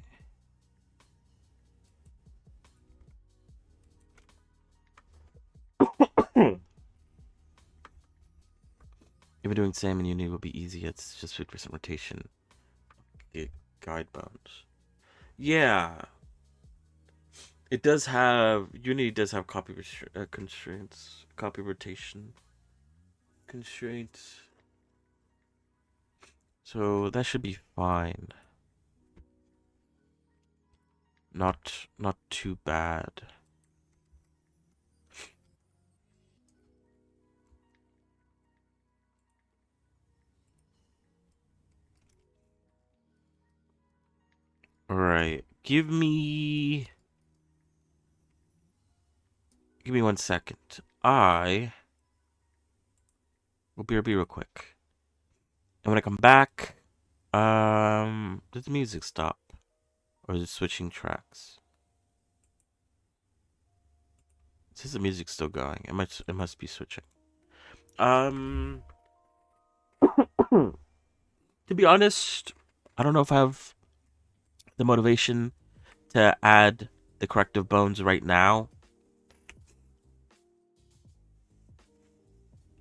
If you're doing salmon, Unity will be easy. It's just 50% rotation. Guide bones. Yeah. It does have, Unity does have copy constraints, copy rotation constraints. So that should be fine. Not too bad. Alright. Give me 1 second. I will BRB real quick. And when I come back, did the music stop? Or is it switching tracks? It says the music's still going. It must be switching. To be honest, I don't know if I have the motivation to add the corrective bones right now.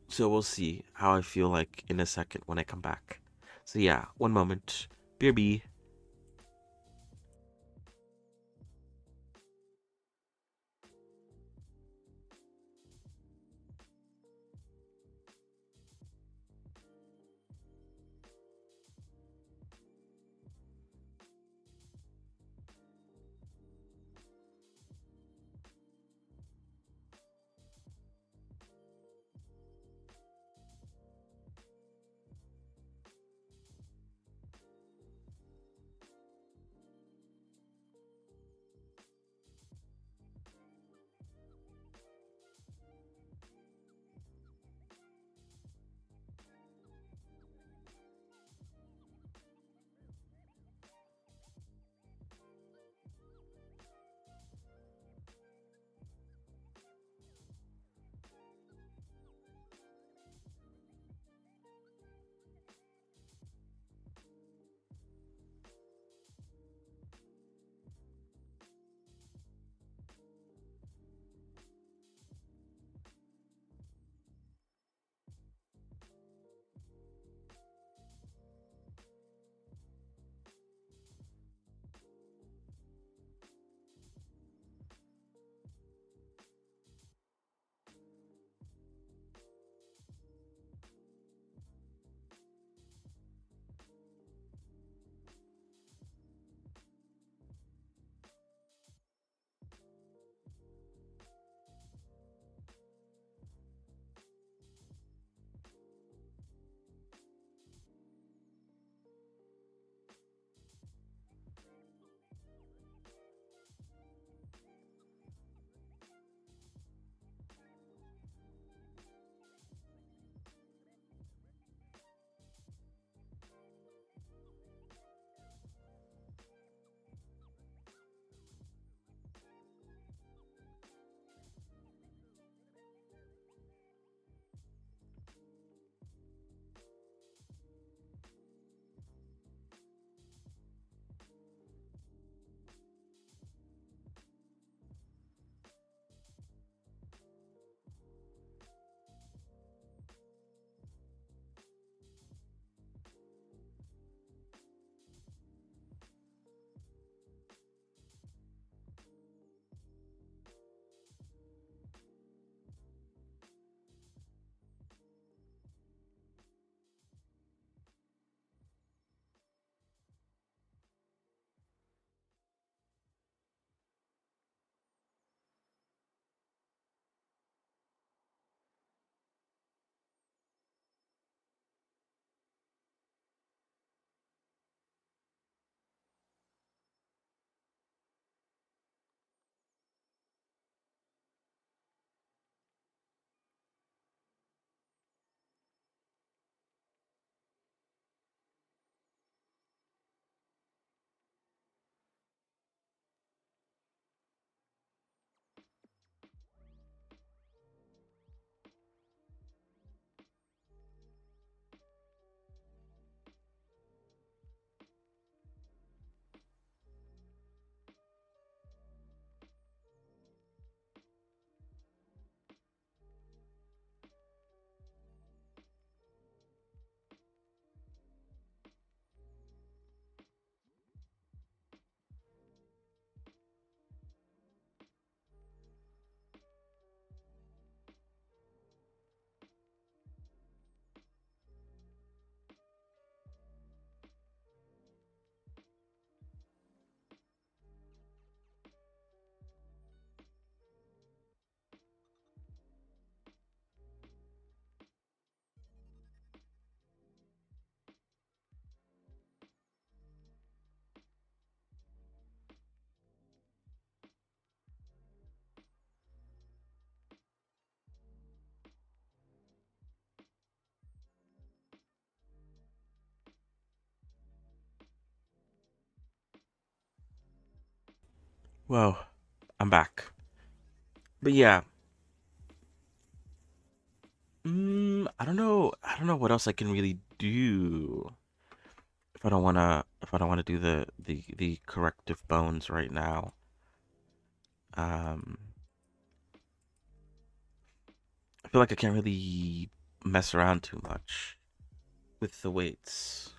So we'll see how I feel like in a second when I come back. So yeah, 1 moment. BRB. Well, I'm back. But yeah, I don't know. I don't know what else I can really do if I don't wanna do the corrective bones right now. Um, I feel like I can't really mess around too much with the weights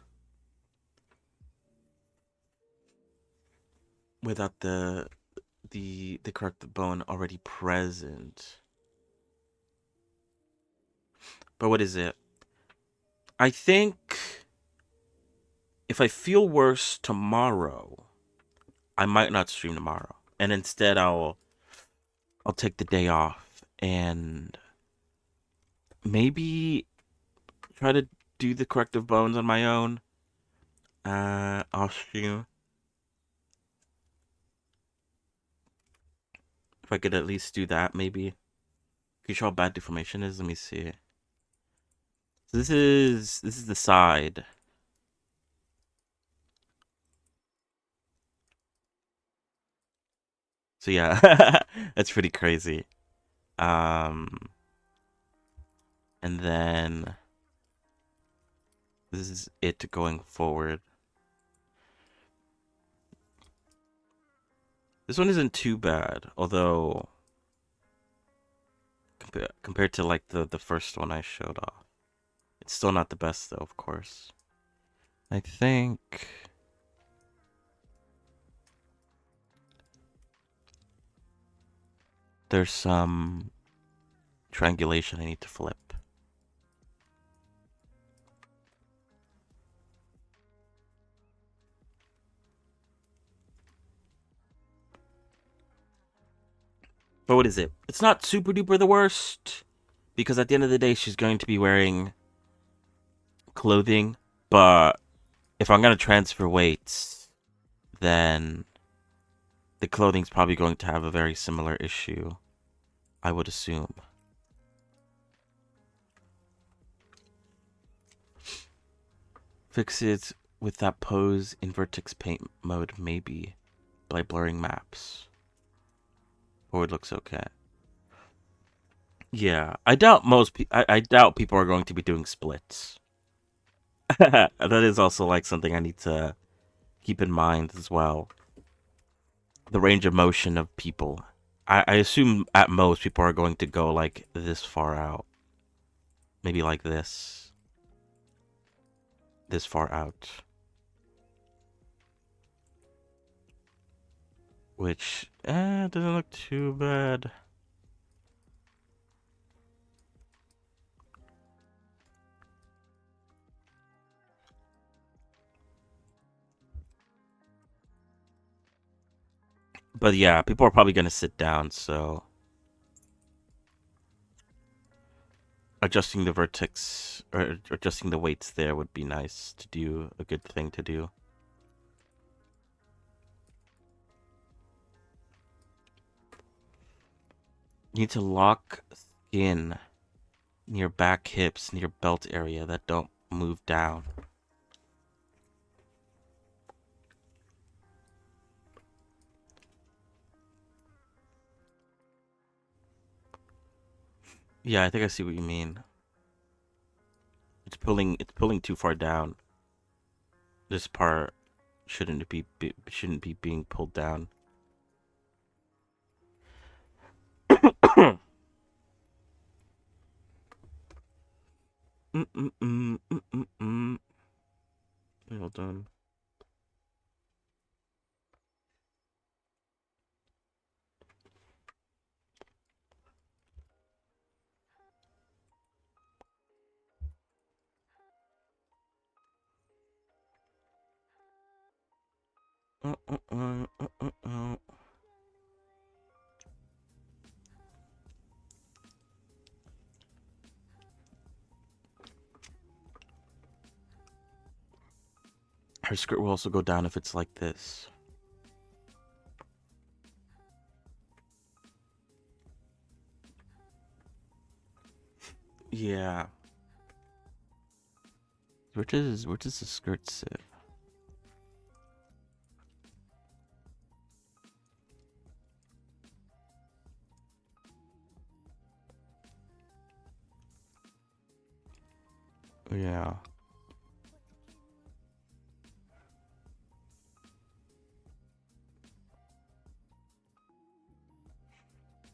without the corrective bone already present. But what is it? I think if I feel worse tomorrow, I might not stream tomorrow, and instead I'll take the day off and maybe try to do the corrective bones on my own. I'll stream if I could at least do that. Maybe. Can you show how bad deformation is? Let me see. So this is the side. So yeah, that's pretty crazy. Um, and then this is it going forward. This one isn't too bad, although compared to like the first one I showed off, it's still not the best though, of course. I think there's some triangulation I need to flip. But what is it? It's not super duper the worst because at the end of the day, she's going to be wearing clothing. But if I'm gonna transfer weights, then the clothing's probably going to have a very similar issue, I would assume. Fix it with that pose in Vertex Paint mode, maybe by blurring maps. Or it looks okay. Yeah, I doubt I doubt people are going to be doing splits. That is also like something I need to keep in mind as well. The range of motion of people. I assume at most people are going to go like this far out. Maybe like this far out. Which doesn't look too bad. But yeah, people are probably gonna sit down, so adjusting the vertex or adjusting the weights there would be nice to do, a good thing to do. You need to lock skin near back hips, near belt area that don't move down. Yeah, I think I see what you mean. It's pulling too far down. This part shouldn't be being pulled down. Well done. Her skirt will also go down if it's like this. Yeah. Where does the skirt sit? Yeah.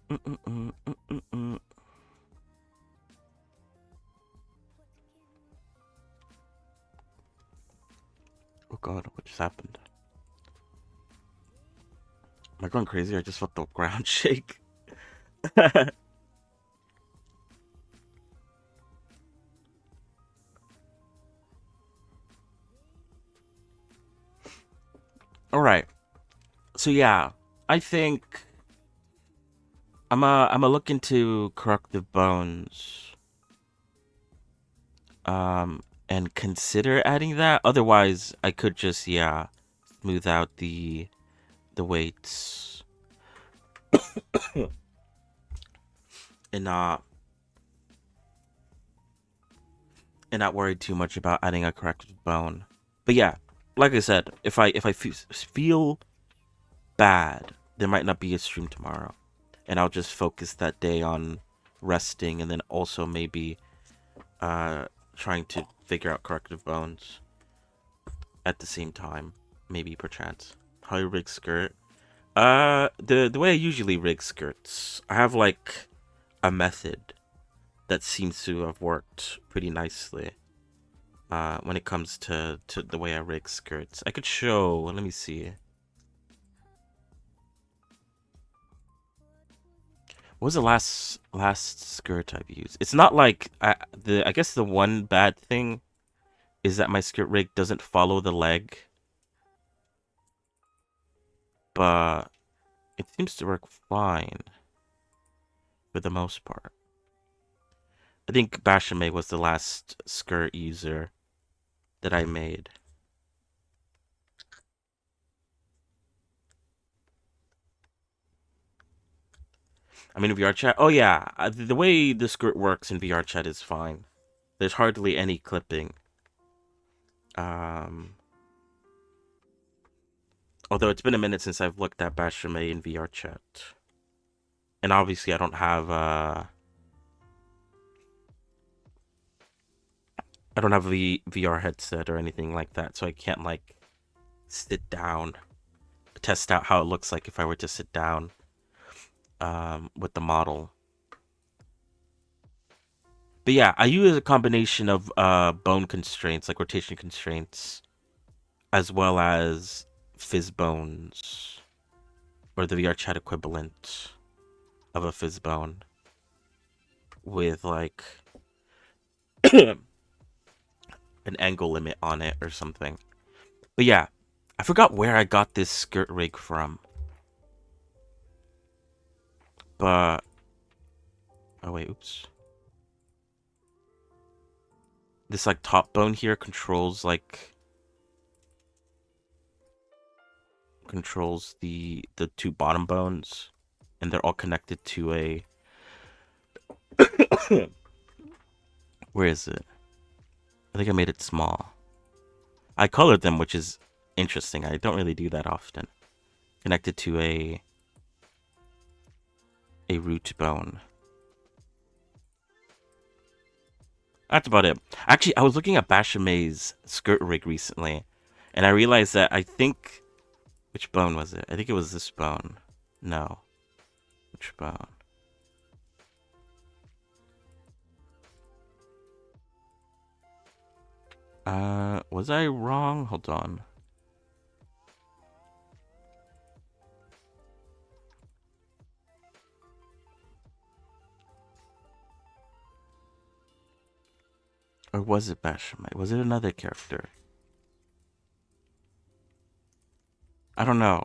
Mm-mm-mm-mm-mm-mm. Oh god, what just happened? Am I going crazy? I just felt the ground shake. All right. So yeah, I think I'm a look into corruptive bones. And consider adding that. Otherwise, I could just smooth out the weights and not worry too much about adding a corrective bone. But yeah, like I said, if I feel bad, there might not be a stream tomorrow, and I'll just focus that day on resting, and then also maybe uh trying to figure out corrective bones at the same time, maybe perchance. How you rig skirt? The way I usually rig skirts, I have like a method that seems to have worked pretty nicely. When it comes to the way I rig skirts, I could show. Let me see. What was the last skirt I've used? It's not like I guess the one bad thing is that my skirt rig doesn't follow the leg, but it seems to work fine for the most part. I think Bashame was the last skirt user that I made. I mean, VR chat. Oh yeah, the way the skirt works in VR chat is fine. There's hardly any clipping. Um, Although it's been a minute since I've looked at Bashame in VR chat, and obviously I don't have a VR headset or anything like that, so I can't like sit down, test out how it looks like if I were to sit down with the model. But yeah, I use a combination of bone constraints, like rotation constraints, as well as fizz bones, or the VR chat equivalent of a fizz bone, with like an angle limit on it or something. But yeah, I forgot where I got this skirt rig from. But oh wait, oops. This like top bone here controls the two bottom bones, and they're all connected to a where is it? I think I made it small. I colored them, which is interesting. I don't really do that often. Connected to a root bone. That's about it. Actually, I was looking at Bashame's skirt rig recently, and I realized that I think which bone was it? I think it was this bone. No. Which bone? Was I wrong? Hold on. Or was it Bashame? Was it another character? I don't know.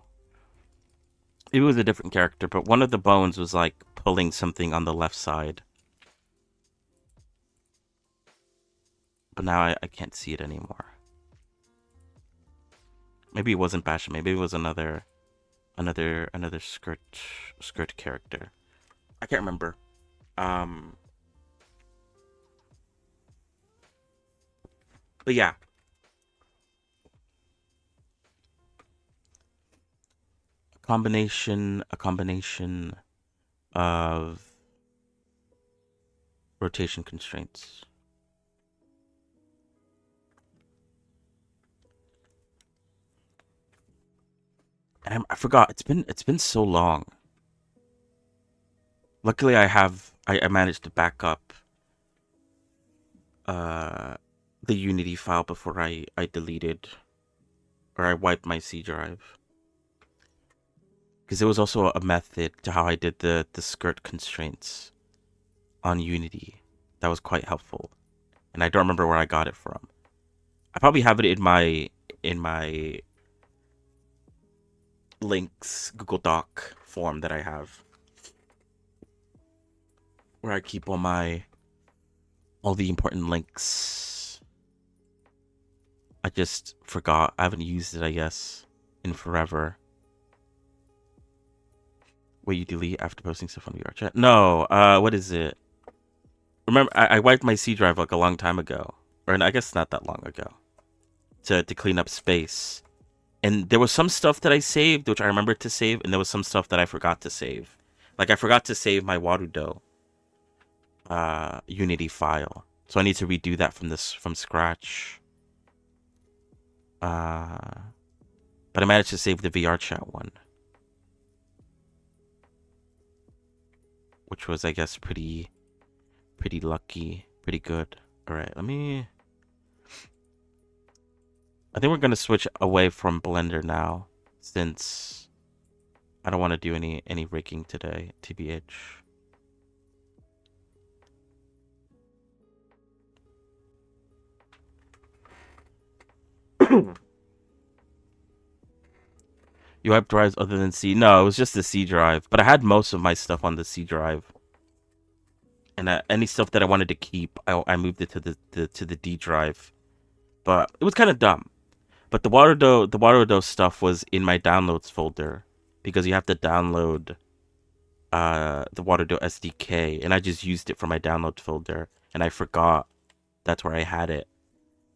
It was a different character, but one of the bones was like pulling something on the left side. But now I can't see it anymore. Maybe it wasn't Bashame. Maybe it was another skirt character. I can't remember. Um, but yeah, a combination of rotation constraints. I forgot. It's been so long. Luckily, I managed to back up uh the Unity file before I deleted or I wiped my C drive. Because there was also a method to how I did the skirt constraints on Unity that was quite helpful, and I don't remember where I got it from. I probably have it in my links Google Doc form that I have, where I keep all the important links. I just forgot. I haven't used it, I guess, in forever. Wait, you delete after posting stuff on VR chat? No. What is it? Remember, I wiped my C drive like a long time ago, or I guess not that long ago, to clean up space. And there was some stuff that I saved, which I remembered to save, and there was some stuff that I forgot to save. Like I forgot to save my Warudo Unity file, so I need to redo that from scratch. But I managed to save the VR chat one, which was, I guess, pretty lucky, pretty good. All right, I think we're gonna switch away from Blender now, since I don't want to do any rigging today, tbh. You have drives other than C? No, it was just the C drive. But I had most of my stuff on the C drive, and any stuff that I wanted to keep, I moved it to the D drive. But it was kind of dumb. But the Warudo stuff was in my downloads folder, because you have to download the Warudo SDK, and I just used it for my download folder, and I forgot that's where I had it.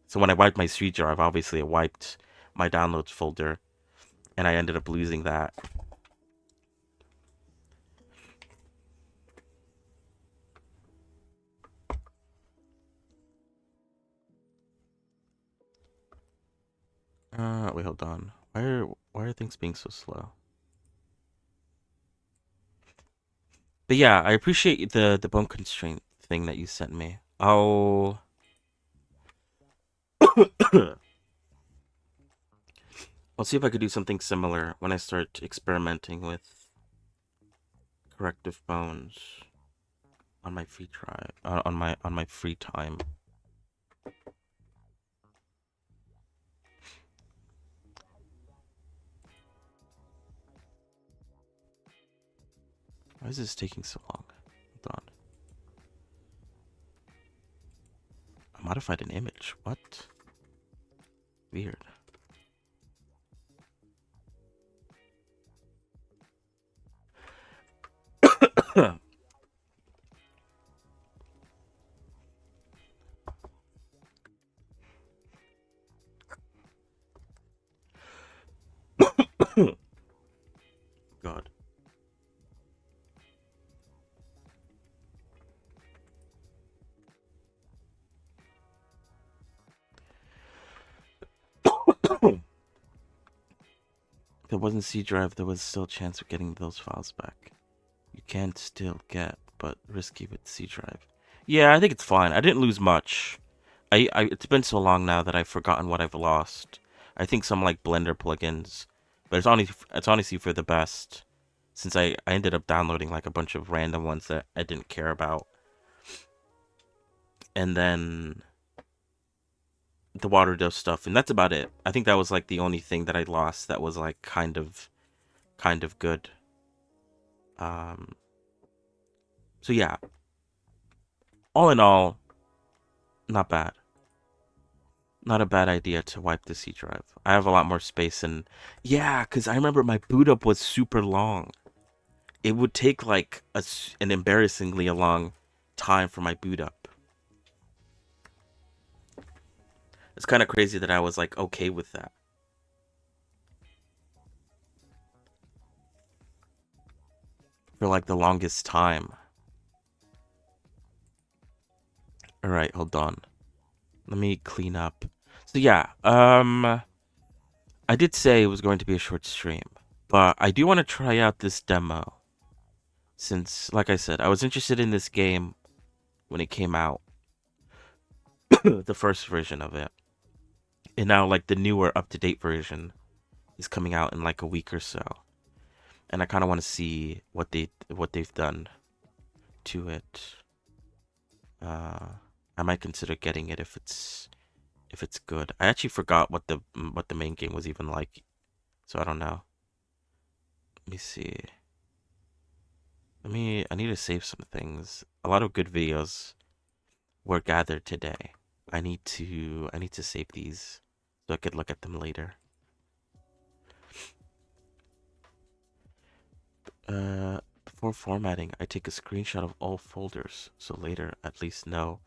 So when I wiped my C drive, obviously it wiped my downloads folder, and I ended up losing that. Wait, hold on. Why are things being so slow? But yeah, I appreciate the bone constraint thing that you sent me. I'll I'll see if I could do something similar when I start experimenting with corrective bones on my free try on my free time. Why is this taking so long? Hold on. I modified an image. What? Weird. God. If it wasn't C drive, there was still a chance of getting those files back. You can still get, but risky with C drive. Yeah, I think it's fine. I didn't lose much. It's been so long now that I've forgotten what I've lost. I think some like Blender plugins, but it's honestly for the best, since I ended up downloading like a bunch of random ones that I didn't care about, and then the Waterdo stuff, and that's about it. I think that was like the only thing that I lost that was like kind of good. So yeah, all in all, not bad. Not a bad idea to wipe the C drive. I have a lot more space, and yeah, because I remember my boot up was super long. It would take like an embarrassingly long time for my boot up. It's kind of crazy that I was like okay with that. For like the longest time. Alright, hold on. Let me clean up. So yeah, I did say it was going to be a short stream. But I do want to try out this demo since, like I said, I was interested in this game when it came out, the first version of it, and now like the newer, up-to-date version is coming out in like a week or so, and I kind of want to see what they've done to it. I might consider getting it if it's good. I actually forgot what the main game was even like, so I don't know. Let me see. I need to save some things. A lot of good videos were gathered today. I need to save these so I could look at them later. Before formatting, I take a screenshot of all folders so later at least know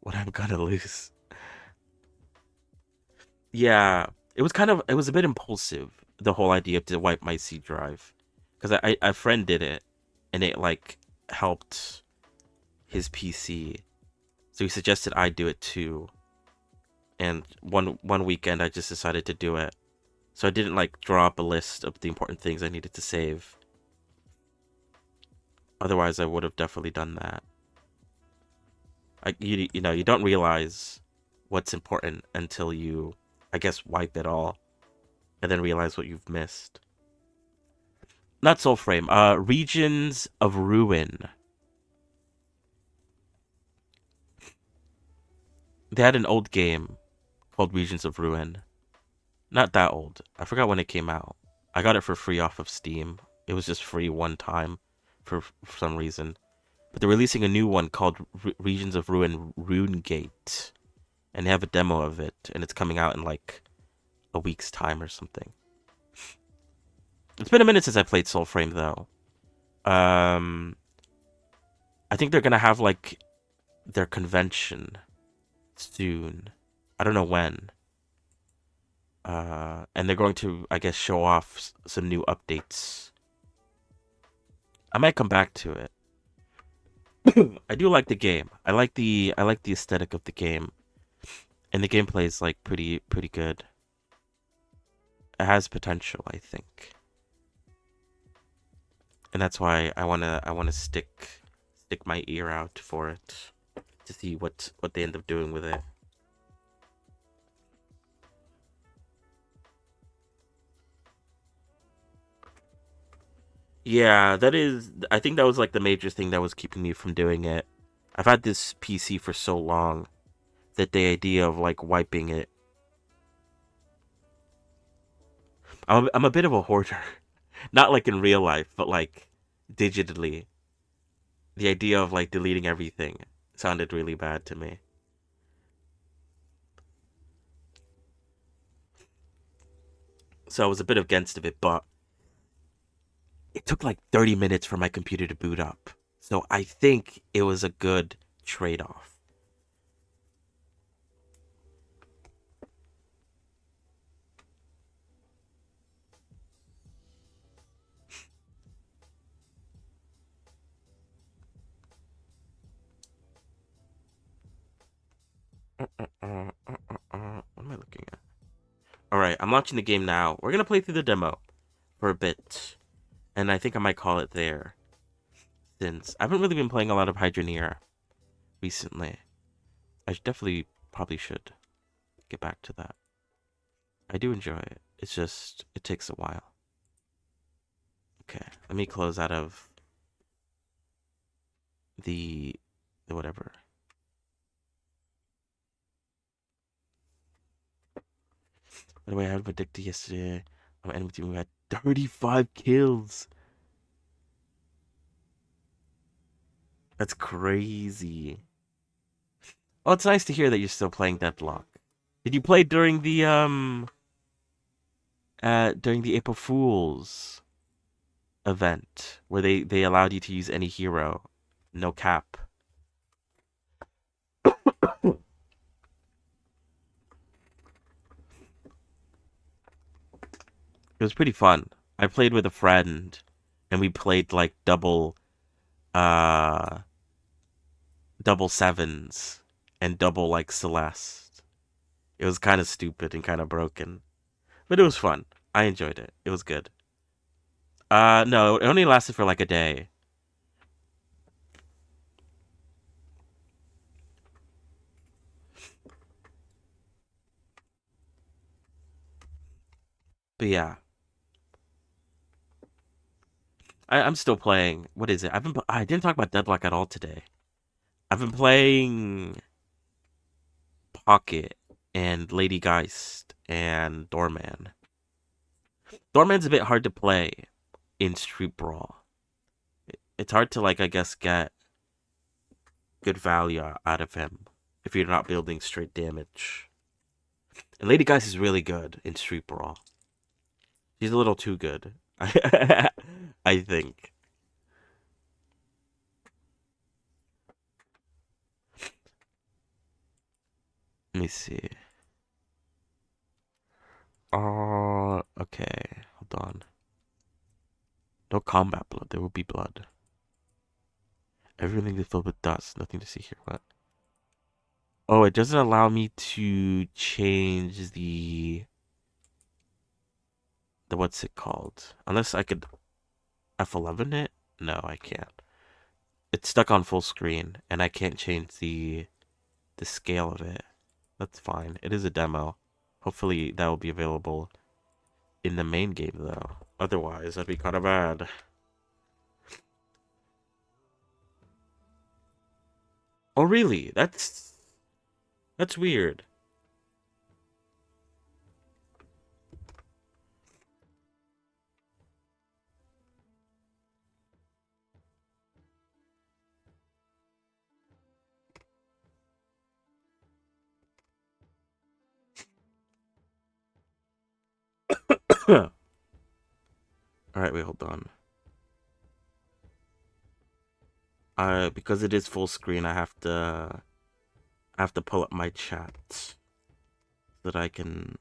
what I'm gonna lose. Yeah, it was a bit impulsive, the whole idea to wipe my C drive, because a friend did it, and it like helped his PC, so he suggested I do it too. And one weekend I just decided to do it, so I didn't like draw up a list of the important things I needed to save. Otherwise, I would have definitely done that. You know, you don't realize what's important until you, I guess, wipe it all, and then realize what you've missed. Not Soulframe. Regions of Ruin. They had an old game called Regions of Ruin. Not that old. I forgot when it came out. I got it for free off of Steam. It was just free one time for some reason. But they're releasing a new one called Regions of Ruin RuneGate. And they have a demo of it, and it's coming out in like a week's time or something. It's been a minute since I played Soulframe though. I think they're gonna have like their convention soon. I don't know when. And they're going to, I guess, show off some new updates. I might come back to it. I do like the game. I like the aesthetic of the game, and the gameplay is like pretty good. It has potential, I think, and that's why I wanna stick my ear out for it to see what they end up doing with it. Yeah, I think that was like the major thing that was keeping me from doing it. I've had this PC for so long that the idea of like wiping it, I'm a bit of a hoarder. Not like in real life, but like digitally. The idea of like deleting everything sounded really bad to me. So I was a bit against it, but it took like 30 minutes for my computer to boot up. So I think it was a good trade-off. What am I looking at? Alright, I'm launching the game now. We're gonna play through the demo for a bit. And I think I might call it there. Since I haven't really been playing a lot of Hydroneer recently. I definitely probably should get back to that. I do enjoy it. It's just, it takes a while. Okay, let me close out of the whatever. By the way, I had predicted yesterday. I'm enemy team had 35 kills. That's crazy. Oh, it's nice to hear that you're still playing Deadlock. Did you play during the April Fools event where they allowed you to use any hero, no cap? It was pretty fun. I played with a friend, and we played like double sevens and double like Celeste. It was kind of stupid and kind of broken, but it was fun. I enjoyed it. It was good. No, it only lasted for like a day. But yeah, I'm still playing. What is it? I didn't talk about Deadlock at all today. I've been playing Pocket and Lady Geist and Doorman. Doorman's a bit hard to play in Street Brawl. It's hard to like I guess get good value out of him if you're not building straight damage. And Lady Geist is really good in Street Brawl. She's a little too good. I think. Let me see. Oh, okay. Hold on. No combat blood. There will be blood. Everything is filled with dust. Nothing to see here. What? Oh, it doesn't allow me to change the what's it called? Unless I could F11 it? No, I can't. It's stuck on full screen, and I can't change the scale of it. That's fine. It is a demo. Hopefully that will be available in the main game, though. Otherwise, that'd be kind of bad. Oh, really? That's weird. All right, wait, hold on. Because it is full screen, I have to pull up my chat so that I can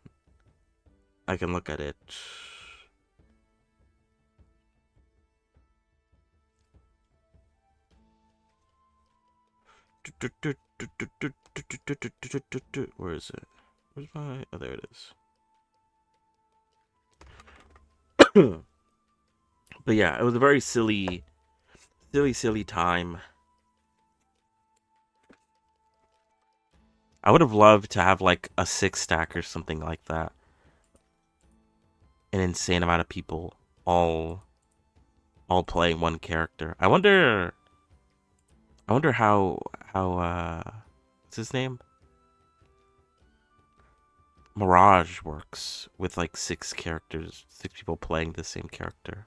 look at it. Where is it? Where's my? Oh, there it is. But yeah, it was a very silly time. I would have loved to have like a 6 stack or something like that. An insane amount of people all playing one character. I wonder how what's his name? Mirage works with like 6 characters, 6 people playing the same character.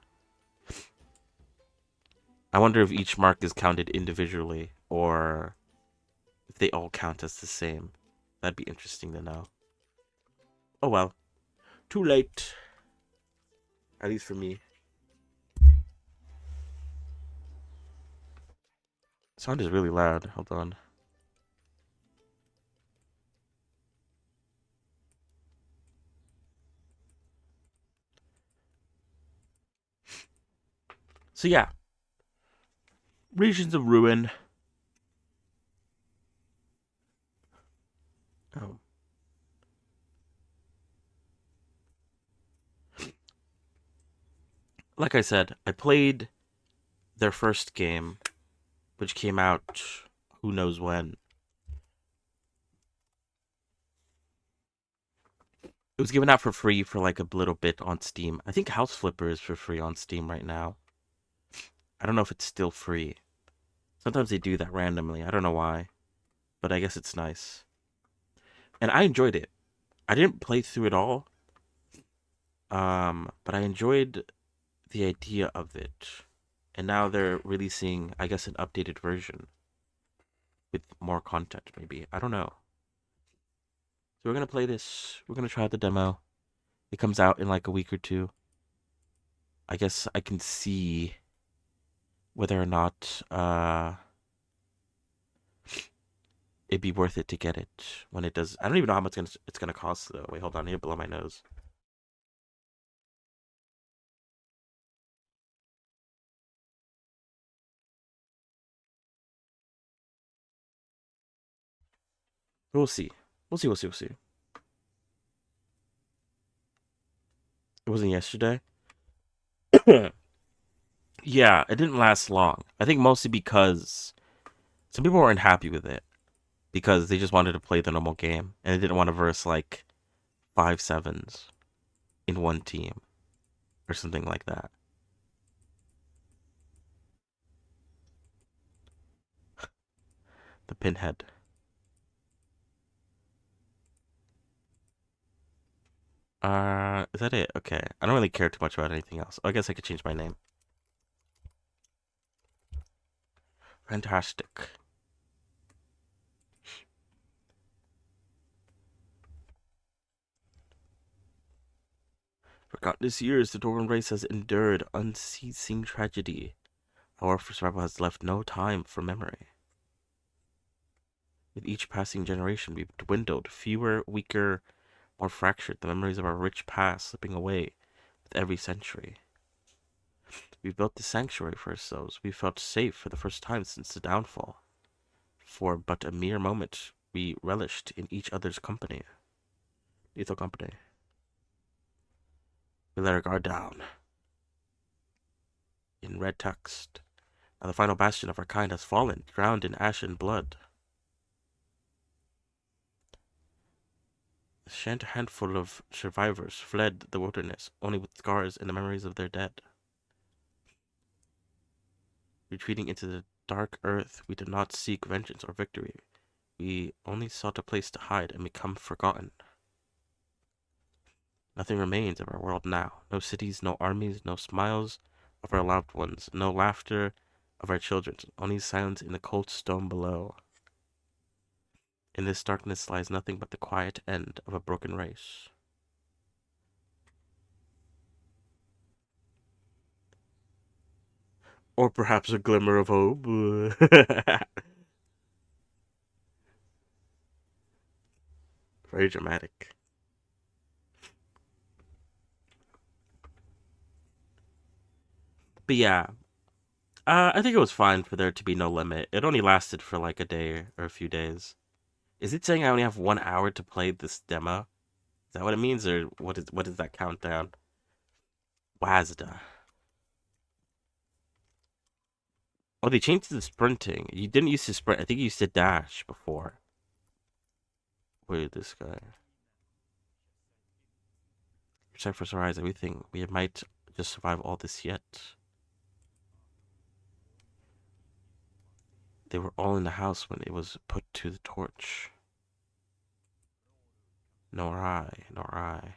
I wonder if each mark is counted individually or if they all count as the same. That'd be interesting to know. Oh well. Too late. At least for me. Sound is really loud. Hold on. So yeah. Regions of Ruin. Oh. Like I said, I played their first game, which came out who knows when. It was given out for free for like a little bit on Steam. I think House Flipper is for free on Steam right now. I don't know if it's still free. Sometimes they do that randomly. I don't know why, but I guess it's nice. And I enjoyed it. I didn't play through it all, but I enjoyed the idea of it. And now they're releasing, I guess, an updated version with more content, maybe. I don't know. So we're gonna play this. We're gonna try out the demo. It comes out in like a week or two. I guess I can see whether or not it'd be worth it to get it when it does. I don't even know how much it's gonna cost though. Wait, hold on. I need to blow my nose. We'll see. We'll see. We'll see. We'll see. It wasn't yesterday. Yeah, it didn't last long. I think mostly because some people weren't happy with it because they just wanted to play the normal game and they didn't want to verse like 5 sevens in one team or something like that. The pinhead. Is that it? Okay. I don't really care too much about anything else. I guess I could change my name. Fantastic. For countless years, the Dwarven race has endured unceasing tragedy. Our survival has left no time for memory. With each passing generation, we've dwindled, fewer, weaker, more fractured, the memories of our rich past slipping away with every century. We built this sanctuary for ourselves. We felt safe for the first time since the downfall. For but a mere moment, we relished in each other's company. Lethal company. We let our guard down. In red text. Now the final bastion of our kind has fallen, drowned in ash and blood. A scant handful of survivors fled the wilderness, only with scars and the memories of their dead. Retreating into the dark earth, we did not seek vengeance or victory. We only sought a place to hide and become forgotten. Nothing remains of our world now. No cities, no armies, no smiles of our loved ones, no laughter of our children, only silence in the cold stone below. In this darkness lies nothing but the quiet end of a broken race. Or perhaps a glimmer of hope. Very dramatic. But yeah, I think it was fine for there to be no limit. It only lasted for like a day or a few days. Is it saying I only have 1 hour to play this demo? Is that what it means, or what is that countdown? Wazda. Oh, they changed the sprinting. You didn't used to sprint. I think you used to dash before. Wait, this guy. Protect for Horizon, everything. We might just survive all this yet. They were all in the house when it was put to the torch. Nor I, nor I.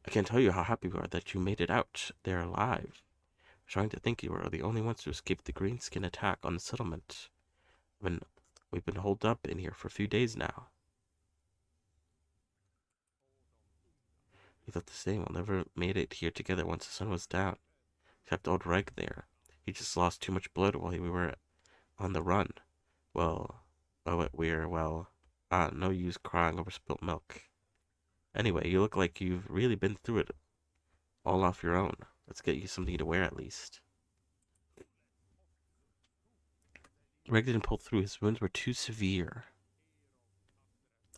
I can't tell you how happy we are that you made it out there alive. We're trying to think you were the only ones to escape the greenskin attack on the settlement. When we've been holed up in here for a few days now. We thought the same. We'll never made it here together once the sun was down. Except old Reg there. He just lost too much blood while we were on the run. Well, no use crying over spilt milk. Anyway, you look like you've really been through it all off your own. Let's get you something to wear at least. Reg didn't pull through. His wounds were too severe.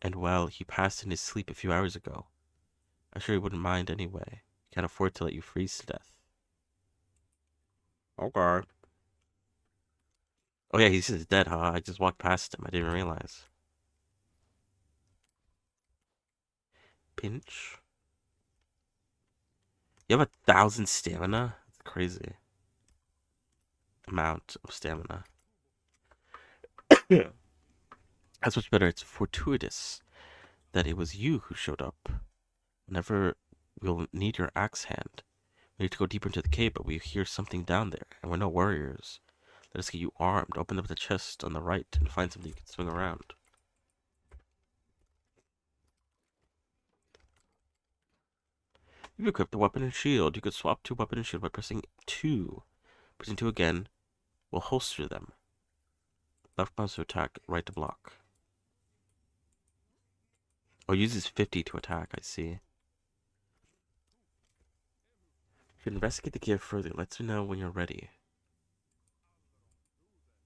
And well, he passed in his sleep a few hours ago. I'm sure he wouldn't mind anyway. He can't afford to let you freeze to death. Okay. Oh yeah, he's just dead, huh? I just walked past him. I didn't realize. Pinch. You have 1,000 stamina? That's crazy. Amount of stamina. Yeah. That's much better. It's fortuitous that it was you who showed up. Whenever we'll need your axe hand. We need to go deeper into the cave, but we hear something down there, and we're no warriors. Let us get you armed. Open up the chest on the right and find something you can swing around. You've equipped the weapon and shield. You could swap to weapon and shield by pressing 2. Pressing 2 again will holster them. Left mouse to attack, right to block. Oh, uses 50 to attack, I see. You can investigate the cave further. Let me know when you're ready.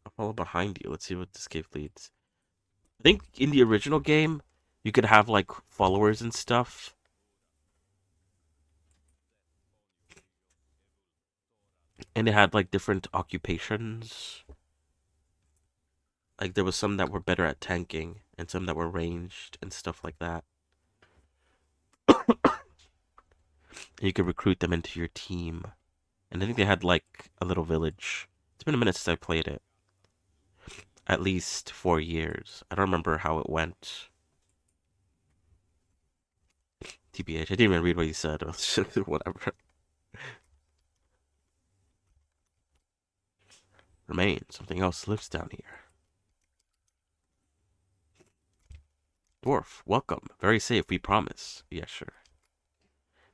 I'll follow behind you. Let's see what this cave leads. I think in the original game, you could have like followers and stuff, and they had like different occupations. Like there was some that were better at tanking, and some that were ranged and stuff like that. And you could recruit them into your team. And I think they had like a little village. It's been a minute since I played it. At least 4 years. I don't remember how it went. TBH. I didn't even read what you said. Whatever. Remain. Something else lives down here. Dwarf, welcome. Very safe, we promise. Yeah, sure.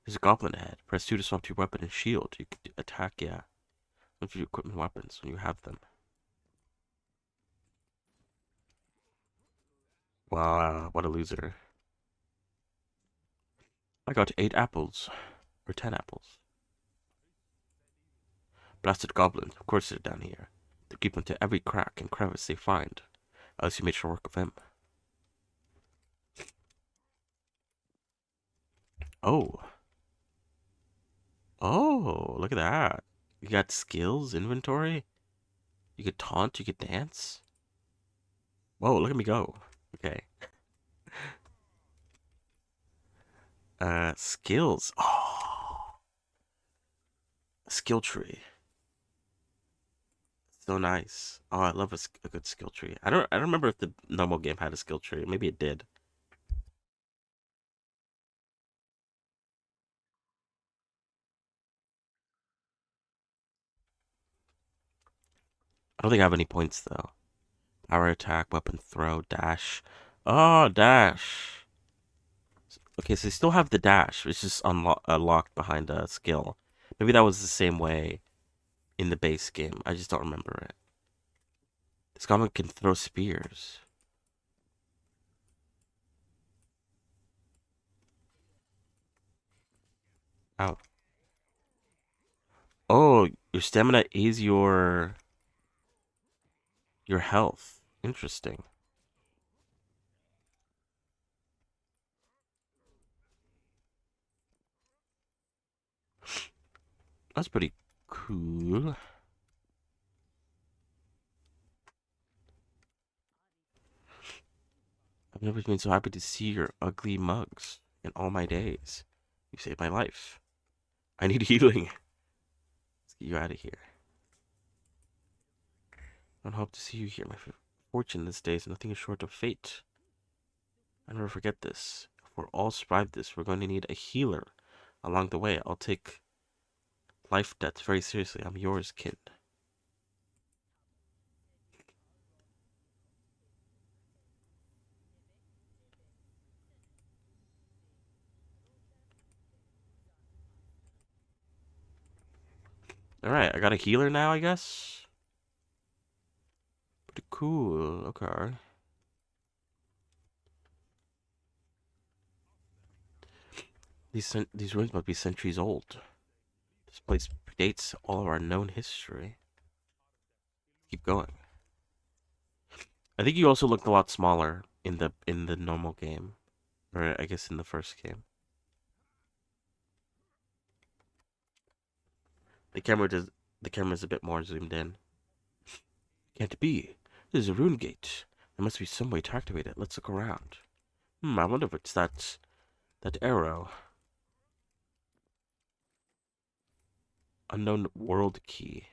There's a goblin ahead. Press 2 to swap your weapon and shield. You can attack, yeah. Once you equip weapons when you have them. Wow, what a loser. I got 8 apples. Or 10 apples. Blasted goblins, of course they're down here. They creep into every crack and crevice they find. Unless you made short work of them. Oh. Oh, look at that. You got skills, inventory. You could taunt, you could dance. Whoa, look at me go. Okay. Skills. Oh. Skill tree. So nice. Oh, I love a good skill tree. I don't remember if the normal game had a skill tree. Maybe it did. I don't think I have any points though. Power attack, weapon throw, dash. Oh, dash. Okay, so they still have the dash. It's just unlocked behind a skill. Maybe that was the same way in the base game. I just don't remember it. This goblin can throw spears. Ow. Oh, your stamina is your health. Interesting. That's pretty cool. I've never been so happy to see your ugly mugs in all my days. You saved my life. I need healing. Let's get you out of here. I don't hope to see you here. My fortune this day is nothing short of fate. I never forget this. If we're all survive this, we're going to need a healer along the way. I'll take life debts very seriously. I'm yours, kid. Alright, I got a healer now, I guess? Pretty cool. Okay. These ruins must be centuries old. This place predates all of our known history. Keep going. I think you also looked a lot smaller in the normal game, or I guess in the first game. The camera does the camera's a bit more zoomed in. Can't be. This is a rune gate. There must be some way to activate it. Let's look around. I wonder if it's that arrow. Unknown world key.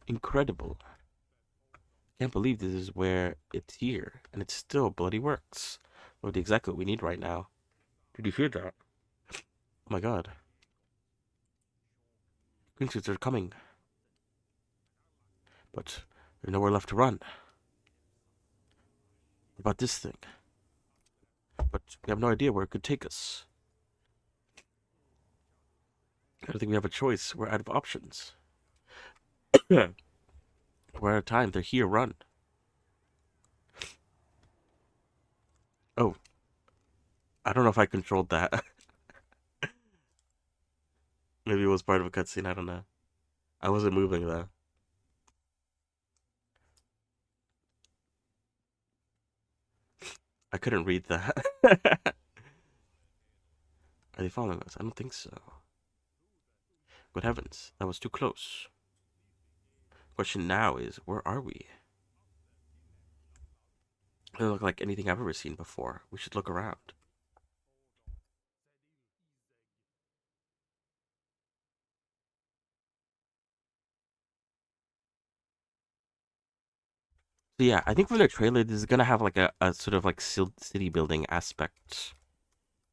Incredible. Can't believe this is where it's here, and it still bloody works. What exactly what we need right now. Did you hear that? Oh my god. Greensuits are coming. But there's nowhere left to run. What about this thing? But we have no idea where it could take us. I don't think we have a choice. We're out of options. We're out of time. They're here. Run. Oh. I don't know if I controlled that. Maybe it was part of a cutscene. I don't know. I wasn't moving though. I couldn't read that. Are they following us? I don't think so. Good heavens, that was too close. Question now is, where are we? It doesn't look like anything I've ever seen before. We should look around. So yeah, I think from the trailer, this is gonna have like a sort of like city building aspect.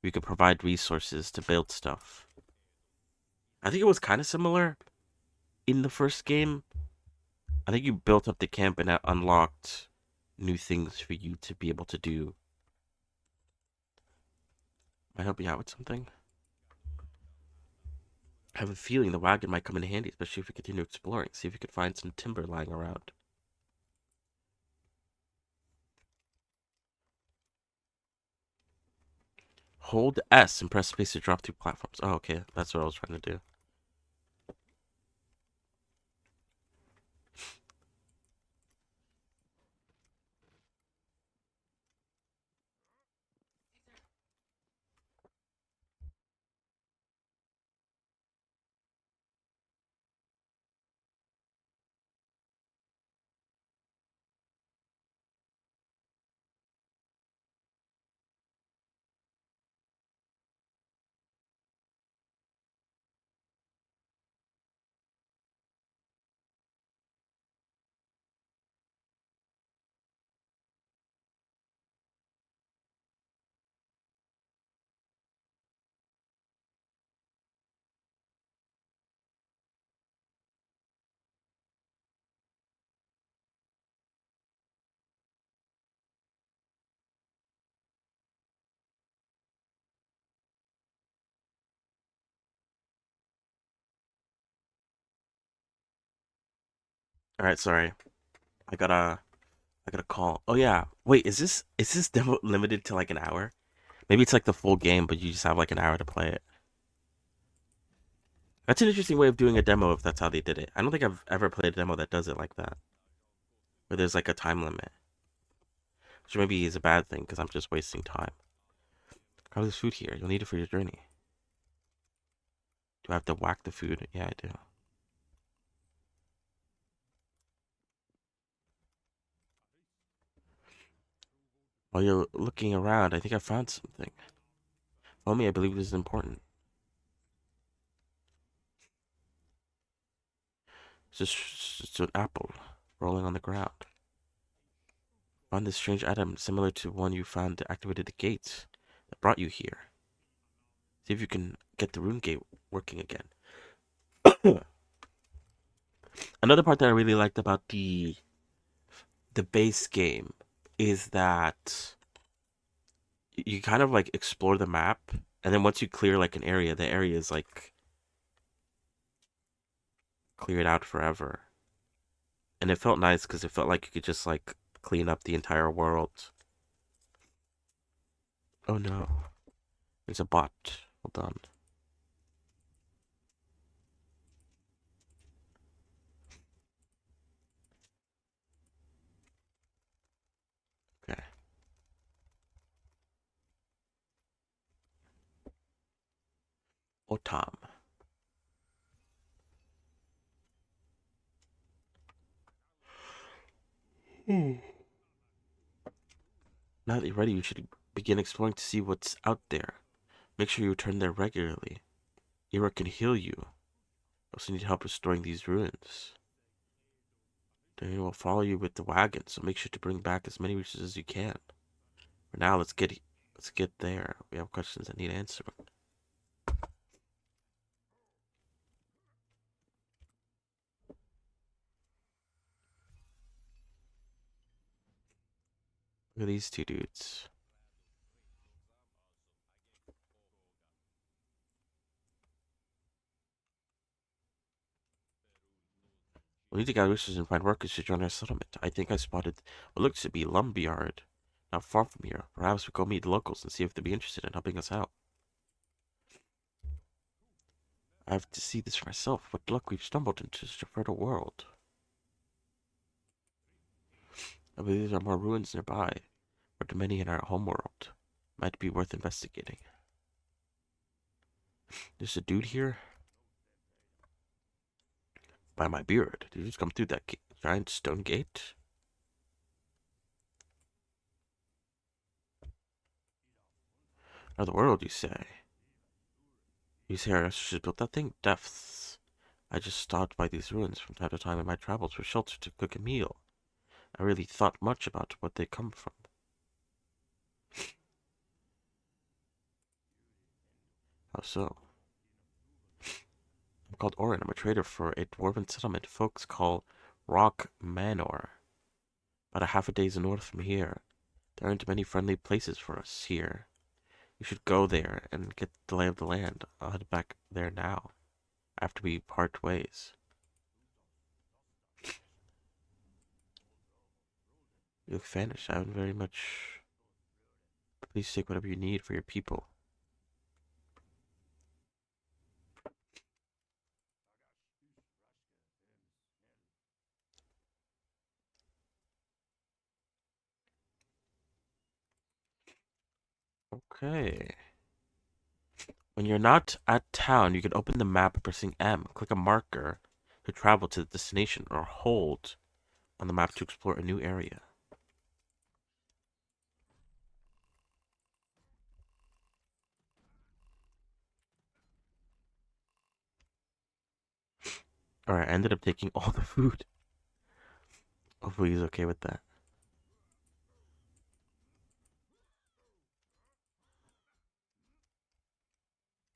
We could provide resources to build stuff. I think it was kind of similar in the first game. I think you built up the camp and that unlocked new things for you to be able to do. Might help you out with something. I have a feeling the wagon might come in handy, especially if we continue exploring. See if we could find some timber lying around. Hold S and press space to drop through platforms. Oh, okay. That's what I was trying to do. All right, sorry. I got a I got a call. Oh yeah. Wait, is this demo limited to like an hour? Maybe it's like the full game, but you just have like an hour to play it. That's an interesting way of doing a demo if that's how they did it. I don't think I've ever played a demo that does it like that, where there's like a time limit, which maybe is a bad thing because I'm just wasting time. Oh, there's food here. You'll need it for your journey. Do I have to whack the food? Yeah, I do. While you're looking around, I think I found something. Follow me, I believe this is important. It's an apple rolling on the ground. Find this strange item similar to one you found that activated the gates that brought you here. See if you can get the rune gate working again. Another part that I really liked about the base game is that you kind of like explore the map, and then once you clear like an area, the area is like cleared out forever. And it felt nice because it felt like you could just like clean up the entire world. Oh no, there's a bot. Hold on. Okay. Otam. Hmm. Now that you're ready, you should begin exploring to see what's out there. Make sure you return there regularly. Ira can heal you. You also need help restoring these ruins. Daniel will follow you with the wagon, so make sure to bring back as many resources as you can. For now, let's get there. We have questions that need answering. Look at these two dudes. We need to gather resources and find workers to join our settlement. I think I spotted what looks to be a lumberyard not far from here. Perhaps we go meet the locals and see if they'd be interested in helping us out. I have to see this for myself. What luck we've stumbled into such a fertile world. I believe there are more ruins nearby. or to many in our homeworld. Might be worth investigating. There's a dude here? By my beard, did you just come through that giant stone gate? Another world, you say? You say our ancestors built that thing? Depths. I just stopped by these ruins from time to time in my travels for shelter to cook a meal. I really thought much about what they come from. How so? I'm called Orin. I'm a trader for a dwarven settlement folks call Rock Manor. About a half a day's north from here. There aren't many friendly places for us here. You should go there and get the lay of the land. I'll head back there now, after we part ways. You look famished. I haven't very much. Please take whatever you need for your people. Okay. When you're not at town, you can open the map by pressing M, click a marker to travel to the destination, or hold on the map to explore a new area. Alright, I ended up taking all the food. Hopefully he's okay with that.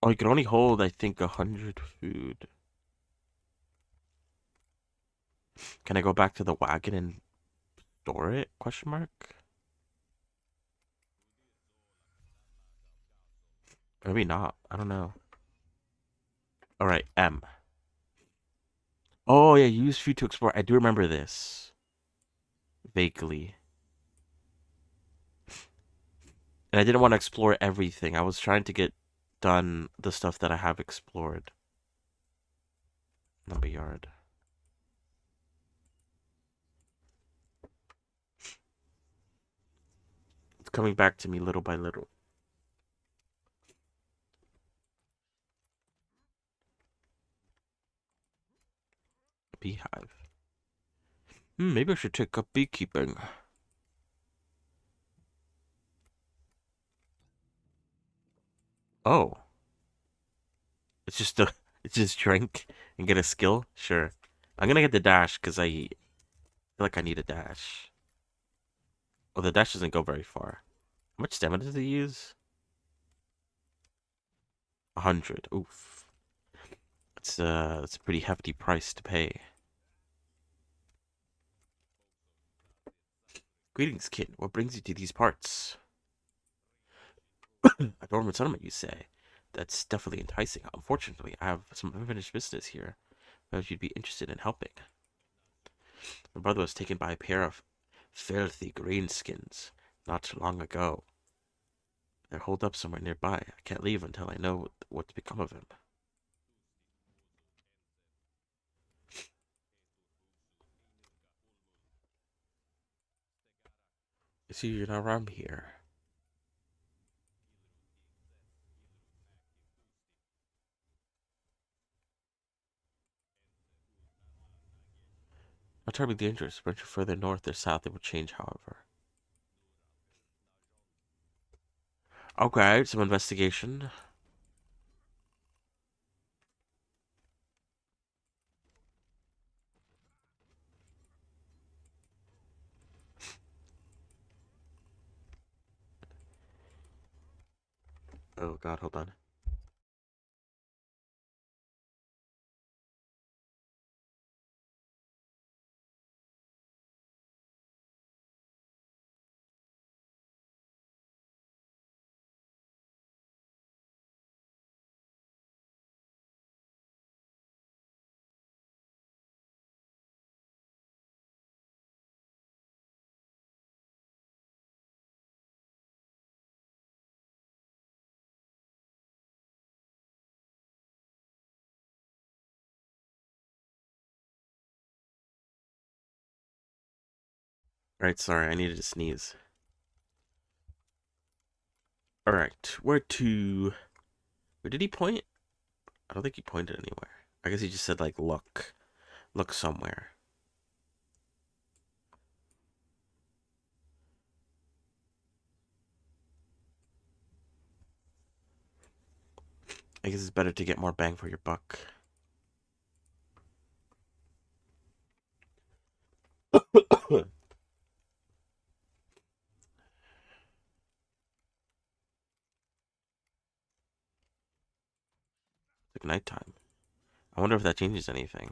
Oh, you can only hold, I think, 100 food. Can I go back to the wagon and store it? Question mark? Maybe not. I don't know. Alright, M. Oh, yeah, use food to explore. I do remember this. Vaguely. And I didn't want to explore everything. I was trying to get done the stuff that I have explored. Number yard. It's coming back to me little by little. Beehive. Maybe I should take up beekeeping. Oh. It's just a it's just drink and get a skill? Sure. I'm gonna get the dash because I feel like I need a dash. Oh, the dash doesn't go very far. How much stamina does it use? 100. Oof. It's a pretty hefty price to pay. Greetings, kid. What brings you to these parts? A dormant settlement, you say? That's definitely enticing. Unfortunately, I have some unfinished business here. But you'd be interested in helping. My brother was taken by a pair of filthy greenskins not long ago. They're holed up somewhere nearby. I can't leave until I know what's become of him. I see you're not around here. Not terribly dangerous. Venture further north or south, it would change, however. Okay, some investigation. Oh god, hold on. Right, sorry, I needed to sneeze. All right, where did he point? I don't think he pointed anywhere. I guess he just said like look somewhere. I guess it's better to get more bang for your buck. It's like nighttime. I wonder if that changes anything.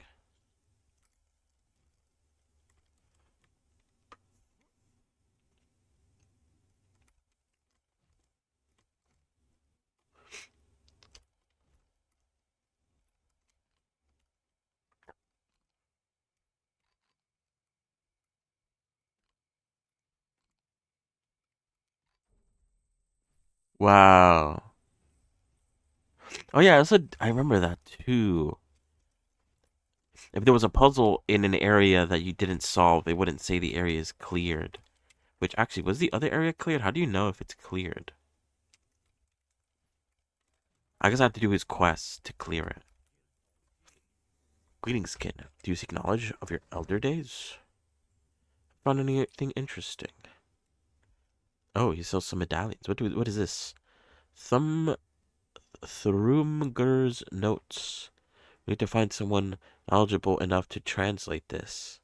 Wow. Oh yeah, I remember that too. If there was a puzzle in an area that you didn't solve, it wouldn't say the area is cleared. Which actually, was the other area cleared? How do you know if it's cleared? I guess I have to do his quest to clear it. Greetings, kid. Do you seek knowledge of your elder days? Found anything interesting? Oh, he sells some medallions. What is this? Thum Thrumger's notes. We need to find someone knowledgeable enough to translate this.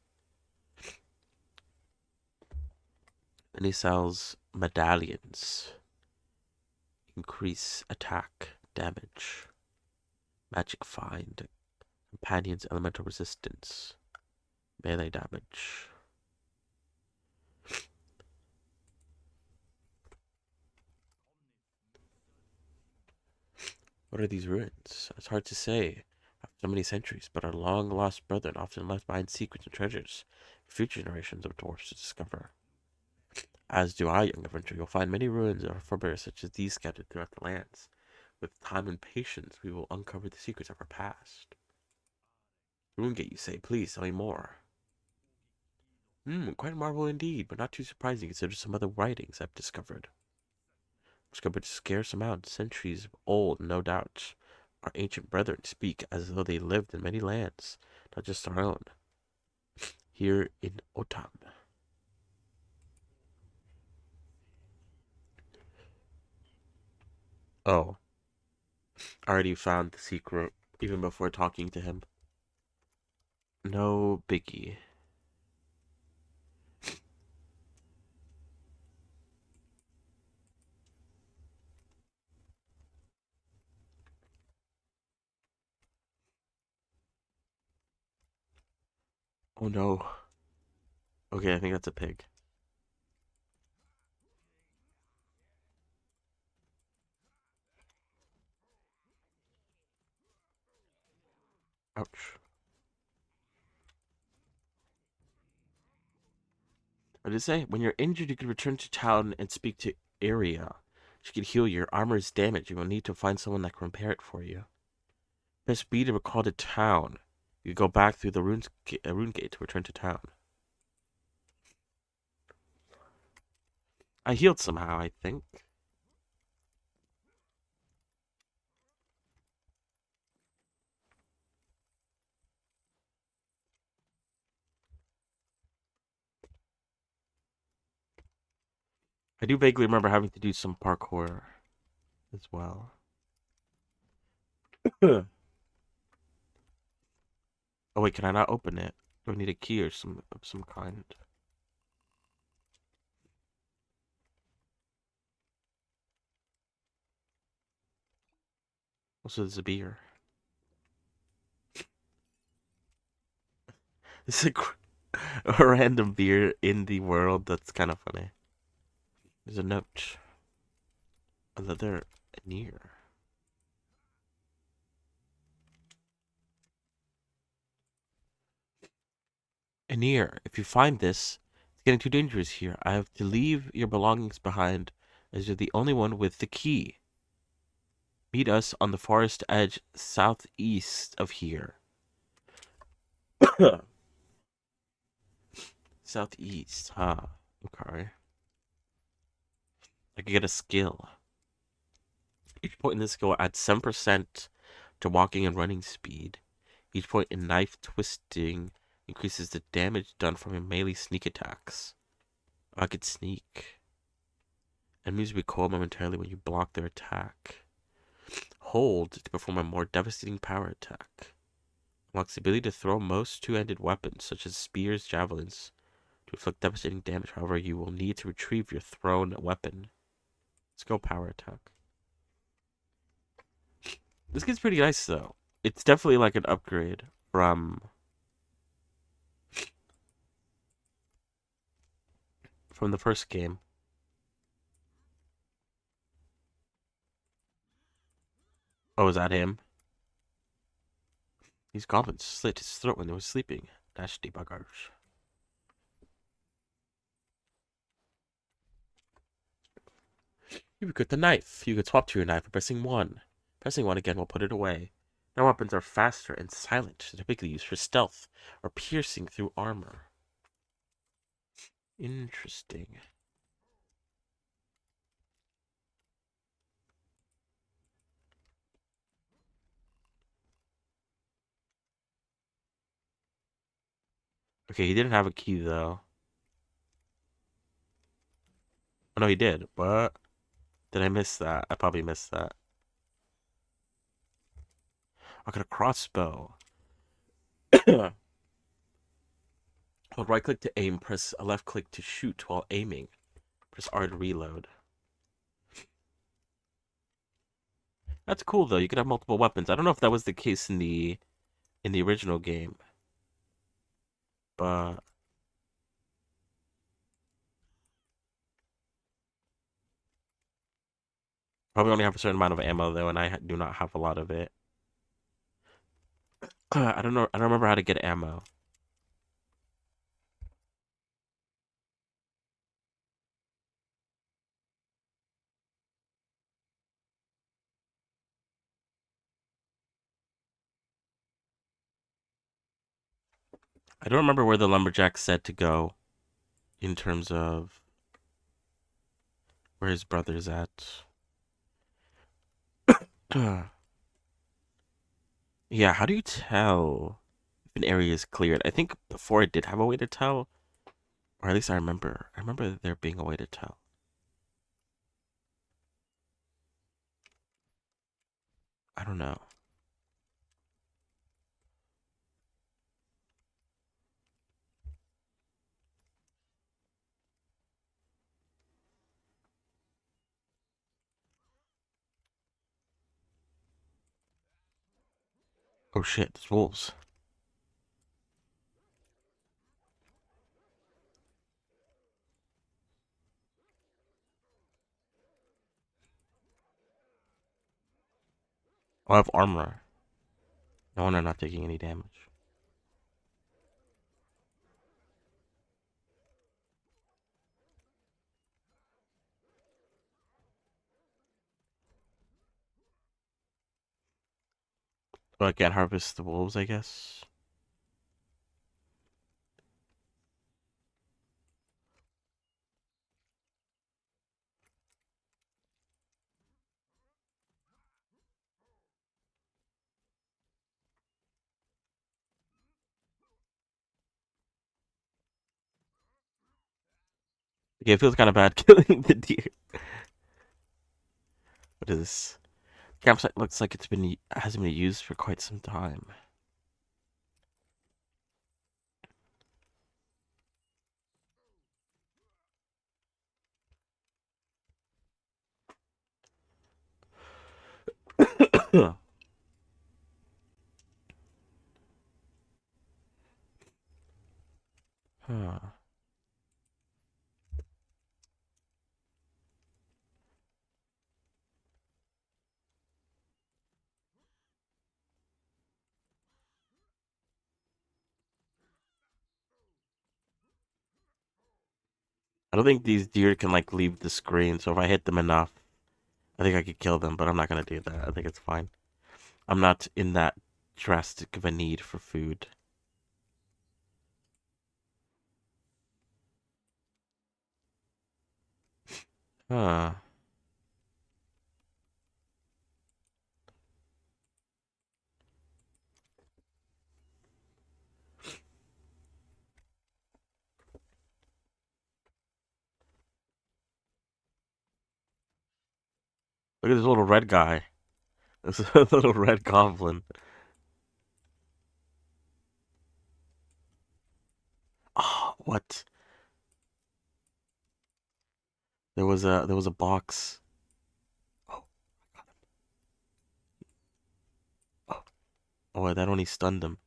And he sells medallions. Increase attack damage. Magic find. Companion's elemental resistance. Melee damage. What are these ruins? It's hard to say after so many centuries, but our long lost brethren often left behind secrets and treasures for future generations of dwarfs to discover. As do I, young adventurer. You'll find many ruins of forebears such as these scattered throughout the lands. With time and patience, we will uncover the secrets of our past. Ruingate, you say? Please tell me more. Quite a marvel indeed, but not too surprising considering some other writings I've discovered. Discovered scarce amounts, centuries old, no doubt. Our ancient brethren speak as though they lived in many lands, not just our own. Here in Otam. Oh, I already found the secret even before talking to him. No biggie. Oh no. Okay, I think that's a pig. Ouch. What did it say? When you're injured, you can return to town and speak to Aria. She can heal your armor is damaged. You will need to find someone that can repair it for you. Press B to recall to town. You go back through the rune gate to return to town. I healed somehow, I think. I do vaguely remember having to do some parkour as well. Oh wait, can I not open it? Do I need a key or some of some kind? Also, there's a beer. It's a random beer in the world. That's kind of funny. There's a note. Another near. Anir, if you find this, it's getting too dangerous here. I have to leave your belongings behind as you're the only one with the key. Meet us on the forest edge southeast of here. Southeast, huh? Okay. I could get a skill. point in this skill adds 7% to walking and running speed. Each point in knife twisting increases the damage done from your melee sneak attacks. Oh, I could sneak. Enemies recoil momentarily when you block their attack. Hold to perform a more devastating power attack. Unlocks the ability to throw most two-handed weapons, such as spears, javelins, to inflict devastating damage. However, you will need to retrieve your thrown weapon. Let's go power attack. This game's pretty nice, though. It's definitely like an upgrade from the first game. Oh, is that him? These goblins slit his throat when they were sleeping. Dash debuggers. You could the knife. You could swap to your knife by pressing 1. Pressing 1 again will put it away. Now weapons are faster and silent, typically used for stealth or piercing through armor. Interesting. Okay, he didn't have a key though. Oh no, he did. What? Did I miss that? I probably missed that. I got a crossbow. Hold right click to aim, press a left click to shoot while aiming. Press R to reload. That's cool though. You could have multiple weapons. I don't know if that was the case in the original game, but probably only have a certain amount of ammo though, and I do not have a lot of it. I don't know. I don't remember how to get ammo. I don't remember where the lumberjack said to go in terms of where his brother's at. Yeah, how do you tell if an area is cleared? I think before I did have a way to tell, or at least I remember. I remember there being a way to tell. I don't know. Oh shit, there's wolves. Oh, I have armor. No wonder I'm not taking any damage. But I can't harvest the wolves, I guess. Okay, it feels kind of bad killing the deer. What is this? Campsite looks like hasn't been used for quite some time. Huh. I don't think these deer can like leave the screen, so if I hit them enough, I think I could kill them, but I'm not gonna do that. I think it's fine. I'm not in that drastic of a need for food. Huh. Look at this little red guy. This little red goblin. Oh, what? There was a box. Oh, oh, oh, that only stunned him.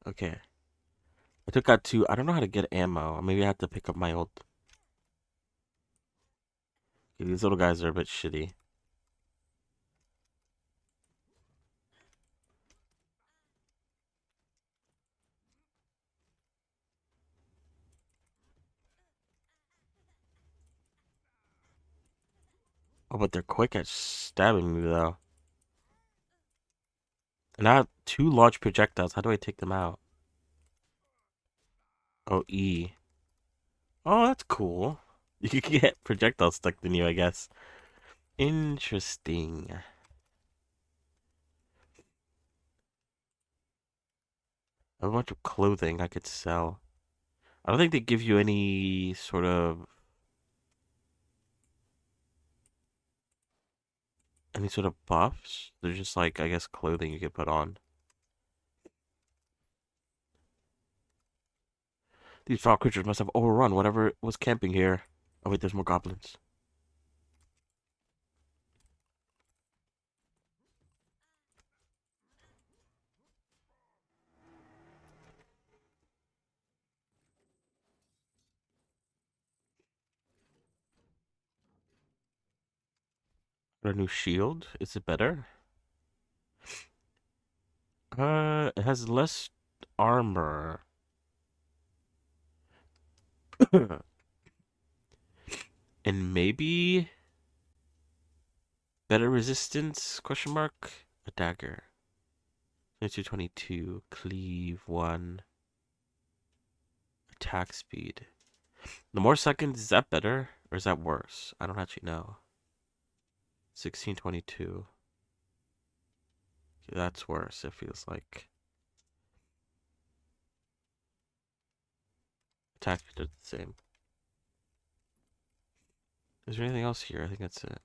Okay. I took out two. I don't know how to get ammo. Maybe I have to pick up my old. Okay, these little guys are a bit shitty. Oh, but they're quick at stabbing me though. And I have two large projectiles. How do I take them out? Oh, E. Oh, that's cool. You can get projectiles stuck in you, I guess. Interesting. I have a bunch of clothing I could sell. I don't think they give you any sort of buffs. They're just like, I guess, clothing you could put on. These foul creatures must have overrun whatever was camping here. Oh wait, there's more goblins. Got a new shield. Is it better? It has less armor. And maybe better resistance? Question mark. A dagger. 2222. Cleave 1. Attack speed. The more seconds, is that better? Or is that worse? I don't actually know. 1622. Okay, that's worse, it feels like. Attack speed is the same. Is there anything else here? I think that's it.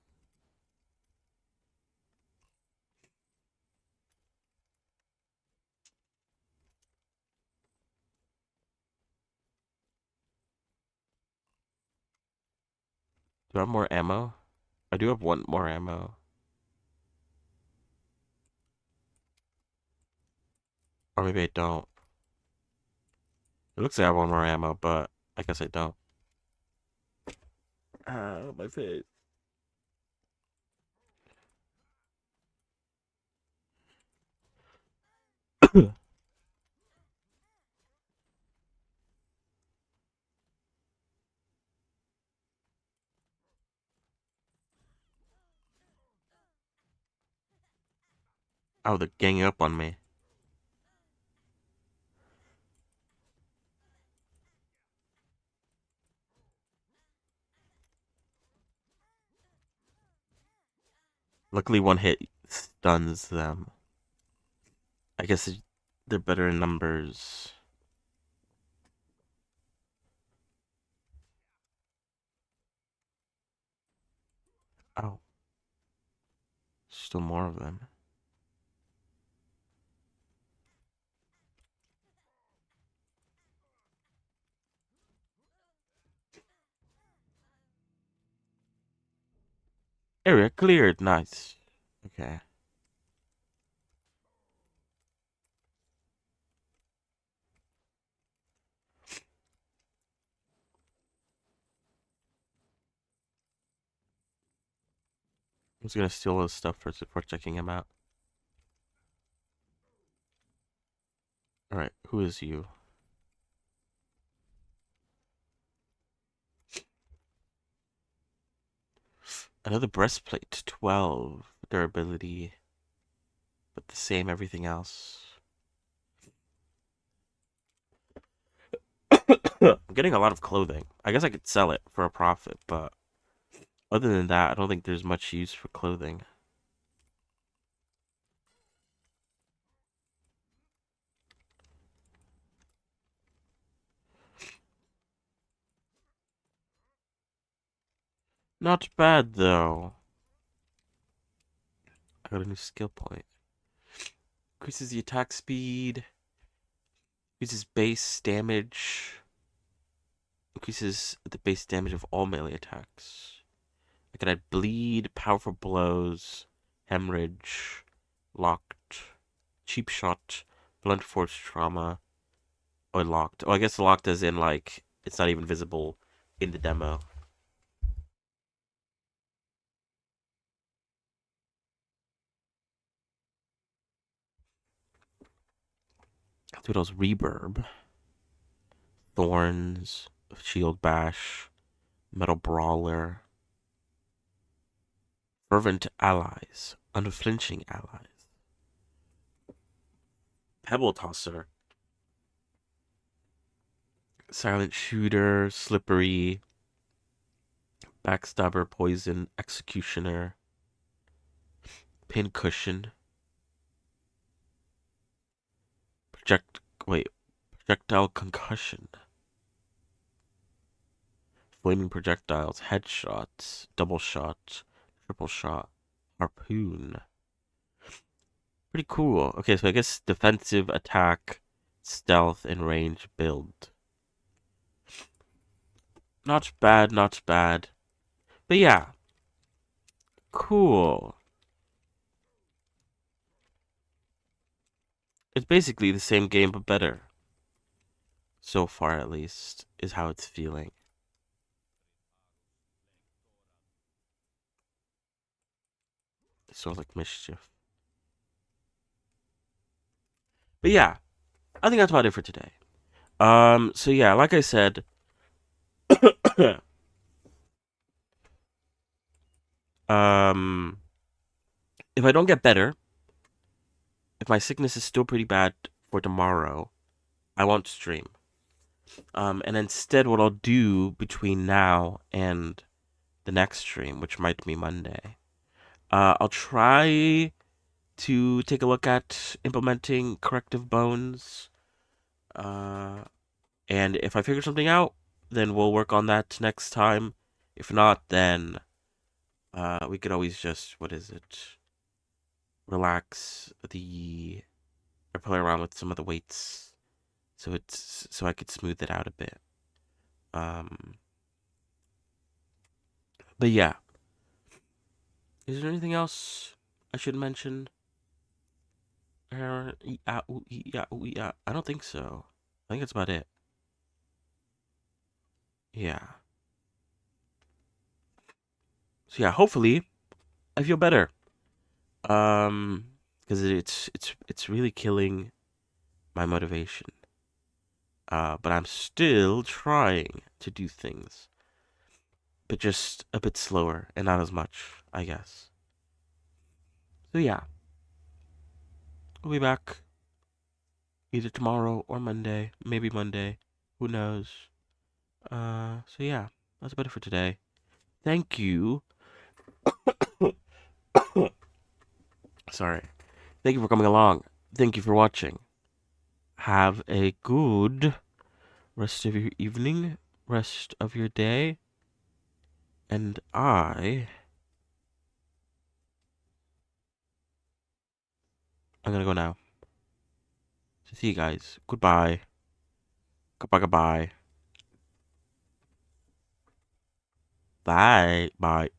Do I have more ammo? I do have one more ammo. Or maybe I don't. It looks like I have one more ammo, but I guess I don't. My face. Oh, they're ganging up on me. Luckily, one hit stuns them. I guess they're better in numbers. Oh, still more of them. Area cleared. Nice. Okay. I'm just gonna steal his stuff first before checking him out. Alright, who is you? Another breastplate. 12. Durability. But the same everything else. I'm getting a lot of clothing. I guess I could sell it for a profit, but other than that, I don't think there's much use for clothing. Not bad, though. I got a new skill point. Increases the attack speed. Increases base damage. Increases the base damage of all melee attacks. I can add bleed, powerful blows, hemorrhage, locked, cheap shot, blunt force trauma, or locked. Oh, I guess locked as in, like, it's not even visible in the demo. Doodle's Reverb, Thorns, Shield Bash, Metal Brawler, Fervent Allies, Unflinching Allies, Pebble Tosser, Silent Shooter, Slippery, Backstabber, Poison, Executioner, Pincushion, Projectile Concussion, Flaming Projectiles, Headshots, Double Shot, Triple Shot, Harpoon. Pretty cool. Okay, so I guess defensive, attack, stealth, and range build. Not bad, not bad. But yeah. Cool. It's basically the same game, but better. So far, at least, is how it's feeling. Sort of like Mischief. But yeah, I think that's about it for today. So yeah, like I said, um, if I don't get better, if my sickness is still pretty bad for tomorrow, I won't stream. And instead, what I'll do between now and the next stream, which might be Monday, I'll try to take a look at implementing corrective bones. And if I figure something out, then we'll work on that next time. If not, then we could always just, what is it? Relax or play around with some of the weights, so I could smooth it out a bit. But yeah, is there anything else I should mention? I don't think so. I think that's about it. Yeah. So yeah, hopefully I feel better. Because it's really killing my motivation. But I'm still trying to do things, but just a bit slower and not as much, I guess. So yeah, we'll be back either tomorrow or Monday, maybe Monday, who knows. So yeah, that's about it for today. Thank you. Sorry. Thank you for coming along. Thank you for watching. Have a good rest of your evening, rest of your day, and I'm gonna go now. So see you guys. Goodbye. Goodbye, goodbye. Bye. Bye.